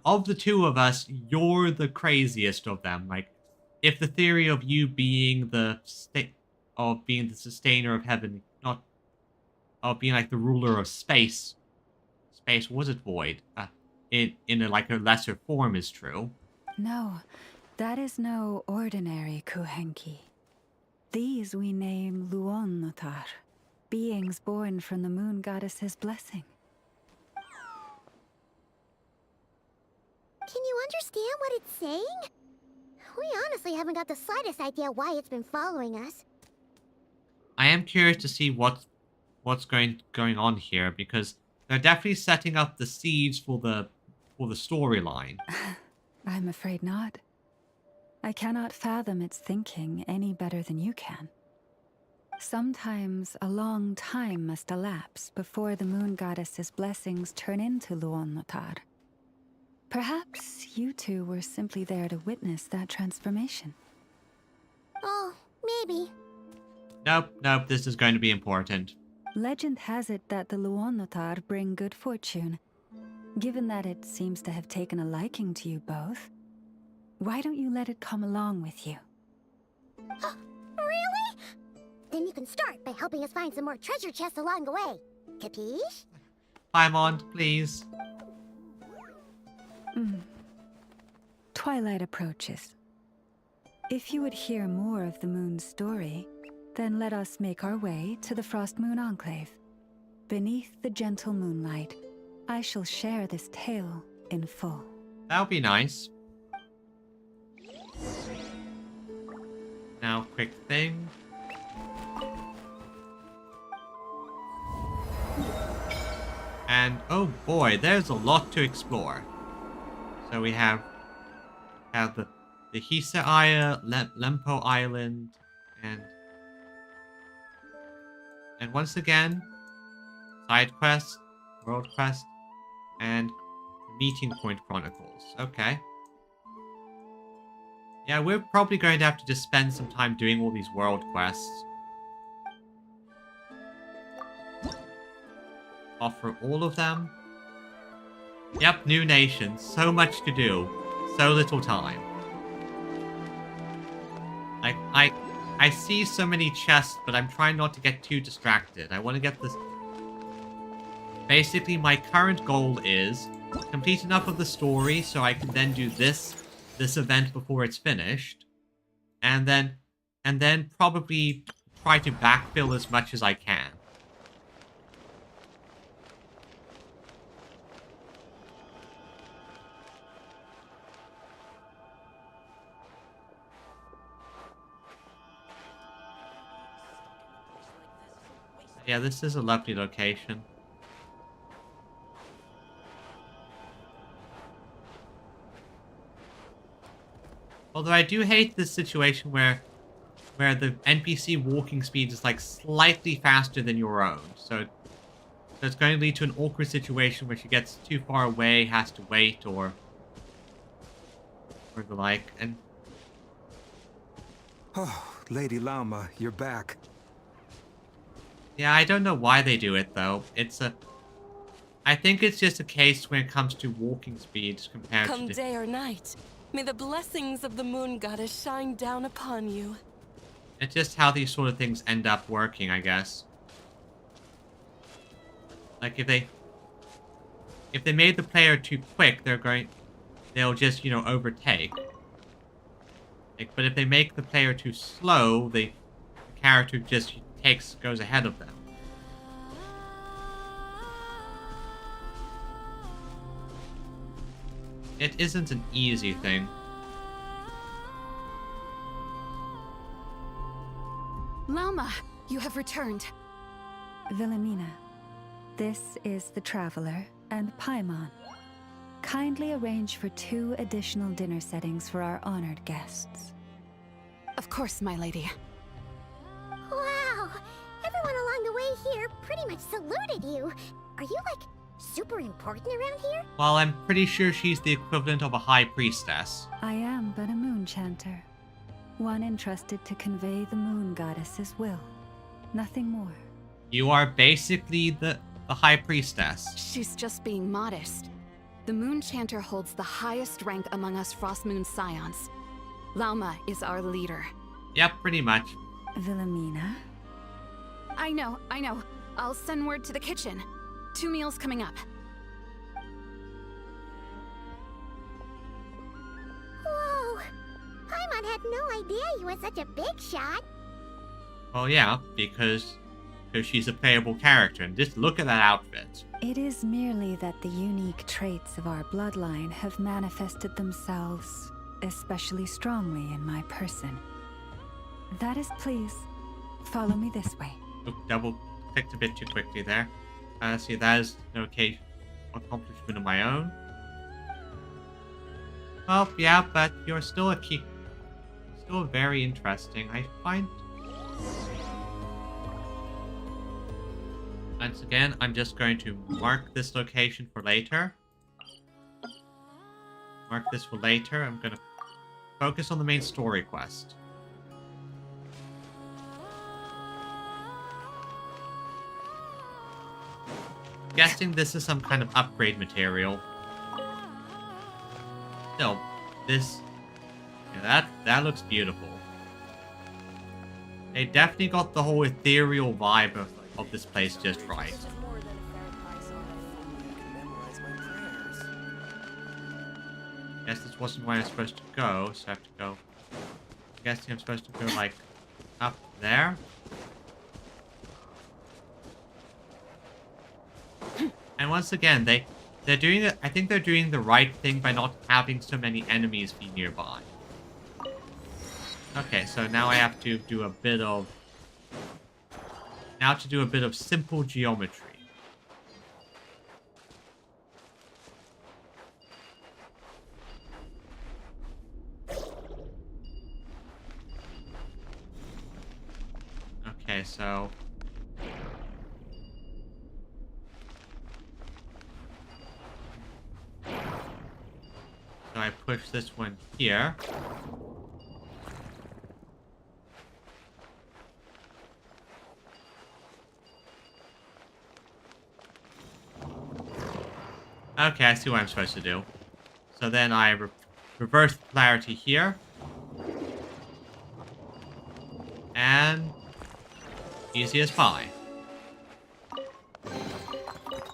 of the two of us, you're the craziest of them. Like, if the theory of you being the sustainer of heaven, not of being like the ruler of space, was it void? In a lesser form is true. No, that is no ordinary Kuhenki. These we name Luon-Notar, beings born from the moon goddess's blessing. Can you understand what it's saying? We honestly haven't got the slightest idea why it's been following us. I am curious to see what what's going on here, because they're definitely setting up the seeds for the storyline. I'm afraid not. I cannot fathom its thinking any better than you can. Sometimes a long time must elapse before the moon goddess's blessings turn into Luon-Lotar. Perhaps you two were simply there to witness that transformation. Oh, maybe. Nope, this is going to be important. Legend has it that the Luon-Lotar bring good fortune. Given that it seems to have taken a liking to you both, why don't you let it come along with you? Really? Then you can start by helping us find some more treasure chests along the way. Capiche? Paimon, please. Twilight approaches. If you would hear more of the moon's story, then let us make our way to the Frost Moon Enclave. Beneath the gentle moonlight, I shall share this tale in full. That would be nice. Now, quick thing. And oh boy, there's a lot to explore. So we have the Hisaiya, Lempo Island, and once again, side quest, world quest, and Meeting Point Chronicles. Okay. Yeah, we're probably going to have to just spend some time doing all these world quests. Offer all of them. Yep, new nations. So much to do. So little time. I see so many chests, but I'm trying not to get too distracted. I want to get this... Basically, my current goal is complete enough of the story so I can then do this event before it's finished. And then probably try to backfill as much as I can. Yeah, this is a lovely location. Although I do hate this situation where the NPC walking speed is like slightly faster than your own. So it's going to lead to an awkward situation where she gets too far away, has to wait, or the like. And oh, Lady Lauma, you're back. Yeah, I don't know why they do it though. I think it's just a case when it comes to walking speeds compared Come to... day or night, may the blessings of the moon goddess shine down upon you. It's just how these sort of things end up working, I guess. Like if they made the player too quick, they'll just, overtake. But if they make the player too slow, the character just goes ahead of them. It isn't an easy thing. Lauma, you have returned. Wilhelmina, this is the Traveler and Paimon. Kindly arrange for 2 additional dinner settings for our honored guests. Of course, my lady. Wow! Everyone along the way here pretty much saluted you. Are you, like, super important around here? Well, I'm pretty sure she's the equivalent of a high priestess. I am but a moon chanter. One entrusted to convey the moon goddess's will. Nothing more. You are basically the high priestess. She's just being modest. The Moon Chanter holds the highest rank among us Frost Moon Scions. Lauma is our leader. Yep, pretty much. Wilhelmina? I know. I'll send word to the kitchen. 2 meals coming up. Whoa! Paimon had no idea you were such a big shot. Well, yeah, because she's a playable character, and just look at that outfit. It is merely that the unique traits of our bloodline have manifested themselves especially strongly in my person. That is, please, follow me this way. Oh, double clicked a bit too quickly there. See, that is an okay accomplishment of my own. Well, yeah, but you're still a key. Still very interesting, I find. Once again, I'm just going to mark this location for later. Mark this for later. I'm going to focus on the main story quest. Guessing this is some kind of upgrade material. Still, this... yeah, that looks beautiful. They definitely got the whole ethereal vibe of this place just right. Guess this wasn't where I'm supposed to go, so I have to go... I'm guessing I'm supposed to go, like, up there? And once again, they're doing it. I think they're doing the right thing by not having so many enemies be nearby. Okay, so now I have to do a bit of... now to do a bit of simple geometry. Okay, so... so I push this one here. Okay, I see what I'm supposed to do. So then I reverse polarity here. And... easy as pie.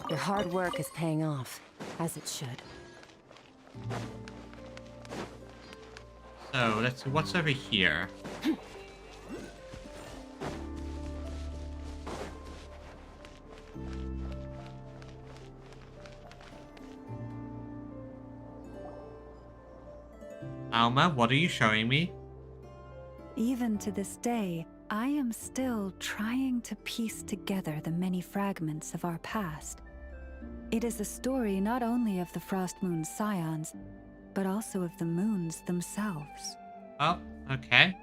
Your hard work is paying off, as it should. So, let's see, what's over here? Alma, what are you showing me? Even to this day, I am still trying to piece together the many fragments of our past. It is a story not only of the Frost Moon Scions, but also of the moons themselves. Oh, okay.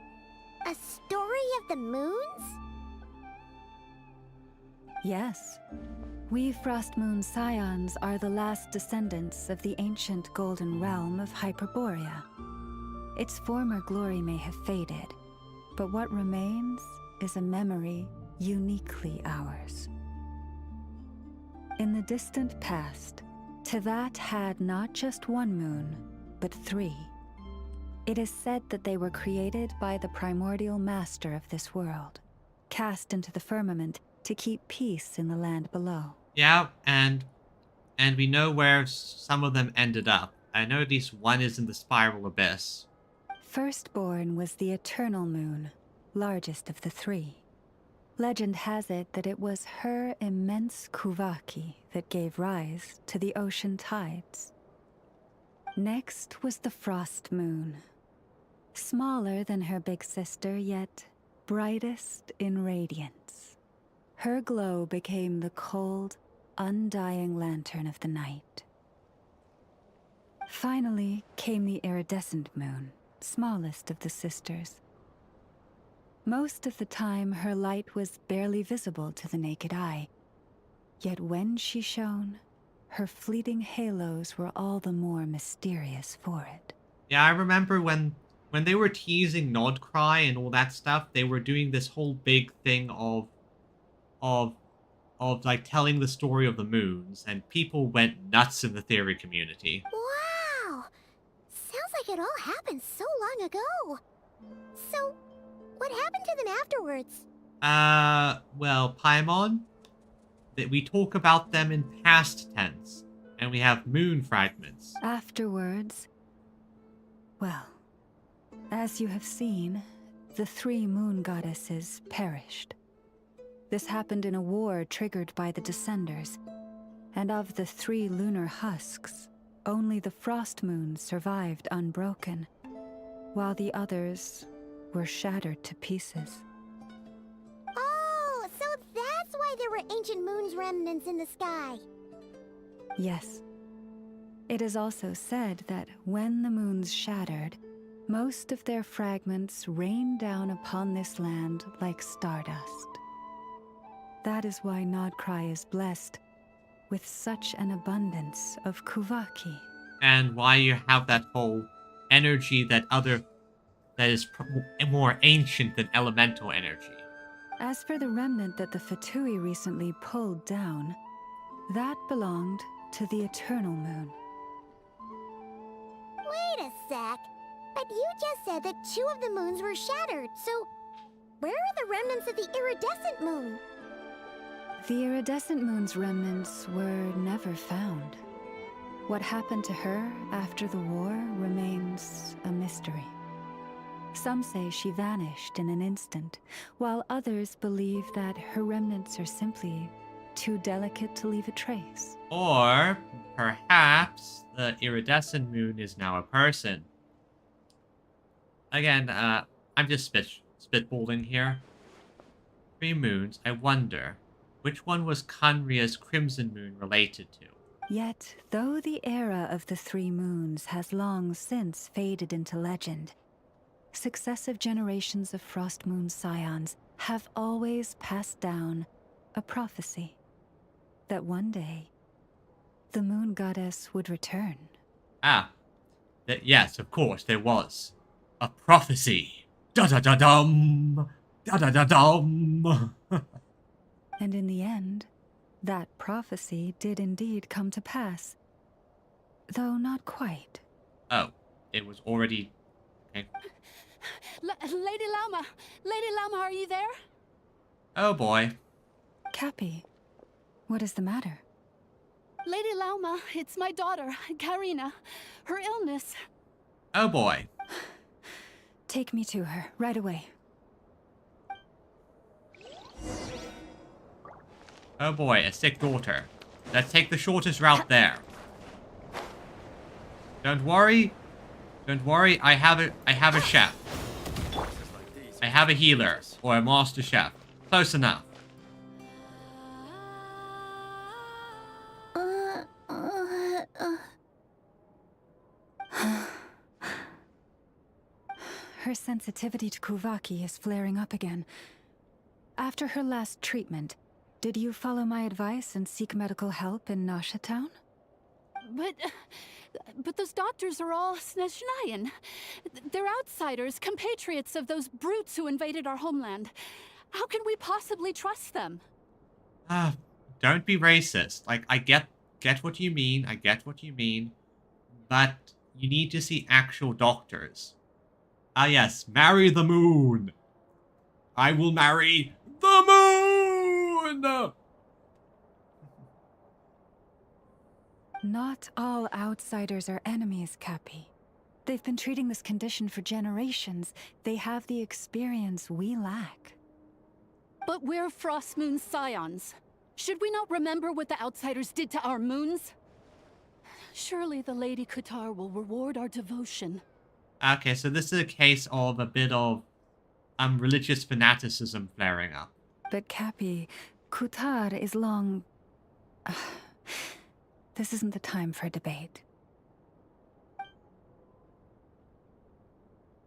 A story of the moons? Yes. We Frost Moon Scions are the last descendants of the ancient golden realm of Hyperborea. Its former glory may have faded, but what remains is a memory uniquely ours. In the distant past, Teyvat had not just one moon, but 3. It is said that they were created by the primordial master of this world, cast into the firmament to keep peace in the land below. Yeah, and we know where some of them ended up. I know at least one is in the spiral abyss. Firstborn was the Eternal Moon, largest of the 3. Legend has it that it was her immense kuvaki that gave rise to the ocean tides. Next was the Frost Moon. Smaller than her big sister, yet brightest in radiance. Her glow became the cold, undying lantern of the night. Finally came the Iridescent Moon, smallest of the sisters. Most of the time, her light was barely visible to the naked eye. Yet when she shone, her fleeting halos were all the more mysterious for it. Yeah, I remember when they were teasing Nod-Krai and all that stuff, they were doing this whole big thing of like telling the story of the moons, and people went nuts in the theory community. Wow! Sounds like it all happened so long ago. So, what happened to them afterwards? Well, Paimon, that we talk about them in past tense, and we have moon fragments. Afterwards, well, as you have seen, the 3 moon goddesses perished. This happened in a war triggered by the Descenders, and of the 3 lunar husks, only the Frost Moon survived unbroken, while the others were shattered to pieces. Oh, so that's why there ancient moon's remnants in the sky. Yes. It is also said that when the moons shattered, most of their fragments rained down upon this land like stardust. That is why Nod-Krai is blessed with such an abundance of Kuvaki. And why you have that whole energy that is more ancient than elemental energy. As for the remnant that the Fatui recently pulled down, that belonged to the Eternal Moon. Wait a sec. But you just said that 2 of the moons were shattered, so where are the remnants of the iridescent moon? The iridescent moon's remnants were never found. What happened to her after the war remains a mystery. Some say she vanished in an instant, while others believe that her remnants are simply too delicate to leave a trace. Or perhaps the iridescent moon is now a person. Again, I'm just spitballing here. 3 moons, I wonder, which one was Kanria's crimson moon related to? Yet, though the era of the 3 moons has long since faded into legend, successive generations of Frost Moon scions have always passed down a prophecy that one day the moon goddess would return. Ah, yes, of course, there was. A prophecy. Da-da-da-dum! Da-da-da-dum! And in the end, that prophecy did indeed come to pass. Though not quite. Oh, it was already... Okay. Lady Llama! Lady Llama, are you there? Oh boy. Cappy, what is the matter? Lady Llama, it's my daughter, Karina. Her illness. Oh boy. Take me to her, right away. Oh boy, a sick daughter. Let's take the shortest route there. Don't worry. Don't worry, I have a chef. I have a healer, or a master chef. Close enough. Her sensitivity to Kuvaki is flaring up again. After her last treatment, did you follow my advice and seek medical help in Nasha Town? But those doctors are all Snezhnayan. They're outsiders, compatriots of those brutes who invaded our homeland. How can we possibly trust them? Don't be racist. Like, I get what you mean, I get what you mean, but you need to see actual doctors. Ah yes, marry the moon. I will marry the moon! Not all outsiders are enemies, Cappy. They've been treating this condition for generations. They have the experience we lack. But we're Frost Moon scions. Should we not remember what the outsiders did to our moons? Surely the Lady Kutar will reward our devotion. Okay, so this is a case of a bit of religious fanaticism flaring up. But Cappy, Kutar is long... This isn't the time for debate.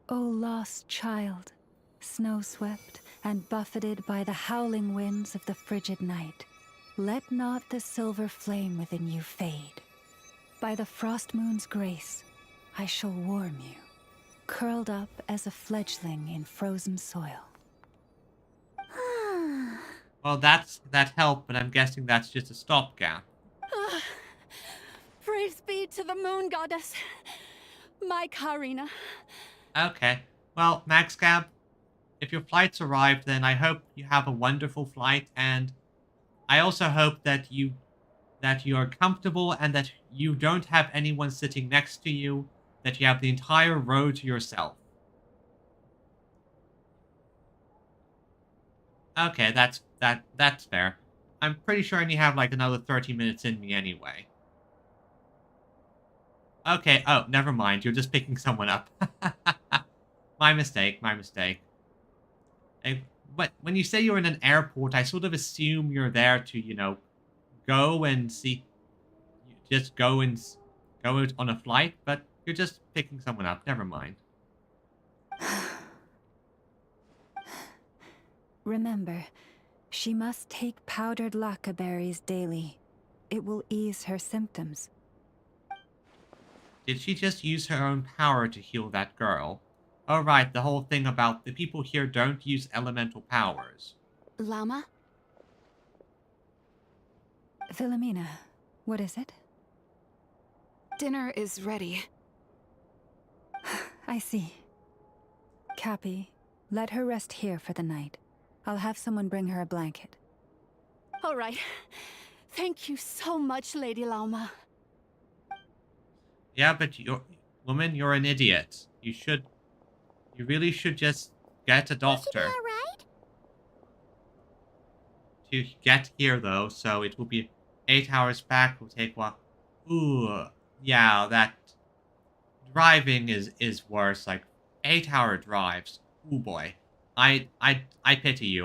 O lost child, snow-swept and buffeted by the howling winds of the frigid night, let not the silver flame within you fade. By the frost moon's grace, I shall warm you, curled up as a fledgling in frozen soil. Well, that helped, but I'm guessing that's just a stopgap. Praise be to the moon goddess, my Karina. Okay. Well, Maxcab, if your flight's arrived, then I hope you have a wonderful flight, and I also hope that you are comfortable and that you don't have anyone sitting next to you, that you have the entire road to yourself. Okay, that's fair. I'm pretty sure I only have like another 30 minutes in me anyway. Okay, oh, never mind. You're just picking someone up. My mistake, my mistake. Hey, but when you say you're in an airport, I sort of assume you're there to, go and see, just go out on a flight, but you're just picking someone up. Never mind. Remember, she must take powdered lacca berries daily. It will ease her symptoms. Did she just use her own power to heal that girl? Oh, right, the whole thing about the people here don't use elemental powers. Llama? Philomena, what is it? Dinner is ready. I see. Cappy, let her rest here for the night. I'll have someone bring her a blanket. All right. Thank you so much, Lady Llama. Yeah, but woman, you're an idiot. You really should just get a doctor. All right? To get here, though, so it will be 8 hours back. Will take what? Ooh, yeah, that driving is worse. Like 8-hour drives. Ooh boy, I pity you,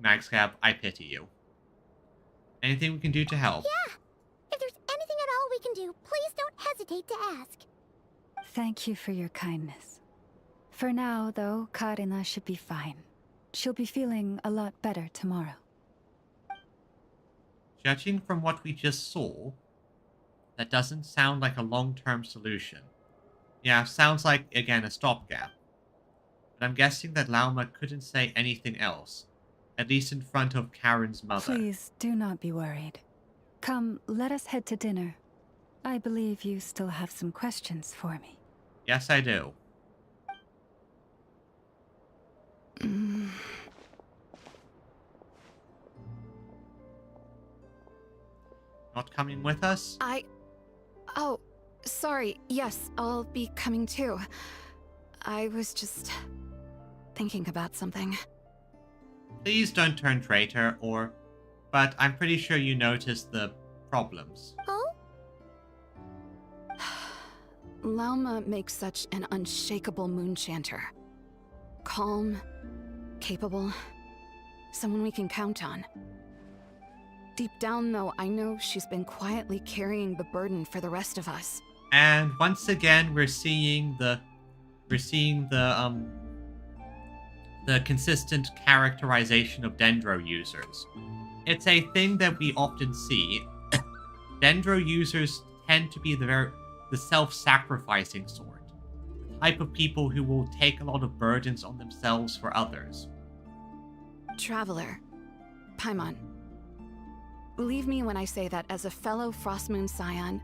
Maxcab. I pity you. Anything we can do to help? Yeah. If there's anything at all we can do, please don't hesitate to ask. Thank you for your kindness. For now, though, Karina should be fine. She'll be feeling a lot better tomorrow. Judging from what we just saw, that doesn't sound like a long-term solution. Yeah, sounds like, again, a stopgap. But I'm guessing that Lauma couldn't say anything else, at least in front of Karen's mother. Please, do not be worried. Come, let us head to dinner. I believe you still have some questions for me. Yes, I do. Not coming with us? Oh, sorry. Yes, I'll be coming too. I was just thinking about something. Please don't turn traitor, but I'm pretty sure you noticed the problems. Oh? Lauma makes such an unshakable moonchanter. Calm, capable, someone we can count on. Deep down, though, I know she's been quietly carrying the burden for the rest of us. And once again, we're seeing the consistent characterization of Dendro users. It's a thing that we often see. Dendro users tend to be the self-sacrificing sort. The type of people who will take a lot of burdens on themselves for others. Traveler, Paimon, believe me when I say that as a fellow Frostmoon Scion,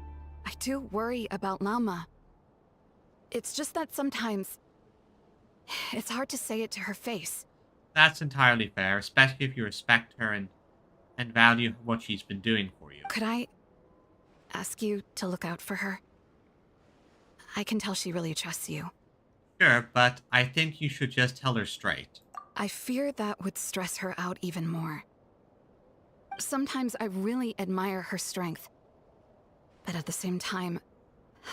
I do worry about Lauma. It's just that sometimes it's hard to say it to her face. That's entirely fair, especially if you respect her and value what she's been doing for you. Could I ask you to look out for her? I can tell she really trusts you. Sure, but I think you should just tell her straight. I fear that would stress her out even more. Sometimes I really admire her strength, but at the same time,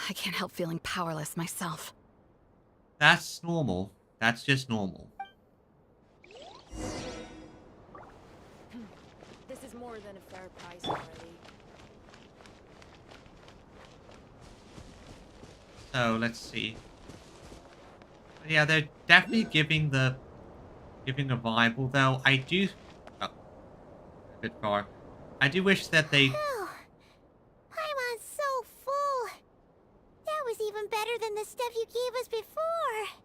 I can't help feeling powerless myself. That's normal. That's just normal. This is more than a fair price already. So let's see. But yeah, they're definitely giving a vibe. Although I do, a bit far. I do wish that they. Paimon's so full. That was even better than the stuff you gave us before.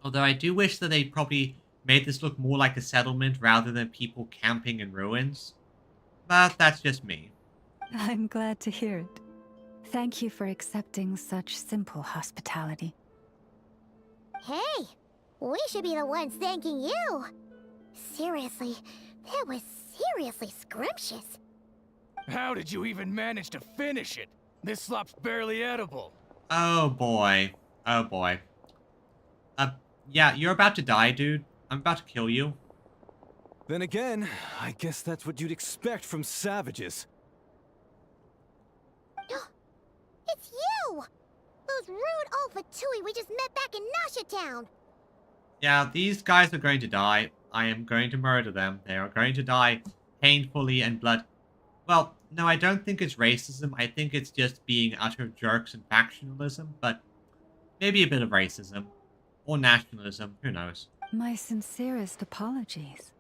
Although I do wish that they probably made this look more like a settlement rather than people camping in ruins. But that's just me. I'm glad to hear it. Thank you for accepting such simple hospitality. Hey, we should be the ones thanking you. Seriously, that was seriously scrumptious. How did you even manage to finish it? This slop's barely edible. Oh boy. Oh boy. Yeah, you're about to die, dude. I'm about to kill you. Then again, I guess that's what you'd expect from savages. It's you! Those rude old Fatui we just met back in Nasha Town. Yeah, these guys are going to die. I am going to murder them. They are going to die painfully and blood. Well, no, I don't think it's racism. I think it's just being utter jerks and factionalism, but maybe a bit of racism. Or nationalism, who knows. My sincerest apologies.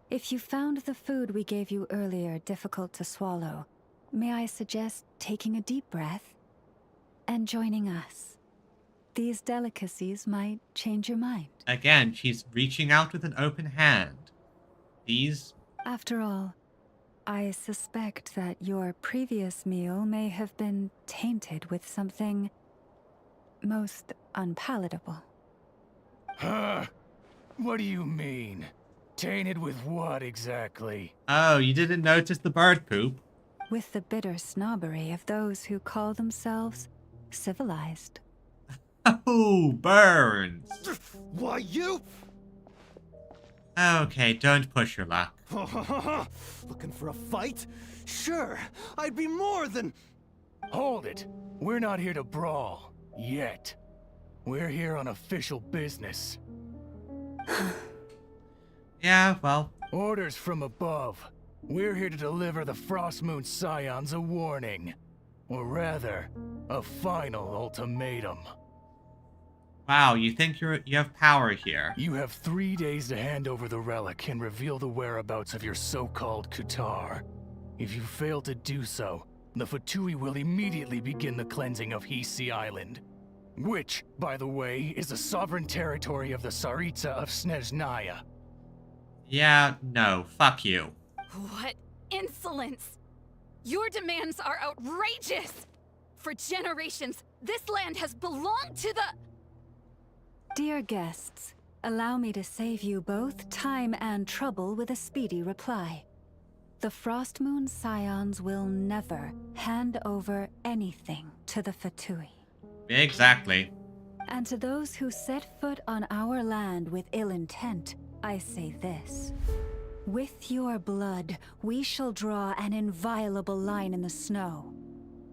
If you found the food we gave you earlier difficult to swallow, may I suggest taking a deep breath and joining us? These delicacies might change your mind. Again, she's reaching out with an open hand. These... After all, I suspect that your previous meal may have been tainted with something most unpalatable. Huh? What do you mean? Tainted with what exactly? Oh, you didn't notice the bird poop? With the bitter snobbery of those who call themselves civilized. Oh, burns! Why, you? Okay, don't push your luck. Looking for a fight? Sure, I'd be more than... Hold it. We're not here to brawl. Yet. We're here on official business. Yeah, well... Orders from above. We're here to deliver the Frostmoon Scions a warning. Or rather, a final ultimatum. Wow, you think you have power here. You have 3 days to hand over the relic and reveal the whereabouts of your so-called Kutar. If you fail to do so, the Fatui will immediately begin the cleansing of Hisi Island. Which, by the way, is the sovereign territory of the Tsaritsa of Snezhnaya. Yeah, no, fuck you. What insolence! Your demands are outrageous! For generations, this land has belonged to the... Dear guests, allow me to save you both time and trouble with a speedy reply. The Frostmoon Scions will never hand over anything to the Fatui. Exactly. And to those who set foot on our land with ill intent, I say this. With your blood, we shall draw an inviolable line in the snow.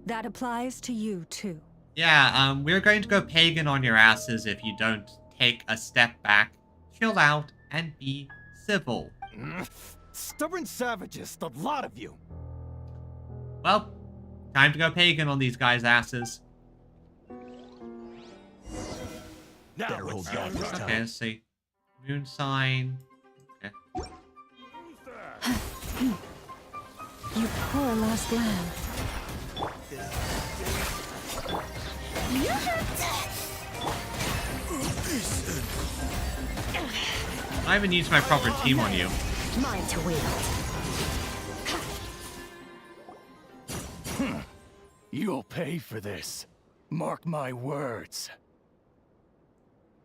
That applies to you, too. Yeah, we're going to go pagan on your asses if you don't take a step back, chill out, and be civil. Stubborn savages, the lot of you. Well, time to go pagan on these guys' asses. Now Okay, let's see. Moon sign. Okay. You poor lost lamb. I haven't used my proper team on you. Mine to wield. You'll pay for this. Mark my words.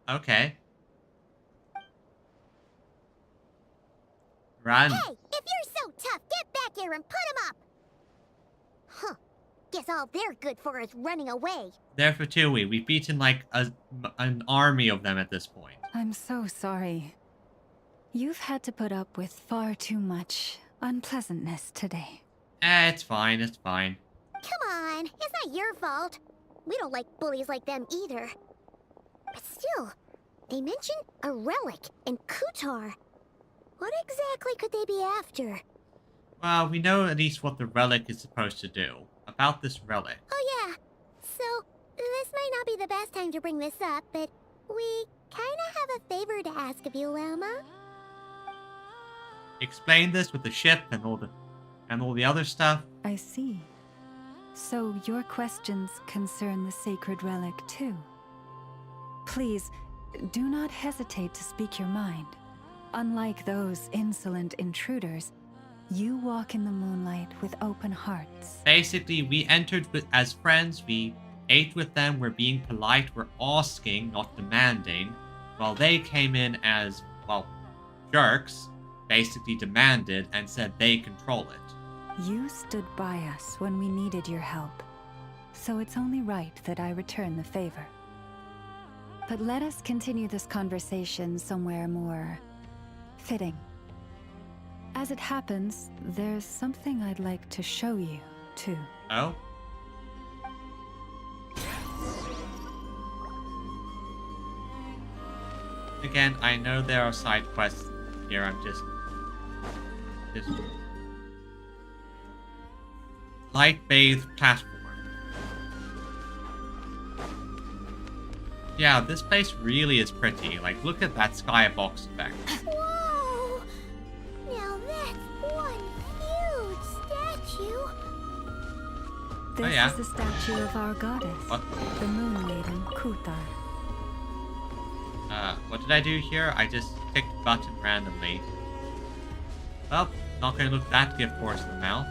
Okay. Run. Hey, if you're so tough, get back here and put him up! Huh. Guess all they're good for is running away. They're Fatui. We've beaten like an army of them at this point. I'm so sorry. You've had to put up with far too much unpleasantness today. It's fine, it's fine. Come on, it's not your fault. We don't like bullies like them either. But still, they mentioned a relic in Kutar. What exactly could they be after? Well, we know at least what the relic is supposed to do. About this relic. Oh yeah, so this might not be the best time to bring this up, but we kinda have a favor to ask of you, Lama. Explain this with the ship and all the other stuff. I see. So your questions concern the sacred relic too. Please, do not hesitate to speak your mind. Unlike those insolent intruders, you walk in the moonlight with open hearts. Basically, we entered as friends, we ate with them, we're being polite, we're asking, not demanding, while they came in as, well, jerks, basically demanded and said they control it. You stood by us when we needed your help, so it's only right that I return the favor. But let us continue this conversation somewhere more fitting. As it happens, there's something I'd like to show you, too. Oh? Again, I know there are side quests here. I'm just light bathed platform. Yeah, this place really is pretty. Like, look at that skybox effect. Whoa! Now that's one huge statue. This yeah. is the statue of our goddess, What? the Moon Maiden Kuthar. What did I do here? I just clicked the button randomly. Well, not gonna look that gift horse in the mouth.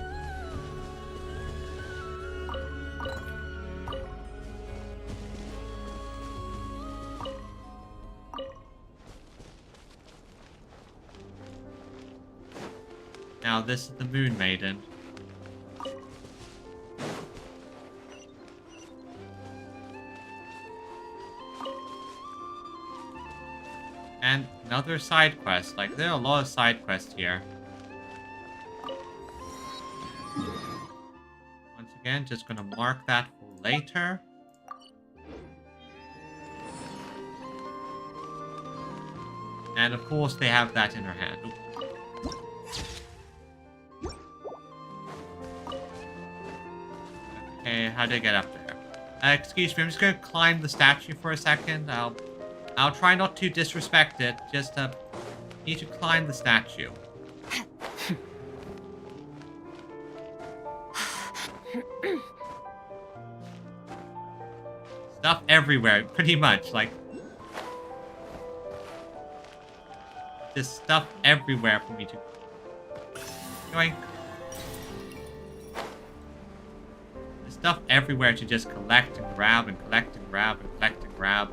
Now this is the Moon Maiden. And another side quest. Like, there are a lot of side quests here. Once again, just gonna mark that for later. And of course, they have that in her hand. Ooh. Okay, how did I get up there? Excuse me, I'm just gonna climb the statue for a second. I'll try not to disrespect it. Just need to climb the statue. Stuff everywhere, pretty much. Like, just stuff everywhere for me to. Going. Stuff everywhere to just collect and grab and collect and grab and collect and grab.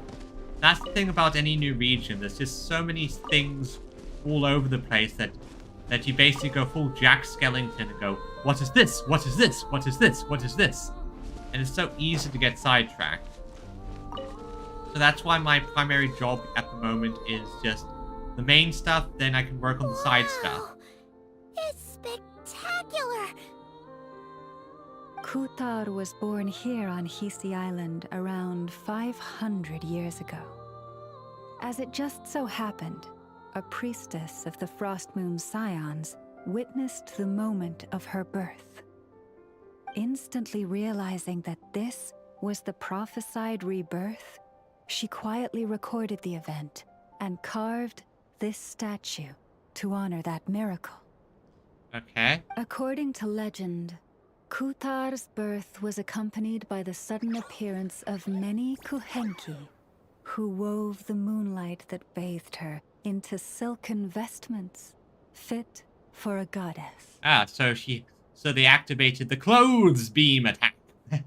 That's the thing about any new region. There's just so many things all over the place that you basically go full Jack Skellington and go, what is this? What is this? What is this? What is this? And it's so easy to get sidetracked. So that's why my primary job at the moment is just the main stuff, then I can work on the side stuff. It's spectacular! Kuthar was born here on Hisi Island around 500 years ago. As it just so happened, a priestess of the Frost Moon Scions witnessed the moment of her birth. Instantly realizing that this was the prophesied rebirth, she quietly recorded the event and carved this statue to honor that miracle. Okay. According to legend, Kuthar's birth was accompanied by the sudden appearance of many Kuhenki, who wove the moonlight that bathed her into silken vestments, fit for a goddess. Ah, so they activated the clothes beam attack. Hey!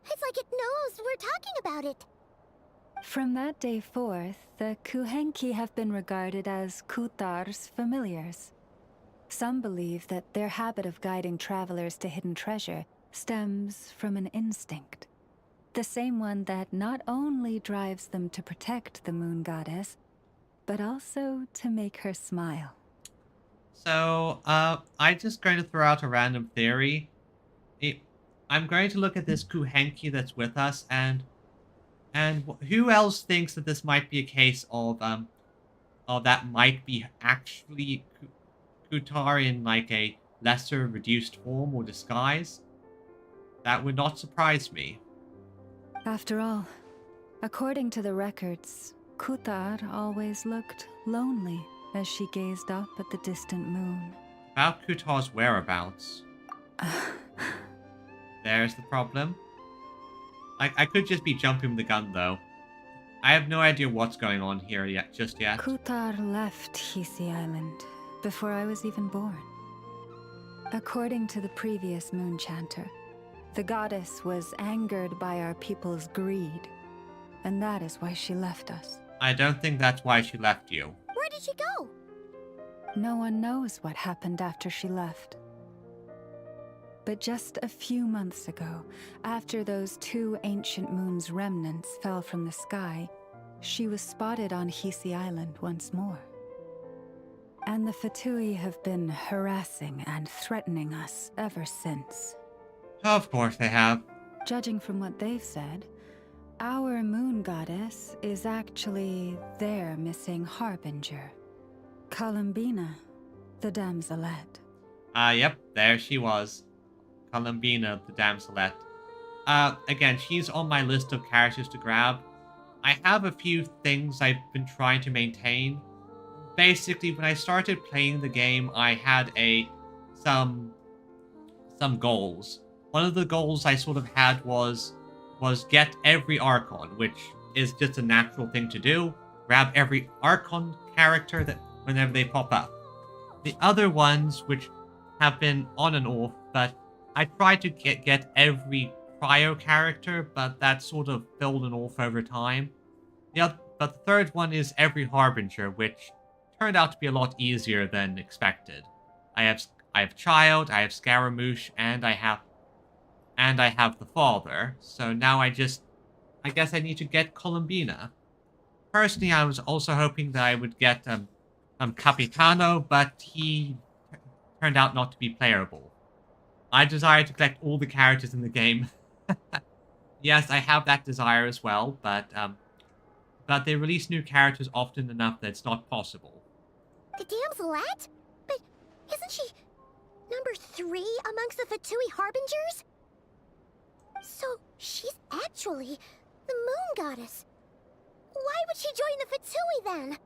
It's like it knows we're talking about it. From that day forth, the Kuhenki have been regarded as Kuthar's familiars. Some believe that their habit of guiding travelers to hidden treasure stems from an instinct. The same one that not only drives them to protect the moon goddess, but also to make her smile. So, I'm just going to throw out a random theory. I'm going to look at this Kuhenki that's with us, and who else thinks that this might be a case of that might be actually Kuthar in like a lesser reduced form or disguise? That would not surprise me. After all, according to the records, Kuthar always looked lonely as she gazed up at the distant moon. About Kuthar's whereabouts. There's the problem. I could just be jumping the gun though. I have no idea what's going on here just yet. Kuthar left Hisi Island before I was even born. According to the previous moon chanter, the goddess was angered by our people's greed, and that is why she left us. I don't think that's why she left you. Where did she go? No one knows what happened after she left. But just a few months ago, after those two ancient moon's remnants fell from the sky, she was spotted on Hisi Island once more. And the Fatui have been harassing and threatening us ever since. Of course they have. Judging from what they've said, Our moon goddess is actually their missing harbinger, Columbina, the damselette. Yep, there she was. Columbina, the damselette. Again, she's on my list of characters to grab. I have a few things I've been trying to maintain. Basically, when I started playing the game, I had some goals. One of the goals I sort of had was get every Archon, which is just a natural thing to do. Grab every Archon character that whenever they pop up. The other ones, which have been on and off, but I tried to get every Cryo character, but that sort of fallen off over time. But the third one is every Harbinger, which turned out to be a lot easier than expected. I have Child, I have Scaramouche, and I have the Father. So now I guess I need to get Columbina. Personally, I was also hoping that I would get Capitano, but he turned out not to be playable. I desire to collect all the characters in the game. Yes, I have that desire as well, but they release new characters often enough that it's not possible. The damselette? But isn't she number 3 amongst the Fatui Harbingers? So she's actually the moon goddess. Why would she join the Fatui then?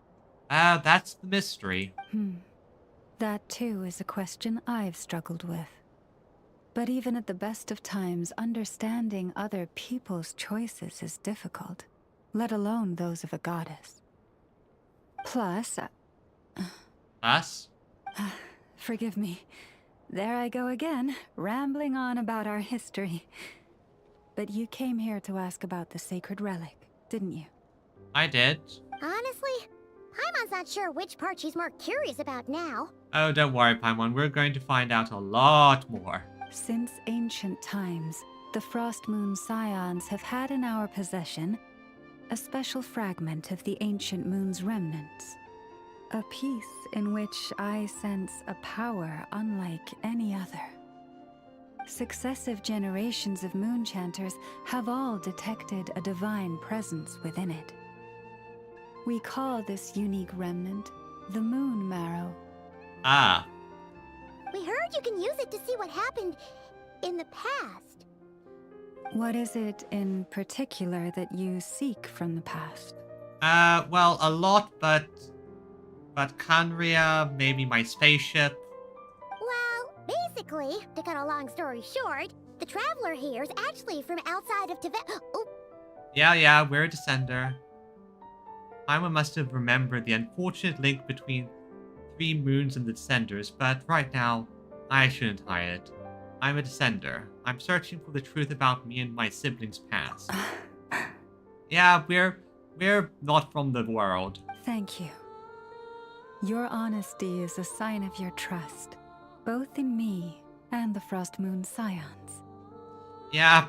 That's the mystery. That too is a question I've struggled with. But even at the best of times, understanding other people's choices is difficult, let alone those of a goddess. Plus... Us? Forgive me. There I go again, rambling on about our history. But you came here to ask about the sacred relic, didn't you? I did. Honestly, Paimon's not sure which part she's more curious about now. Oh, don't worry, Paimon. We're going to find out a lot more. Since ancient times, the Frost Moon Scions have had in our possession a special fragment of the ancient moon's remnants. A piece in which I sense a power unlike any other. Successive generations of moonchanters have all detected a divine presence within it. We call this unique remnant the Moon Marrow. Ah. We heard you can use it to see what happened in the past. What is it in particular that you seek from the past? Well, a lot, but Kanria, maybe my spaceship. Well, basically, to cut a long story short, the Traveler here is actually from outside of Tibet. Oh. Yeah, we're a descender. Paimon must have remembered the unfortunate link between 3 moons and the descenders, but right now, I shouldn't hide it. I'm a descender. I'm searching for the truth about me and my siblings' past. Yeah, we're not from the world. Thank you. Your honesty is a sign of your trust, both in me and the Frost Moon Scions. Yeah,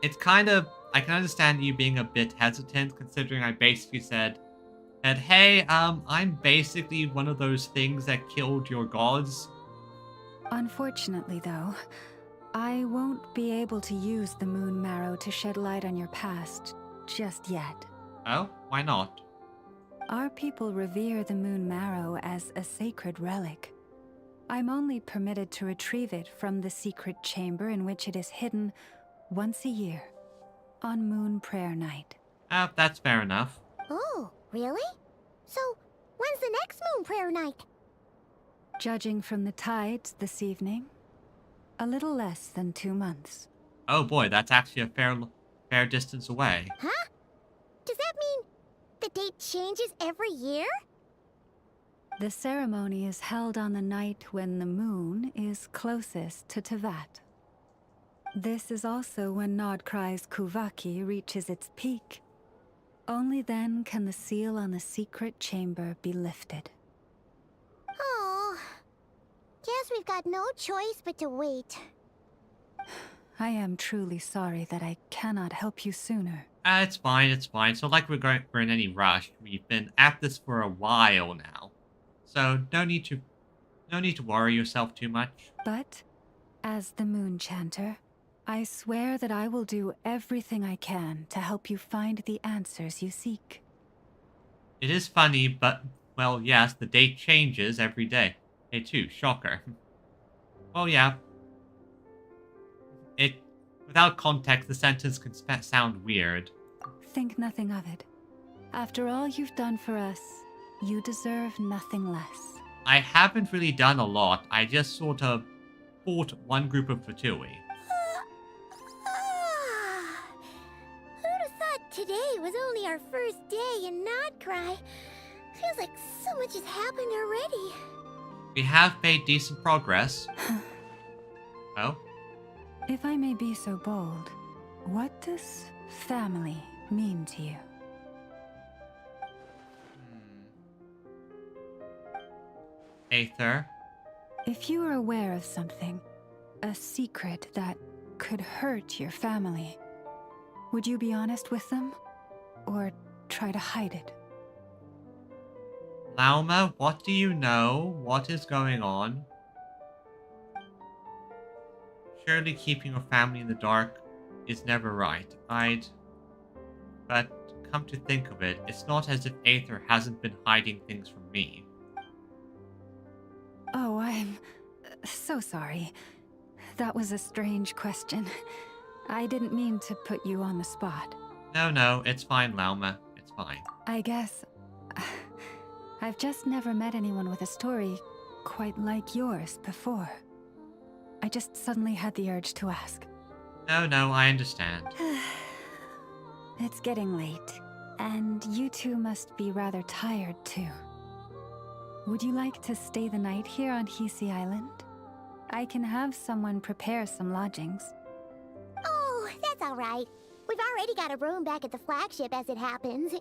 it's kind of... I can understand you being a bit hesitant, considering I basically said, hey, I'm basically one of those things that killed your gods. Unfortunately, though, I won't be able to use the Moon Marrow to shed light on your past just yet. Oh? Why not? Our people revere the Moon Marrow as a sacred relic. I'm only permitted to retrieve it from the secret chamber in which it is hidden once a year, on Moon Prayer Night. That's fair enough. Oh, really? So, when's the next Moon Prayer Night? Judging from the tides this evening, a little less than 2 months. Oh boy, that's actually a fair distance away. Huh? Does that mean the date changes every year? The ceremony is held on the night when the moon is closest to Tevat. This is also when Nod-Krai's Kuvaki reaches its peak. Only then can the seal on the secret chamber be lifted. Oh, guess we've got no choice but to wait. I am truly sorry that I cannot help you sooner. It's fine. So like we're in any rush. We've been at this for a while now. So no need to worry yourself too much. But, as the Moon Chanter, I swear that I will do everything I can to help you find the answers you seek. It is funny, but, well, yes, the date changes every day. Day 2, shocker. Well, yeah. Without context, the sentence can sound weird. Think nothing of it. After all you've done for us, you deserve nothing less. I haven't really done a lot. I just sort of fought one group of Fatui. Who'd have thought today was only our first day in Nod-Krai? Feels like so much has happened already. We have made decent progress. Oh? If I may be so bold, what does family mean to you? Aether? If you are aware of something, a secret that could hurt your family, would you be honest with them? Or try to hide it? Lauma, what do you know? What is going on? Surely keeping your family in the dark is never right. But come to think of it, it's not as if Aether hasn't been hiding things from me. Oh, I'm so sorry. That was a strange question. I didn't mean to put you on the spot. No, it's fine, Lauma. It's fine. I guess I've just never met anyone with a story quite like yours before. I just suddenly had the urge to ask. No, I understand. It's getting late, and you two must be rather tired too. Would you like to stay the night here on Hisi Island? I can have someone prepare some lodgings. Oh, that's all right. We've already got a room back at the flagship as it happens.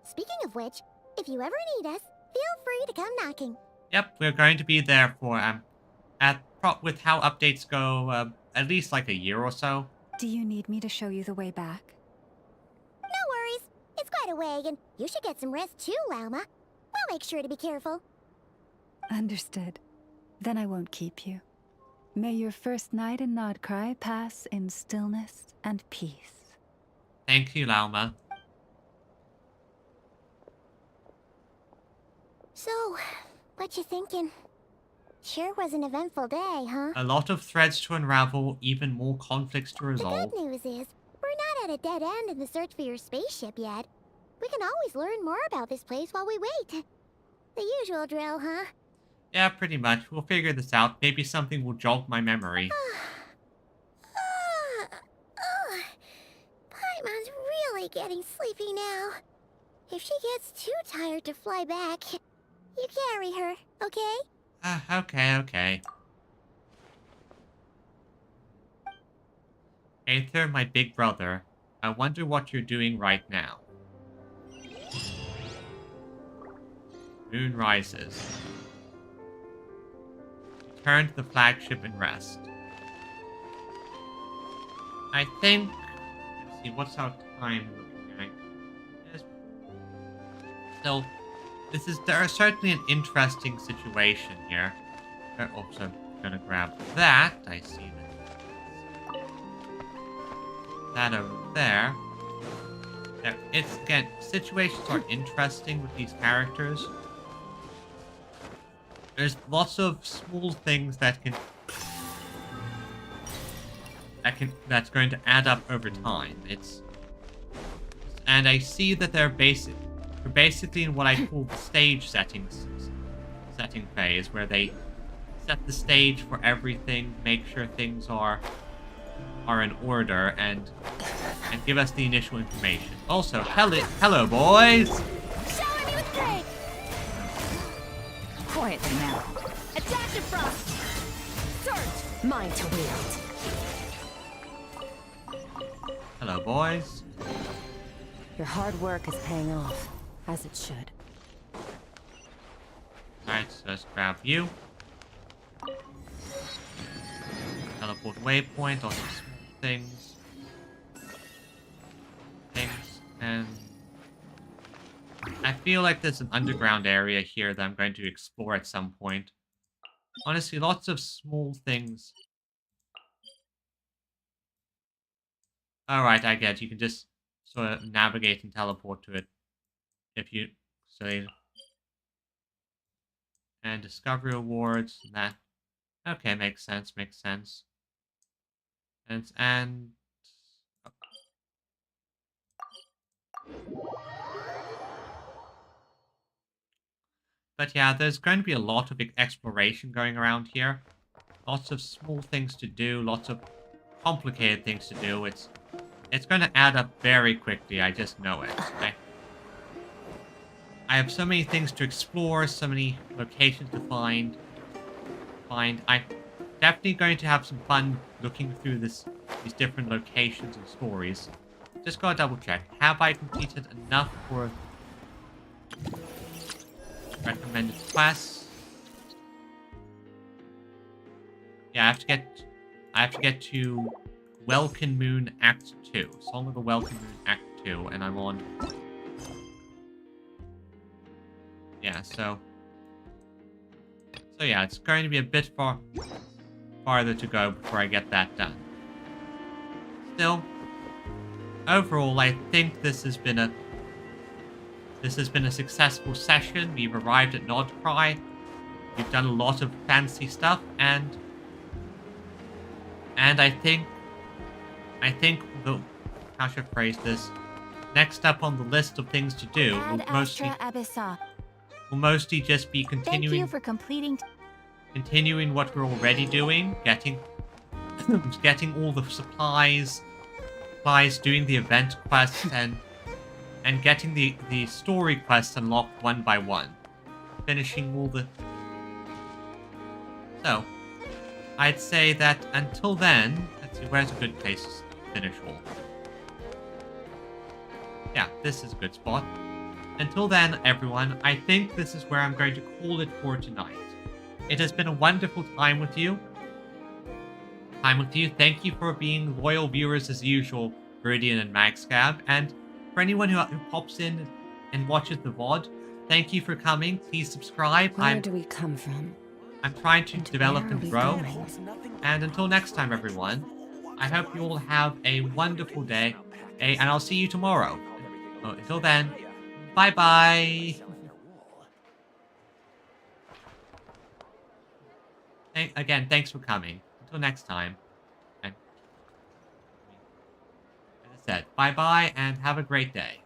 Speaking of which, if you ever need us, feel free to come knocking. Yep, we're going to be there for, with how updates go, at least like a year or so. Do you need me to show you the way back? No worries. It's quite a way, and you should get some rest too, Lauma. We'll make sure to be careful. Understood. Then I won't keep you. May your first night in Nod-Krai pass in stillness and peace. Thank you, Lauma. So, what you thinking? Sure was an eventful day, huh? A lot of threads to unravel, even more conflicts to resolve. The good news is, we're not at a dead end in the search for your spaceship yet. We can always learn more about this place while we wait. The usual drill, huh? Yeah, pretty much. We'll figure this out. Maybe something will jog my memory. Paimon's really getting sleepy now. If she gets too tired to fly back, you carry her, okay? Okay. Aether, my big brother, I wonder what you're doing right now. Moon rises. Return to the flagship and rest. I think... Let's see, what's our time looking like? So, there is certainly an interesting situation here. Oops, I'm gonna grab that. I see that over there. It's, again, situations are interesting with these characters. There's lots of small things that's going to add up over time. And I see that they're basically in what I call the stage setting phase, where they set the stage for everything, make sure things are in order, and give us the initial information. Also, hello boys! Shower me with grace! Quietly now. Attack the frost! Search! Mine to wield. Hello boys. Your hard work is paying off, as it should. Alright, so let's grab you. Teleport waypoint, also small things. And I feel like there's an underground area here that I'm going to explore at some point. Honestly, lots of small things. Alright, I get. You can just sort of navigate and teleport to it. If you... So... And discovery awards, and that... Okay, makes sense, makes sense. And... But yeah, there's going to be a lot of exploration going around here. Lots of small things to do, lots of complicated things to do. It's going to add up very quickly, I just know it. I have so many things to explore, so many locations to find. I'm definitely going to have some fun looking through these different locations and stories. Just gotta double check. Have I completed enough for recommended quests? Yeah, I have to get to Welkin Moon Act 2. Song of the Welkin Moon Act 2, and I'm on... Yeah, so yeah, it's going to be a bit farther to go before I get that done. Still, overall, I think this has been a successful session. We've arrived at Nod-Krai. We've done a lot of fancy stuff, and I think the... How should I phrase this? Next up on the list of things to do will mostly just be continuing... Thank you for completing... Continuing what we're already doing. Getting all the supplies, doing the event quests, and getting the story quests unlocked one by one. Finishing all the... So, I'd say that until then... Let's see, where's a good place to finish all? Yeah, this is a good spot. Until then, everyone, I think this is where I'm going to call it for tonight. It has been a wonderful time with you. Thank you for being loyal viewers as usual, Viridian and Magscab. And for anyone who pops in and watches the VOD, thank you for coming. Please subscribe. Where do we come from? I'm trying to develop and grow. going? And until next time, everyone, I hope you all have a wonderful day. And I'll see you tomorrow. Until then, bye-bye. Again, thanks for coming. Until next time. And as I said, bye-bye and have a great day.